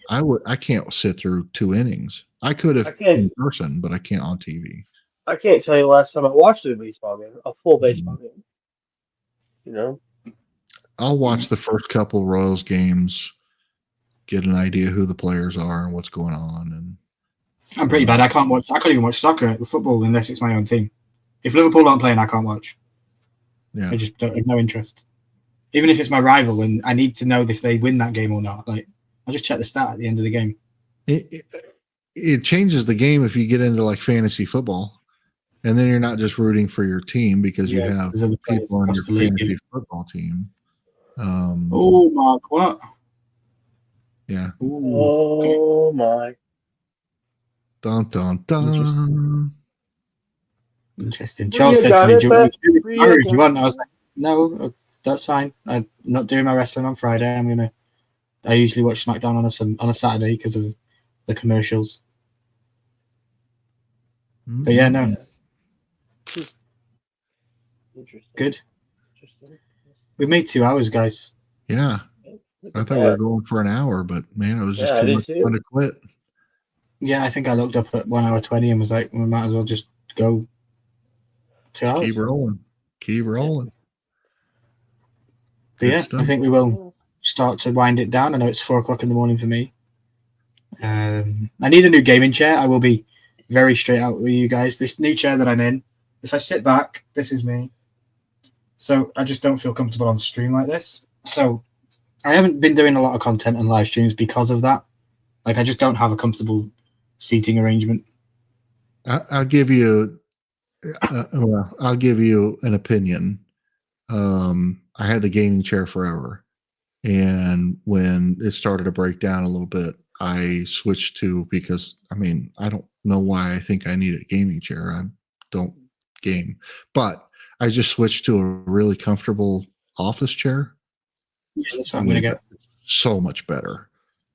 I can't sit through 2 innings. I could have in person, but I can't on TV. I can't tell you the last time I watched a baseball game, a full baseball game. I'll watch the first couple Royals games, get an idea who the players are and what's going on. And I'm pretty bad. I can't even watch soccer or football unless it's my own team. If Liverpool aren't playing, I can't watch. Yeah. I just don't have no interest. Even if it's my rival and I need to know if they win that game or not. Like I'll just check the stat at the end of the game. It changes the game if you get into like fantasy football. And then you're not just rooting for your team because you have people on your fantasy football team. Oh, Mark, what? Yeah. Oh, my. Dun, dun, dun. Interesting. Charles said to me, do you want? I was like, no, that's fine. I'm not doing my wrestling on Friday. I usually watch SmackDown on a Saturday because of the commercials. But yeah, no. Good. We made 2 hours, guys. Yeah. I thought we were going for an hour, but man, it was just too much fun to quit. Yeah, I think I looked up at 1 hour 20 and was like, we might as well just go 2 hours. Keep rolling. Keep rolling. But yeah, I think we will start to wind it down. I know it's 4 o'clock in the morning for me. I need a new gaming chair. I will be very straight out with you guys. This new chair that I'm in, if I sit back, this is me. So I just don't feel comfortable on stream like this. So I haven't been doing a lot of content and live streams because of that. Like I just don't have a comfortable seating arrangement. I'll give you I'll give you an opinion. I had the gaming chair forever, and when it started to break down a little bit, I switched to, because I mean, I don't know why I think I need a gaming chair. I don't game, but I just switched to a really comfortable office chair. Yeah, that's what I'm gonna get. So much better.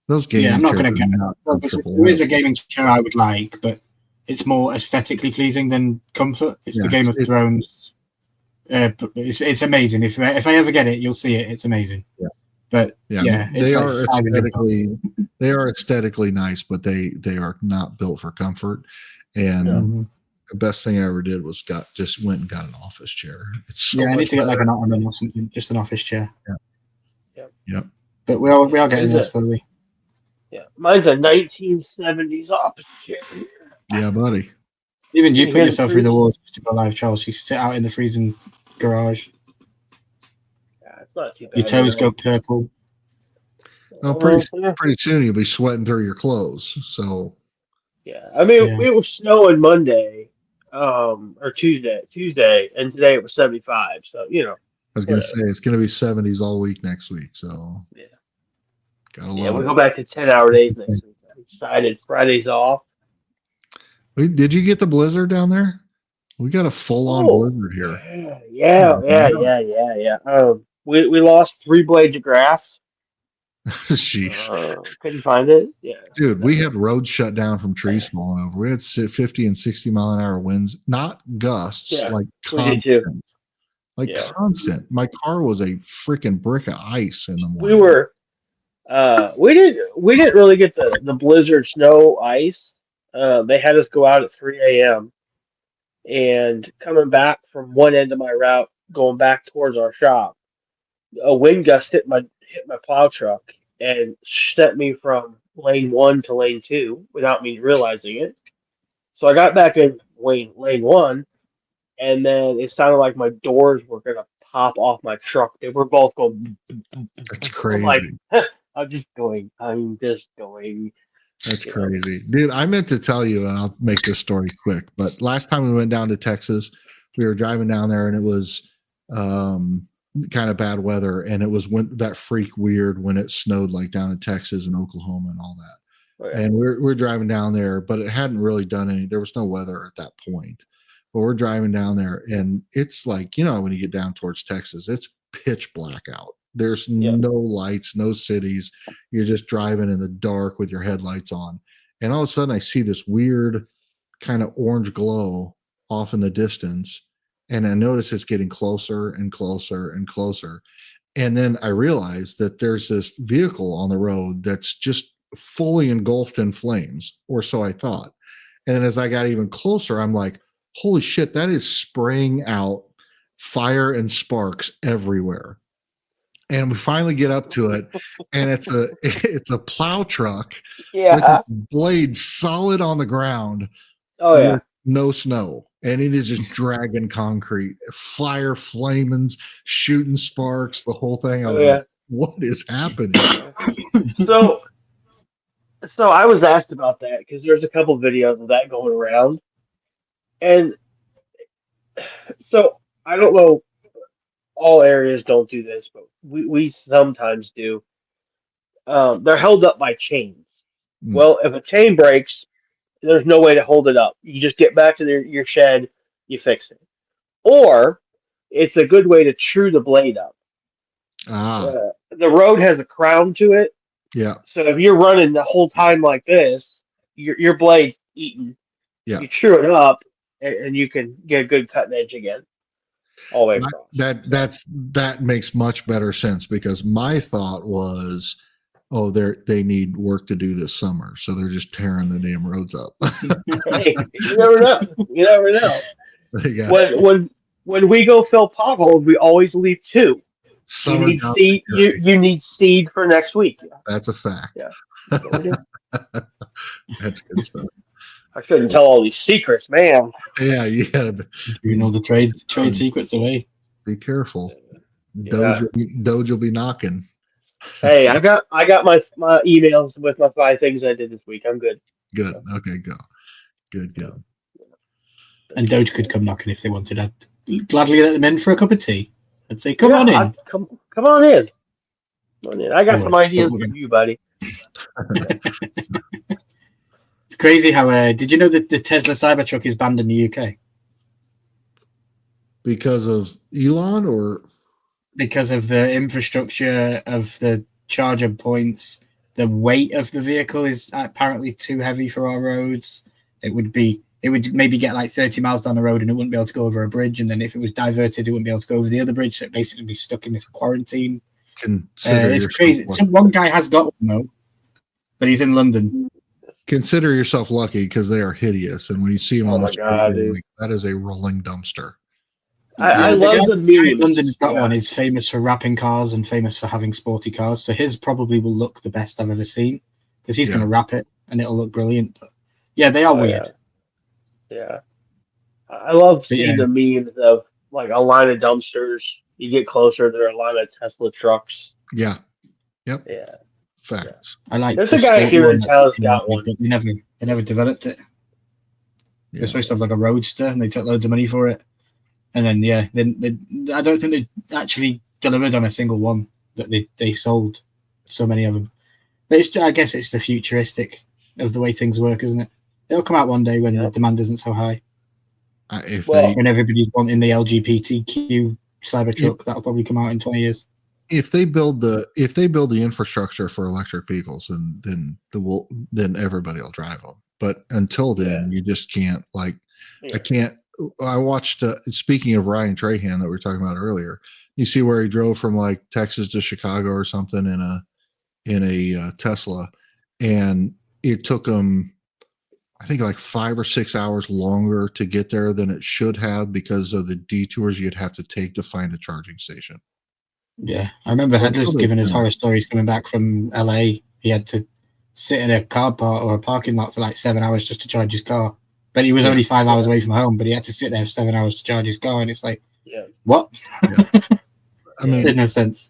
Those gaming I'm not chairs going to get it. There is a gaming chair I would like, but it's more aesthetically pleasing than comfort. It's the Game of Thrones. But it's amazing. If I ever get it, you'll see it. It's amazing. Yeah. But yeah, they are aesthetically nice, but they are not built for comfort. And the best thing I ever did was just went and got an office chair. It's so I need to get like an ottoman or something, just an office chair. Yep. But we are getting there slowly. Yeah, mine's a 1970s office chair. Yeah, buddy. Even you put yourself through the walls to go live, Charles. You sit out in the freezing garage. Yeah, it's not too bad. Your toes go purple. Well, pretty soon you'll be sweating through your clothes. So. Yeah, I mean, it was snowing Monday, or Tuesday, and today it was 75. So I was gonna say it's gonna be 70s all week next week. So yeah. We go back to 10-hour days next week. I'm excited. Friday's off. Wait, did you get the blizzard down there? We got a full-on blizzard here. Yeah. We lost 3 blades of grass. Jeez. Couldn't find it. Yeah. Dude, we had roads shut down from trees falling over. We had 50 and 60 mile an hour winds, not gusts, like constant. Constant. My car was a freaking brick of ice in the morning. We didn't really get the blizzard snow ice. They had us go out at 3 a.m. and coming back from one end of my route, going back towards our shop, a wind gust hit my plow truck and sent me from lane 1 to lane 2 without me realizing it. So I got back in lane 1, and then it sounded like my doors were gonna pop off my truck. They were both going. That's crazy. I'm just going. That's crazy. Dude, I meant to tell you, and I'll make this story quick, but last time we went down to Texas, we were driving down there, and it was kind of bad weather, and it was that freak weird when it snowed like down in Texas and Oklahoma and all that. Right. And we're driving down there, but it hadn't really done any. There was no weather at that point. But we're driving down there, and it's like, when you get down towards Texas, it's pitch black out. There's no lights, no cities. You're just driving in the dark with your headlights on. And all of a sudden I see this weird kind of orange glow off in the distance. And I notice it's getting closer and closer and closer. And then I realize that there's this vehicle on the road that's just fully engulfed in flames, or so I thought. And then as I got even closer, I'm like, holy shit, that is spraying out fire and sparks everywhere. And we finally get up to it, and it's a plow truck with blades solid on the ground. Oh yeah, no snow, and it is just dragging concrete, fire, flaming, shooting sparks, the whole thing. I was like, what is happening? So I was asked about that because there's a couple videos of that going around, and so I don't know. All areas don't do this, but we sometimes do. They're held up by chains. Well, if a chain breaks, there's no way to hold it up. You just get back to your shed, you fix it. Or it's a good way to true the blade up. The road has a crown to it. Yeah. So if you're running the whole time like this, your blade's eaten. Yeah. You true it up, and you can get a good cutting edge again. All the way across. That makes much better sense, because my thought was, oh, they need work to do this summer, so they're just tearing the damn roads up. Hey, you never know. You never know. They got When we go fill potholes, we always leave 2. You summer need job seed. security. You need seed for next week. Yeah. That's a fact. Yeah. That's what we do. That's good stuff. I shouldn't tell all these secrets, man. Yeah, you gotta You know the trade secrets away. be careful. Yeah. Doge will be knocking. Hey, I got my emails with my 5 things I did this week. I'm good. Good. Okay, go. Good. And Doge could come knocking if they wanted. I'd gladly let them in for a cup of tea. I'd say, come on in. Come on in. Come on in. I got some ideas Come on in. for you, buddy. It's crazy how. Did you know that the Tesla Cybertruck is banned in the UK? Because of Elon or Because of the infrastructure of the charger points, the weight of the vehicle is apparently too heavy for our roads. It would maybe get like 30 miles down the road and it wouldn't be able to go over a bridge. And then if it was diverted, it wouldn't be able to go over the other bridge. So it basically be stuck in this quarantine. It's crazy. One guy has got one though, but he's in London. Consider yourself lucky because they are hideous. And when you see them on the street, dude. like, that is a rolling dumpster. I love the guy memes. in London has got one. He's famous for wrapping cars and famous for having sporty cars. So his probably will look the best I've ever seen because he's going to wrap it and it'll look brilliant. But yeah, they are weird. Yeah. I love seeing the memes of like a line of dumpsters. You get closer, there are a line of Tesla trucks. Yeah. Yep. Yeah. Facts. I like. There's a guy here in town's got one. But they never developed it. Yeah. They're supposed to have like a roadster, and they took loads of money for it. And then I don't think they actually delivered on a single one that they sold. So many of them. But I guess it's the futuristic of the way things work, isn't it? It'll come out one day when the demand isn't so high. When everybody's wanting the LGBTQ Cybertruck, that'll probably come out in 20 years. If they build the infrastructure for electric vehicles, then everybody will drive them. But until then, you just can't. I watched. Speaking of Ryan Trahan that we were talking about earlier, you see where he drove from like Texas to Chicago or something in a Tesla, and it took him, I think, like 5 or 6 hours longer to get there than it should have because of the detours you'd have to take to find a charging station. Yeah, I remember Headless giving his horror stories coming back from LA. He had to sit in a car park or a parking lot for like 7 hours just to charge his car. But he was only 5 hours away from home, but he had to sit there for 7 hours to charge his car. And it's like, what? Yeah. I mean, it made no sense.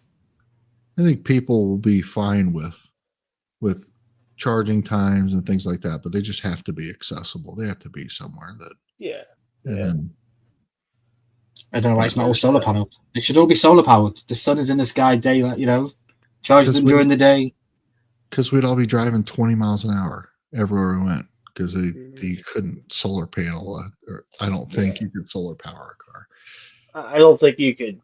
I think people will be fine with charging times and things like that, but they just have to be accessible. They have to be somewhere that. And I don't know why it's not all solar panels. It should all be solar powered. The sun is in the sky daylight, charge them during the day. Because we'd all be driving 20 miles an hour everywhere we went because they couldn't solar panel. Or I don't think you could solar power a car. I don't think you could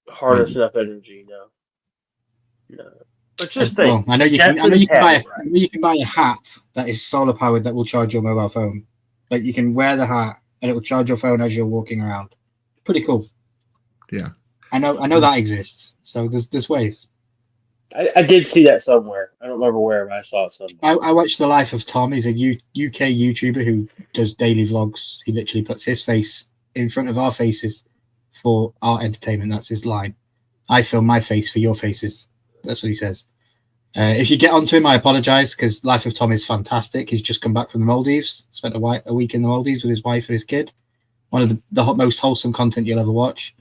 harness enough energy. No. But just think. I know you can buy a hat that is solar powered that will charge your mobile phone. Like you can wear the hat and it will charge your phone as you're walking around. Pretty cool. Yeah. I know that exists. So there's ways. I did see that somewhere. I don't remember where, but I saw it somewhere. I watched The Life of Tom. He's a UK YouTuber who does daily vlogs. He literally puts his face in front of our faces for our entertainment. That's his line. I film my face for your faces. That's what he says. If you get onto him, I apologize because Life of Tom is fantastic. He's just come back from the Maldives. Spent a week in the Maldives with his wife and his kid. One of the most wholesome content you'll ever watch.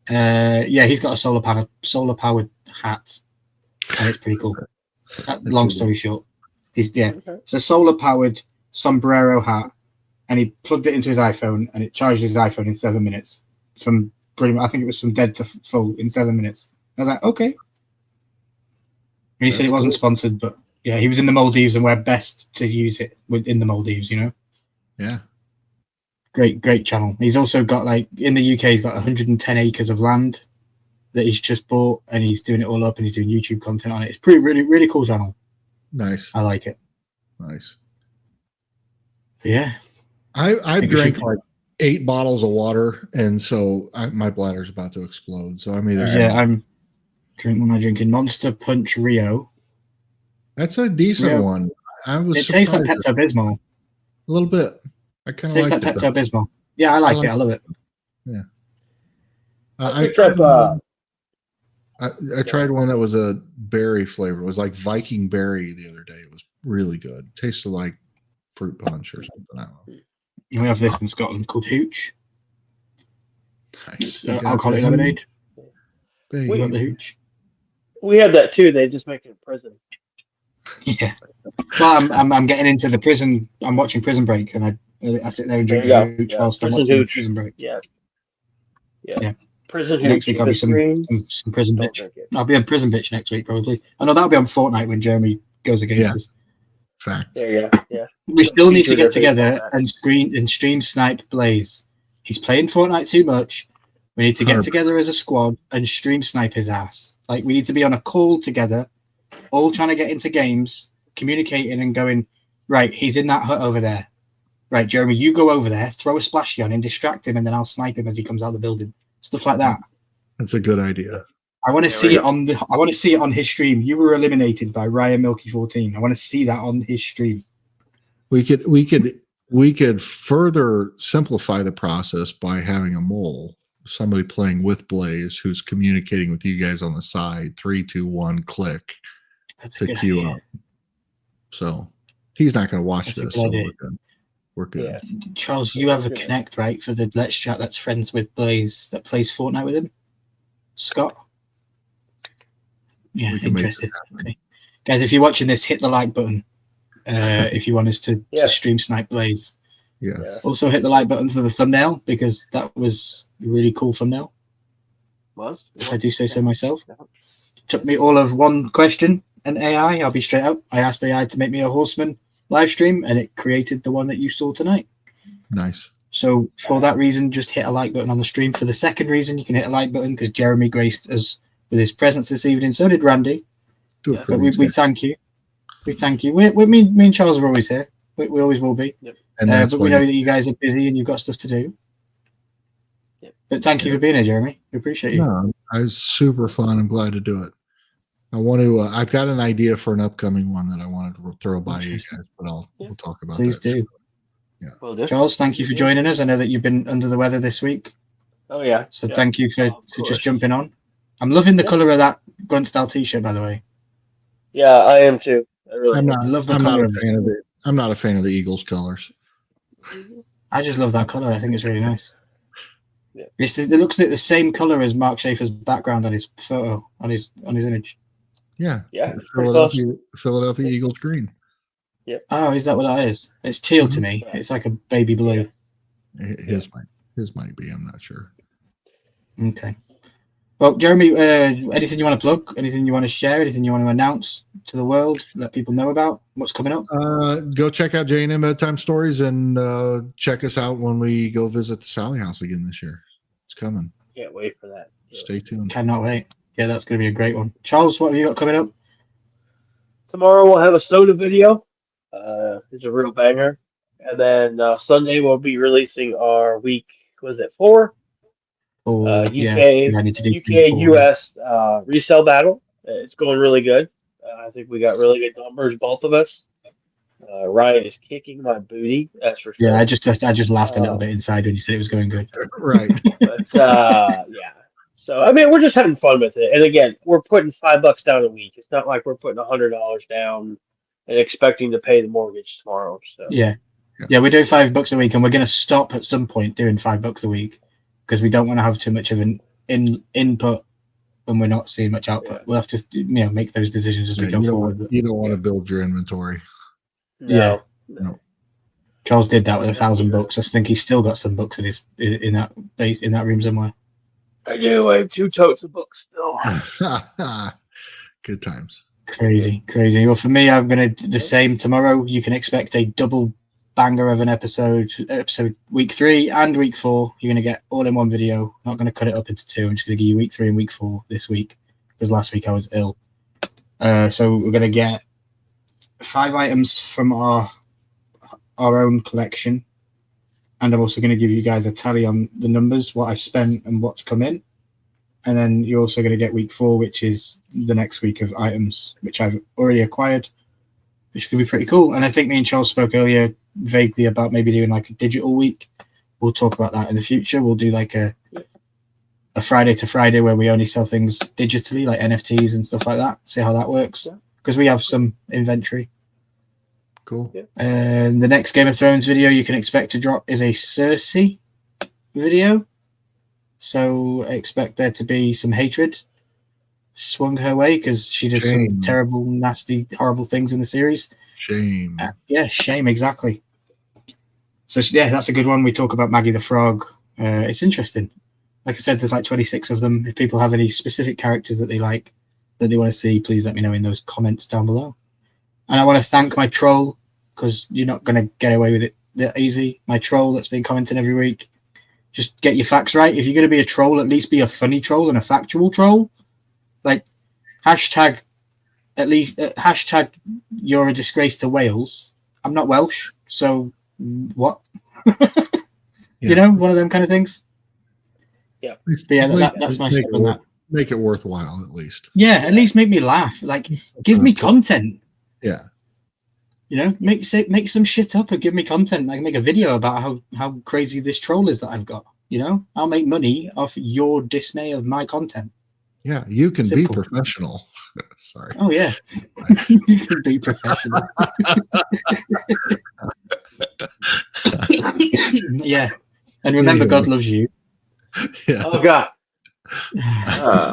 He's got a solar powered hat, and it's pretty cool. Long story short, it's a solar powered sombrero hat, and he plugged it into his iPhone, and it charged his iPhone in 7 minutes. From pretty much, I think it was from dead to full in 7 minutes. I was like, okay. And he said it wasn't sponsored, but yeah, he was in the Maldives and we're best to use it in the Maldives, Yeah. Great channel. He's also got in the UK, he's got 110 acres of land that he's just bought and he's doing it all up and he's doing YouTube content on it. It's really, really cool channel. Nice. I like it. Nice. But yeah. I drank like 8 bottles of water and so my bladder's about to explode. So I'm either. I'm drinking Monster Punch Rio That's a decent Yeah. one. I was It tastes like surprised Pepto Bismol. a little bit. I kind of Tastes like like it. Pepto Bismol. Yeah, I like like it. I love it. Yeah. I I picked tried up. I tried one that was a berry flavor. It was like Viking berry the other day. It was really good. Tasted like fruit punch or something. I don't know. We have this in Scotland called Hooch. Nice. It's alcoholic lemonade. Baby. We got the Hooch. We have that too. They just make it in prison. Yeah. Well, I'm getting into the prison. I'm watching Prison Break, and I sit there and drink There the you go. Hooch Yeah. whilst I'm Prison watching Hooch. Prison Break. Yeah. Yeah. Prison Next Hooch. week If I'll be it's green, some prison don't bitch. drink it. I'll be a prison bitch next week probably. I know that'll be on Fortnite when Jeremy goes against Yeah. us. Fact. There you go. Yeah. We still need to get Featured everything together on that. and stream snipe Blaze. He's playing Fortnite too much. We need to get 100%. together as a squad and stream snipe his ass. Like we need to be on a call together, all trying to get into games, communicating and going, right, he's in that hut over there. Right, Jeremy, you go over there, throw a splashy on him, distract him, and then I'll snipe him as he comes out of the building. Stuff like that. That's a good idea. I want to Yeah, see right. it on I want to see it on his stream. You were eliminated by Ryan Milky 14. I want to see that on his stream. We could further simplify the process by having a mole, somebody playing with Blaze who's communicating with you guys on the side. 3, 2, 1, click That's a to good queue idea. up. So he's not going to watch That's a this. good So idea. we're good. We're good. Yeah. Charles, you have a connect, right, for the Let's Chat that's friends with Blaze that plays Fortnite with him? Scott? Yeah, We can make interested. Okay. Guys, if you're watching this, hit the like button if you want us to stream snipe Blaze. Yes. Yeah. Also, hit the like button for the thumbnail because that was a really cool thumbnail, if I do say so myself. Took me all of one question and AI. I'll be straight up. I asked AI to make me a Horseman live stream, and it created the one that you saw tonight. Nice. So for that reason, just hit a like button on the stream. For the second reason, you can hit a like button because Jeremy graced us with his presence this evening. So did Randy. Do it for But these we guys. thank you. We thank you. Me and Charles are always here. We always will be. Yep. And that's But why we know that you guys are busy and you've got stuff to do. Yep. But thank you for being here, Jeremy. We appreciate you. no, it's super fun. I'm glad to do it. I want to. I've got an idea for an upcoming one that I wanted to throw by you guys, but we'll talk about Please that. do. Will do. Charles, thank you for joining us. I know that you've been under the weather this week, Oh yeah. so Yeah. thank you for Of just course. jumping on. I'm loving the Yeah. color of that Grunt style t-shirt, by the way. Yeah, I am too. I really I'm am. not. I love the I'm not color a of it. fan of it. I'm not a fan of the Eagles colors. I just love that color. I think it's really nice. Yeah. It looks like the same color as Mark Schaefer's background on his photo on his image. Yeah. Yeah. Philadelphia Eagles green. Oh, is that what that is? It's teal to Mhm. me. It's like a baby blue. His might be. I'm not sure. Okay. Well, Jeremy, anything you want to plug? Anything you want to share? Anything you want to announce to the world? Let people know about what's coming up? Go check out J&M Bedtime Stories and check us out when we go visit the Sally House again this year. It's coming. Can't wait for that. Yeah. Stay tuned. Cannot wait. Yeah, that's going to be a great one. Charles, what have you got coming up? Tomorrow we'll have a soda video. It's a real banger. And then Sunday we'll be releasing our week, was it 4? Or UK, I need to do UK US resale battle. It's going really good. I think we got really good numbers, both of us. Ryan is kicking my booty, that's for sure. Yeah, I just laughed a little bit inside when you said it was going good. Right. But yeah. So I mean, we're just having fun with it. And again, we're putting $5 down a week. It's not like we're putting $100 down and expecting to pay the mortgage tomorrow. So Yeah, we're doing $5 a week, and we're going to stop at some point doing $5 a week because we don't want to have too much of an input when we're not seeing much output. Yeah. We'll have to make those decisions as we go forward. You don't want to build your inventory. no. Charles did that with $1,000. I think he's still got some books in that room somewhere. I do. I have 2 totes of books still. Good times. Crazy. Well, for me, I'm going to do the same tomorrow. You can expect a double banger of an episode week 3 and week 4. You're going to get all in one video. Not going to cut it up into 2. I'm just going to give you week 3 and week 4 this week because last week I was ill. So we're going to get 5 items from our own collection, and I'm also going to give you guys a tally on the numbers, what I've spent and what's come in. And then you're also going to get week 4, which is the next week of items which I've already acquired which could be pretty cool. And I think me and Charles spoke earlier vaguely about maybe doing like a digital week. We'll talk about that in the future. We'll do like a Friday to Friday where we only sell things digitally, like NFTs and stuff like that. See how that works, because we have some inventory. Cool. And the next Game of Thrones video you can expect to drop is a Cersei video. So I expect there to be some hatred swung her way because she did some terrible, nasty, horrible things in the series. Shame. Yeah, shame, exactly. So yeah, that's a good one. We talk about Maggie the Frog. It's interesting. Like I said, there's like 26 of them. If people have any specific characters that they like, that they want to see, please let me know in those comments down below. And I want to thank my troll, because you're not going to get away with it that easy. My troll that's been commenting every week. Just get your facts right. If you're going to be a troll, at least be a funny troll and a factual troll. Like, hashtag, at least, hashtag, you're a disgrace to Wales. I'm not Welsh, so what? You know, one of them kind of things. Yeah. But yeah, that's my step on that. Make it worthwhile, at least. Yeah, at least make me laugh. Like, give me content. Yeah. You know, make some shit up and give me content. I can make a video about how crazy this troll is that I've got. You know, I'll make money off your dismay of my content. Yeah, you can Simple. be professional. Sorry. Oh yeah, you can be professional. Yeah, and remember, God loves you. Yeah. Oh God. Wow.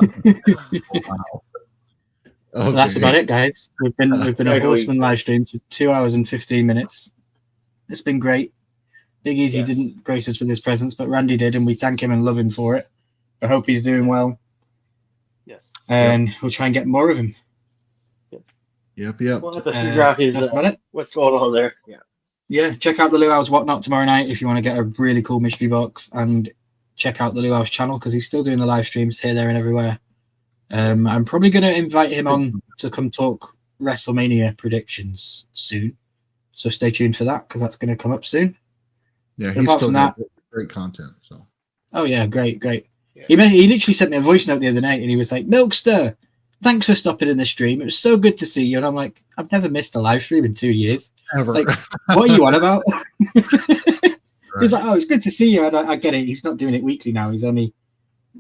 Well, that's about it, guys. We've been a Horseman live stream for 2 hours and 15 minutes. It's been great. Big Easy didn't grace us with his presence, but Randy did, and we thank him and love him for it. I hope he's doing well. Yes. And we'll try and get more of him. Yep. We'll have to figure out that's about it. what's going on there. Yeah. Yeah, check out the Luau's Whatnot tomorrow night if you want to get a really cool mystery box, and check out the Luau's channel because he's still doing the live streams here, there, and everywhere. I'm probably going to invite him on to come talk WrestleMania predictions soon. So stay tuned for that because that's going to come up soon. Yeah, But he's apart still from got that, great content. So. oh yeah, great. Yeah. He literally sent me a voice note the other night and he was like, "Milkster, thanks for stopping in the stream. It was so good to see you." And I'm like, I've never missed a live stream in 2 years. Ever. Like, what are you on about? He's like, "Oh, it's good to see you." And I get it. He's not doing it weekly now. He's only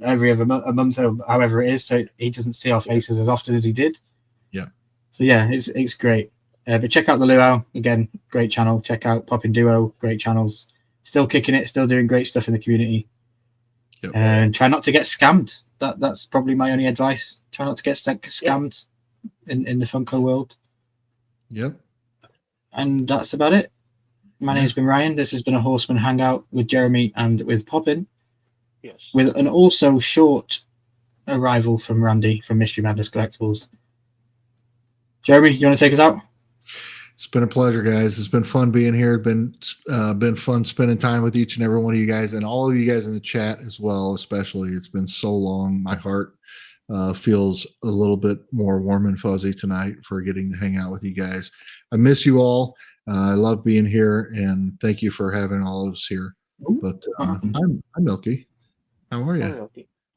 every other a month or however it is. So he doesn't see our faces as often as he did. Yeah. So yeah, it's great. But check out the Luau again. Great channel. Check out Poppin Duo. Great channels. Still kicking it. Still doing great stuff in the community. Yep. And try not to get scammed. That's probably my only advice. Try not to get scammed in the Funko world. Yep. And that's about it. My name's been Ryan. This has been a Horseman Hangout with Jeremy and with Poppin. Yes. With an also short arrival from Randy from Mystery Madness Collectibles. Jeremy, you want to take us out? It's been a pleasure, guys. It's been fun being here. It's been fun spending time with each and every one of you guys and all of you guys in the chat as well, especially. It's been so long. My heart feels a little bit more warm and fuzzy tonight for getting to hang out with you guys. I miss you all. I love being here, and thank you for having all of us here. But I'm Milky. How are you?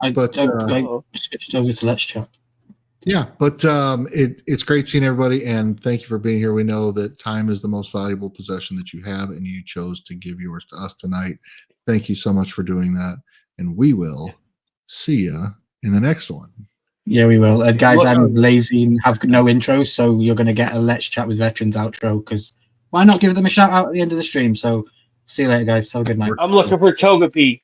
I switched over to Let's Chat. Yeah, but it's great seeing everybody, and thank you for being here. We know that time is the most valuable possession that you have, and you chose to give yours to us tonight. Thank you so much for doing that, and we will see you in the next one. Yeah, we will. Guys, I'm lazy and have no intros, so you're going to get a Let's Chat with Veterans outro, because why not give them a shout out at the end of the stream? So see you later, guys. Have a good night. I'm looking for Togepi.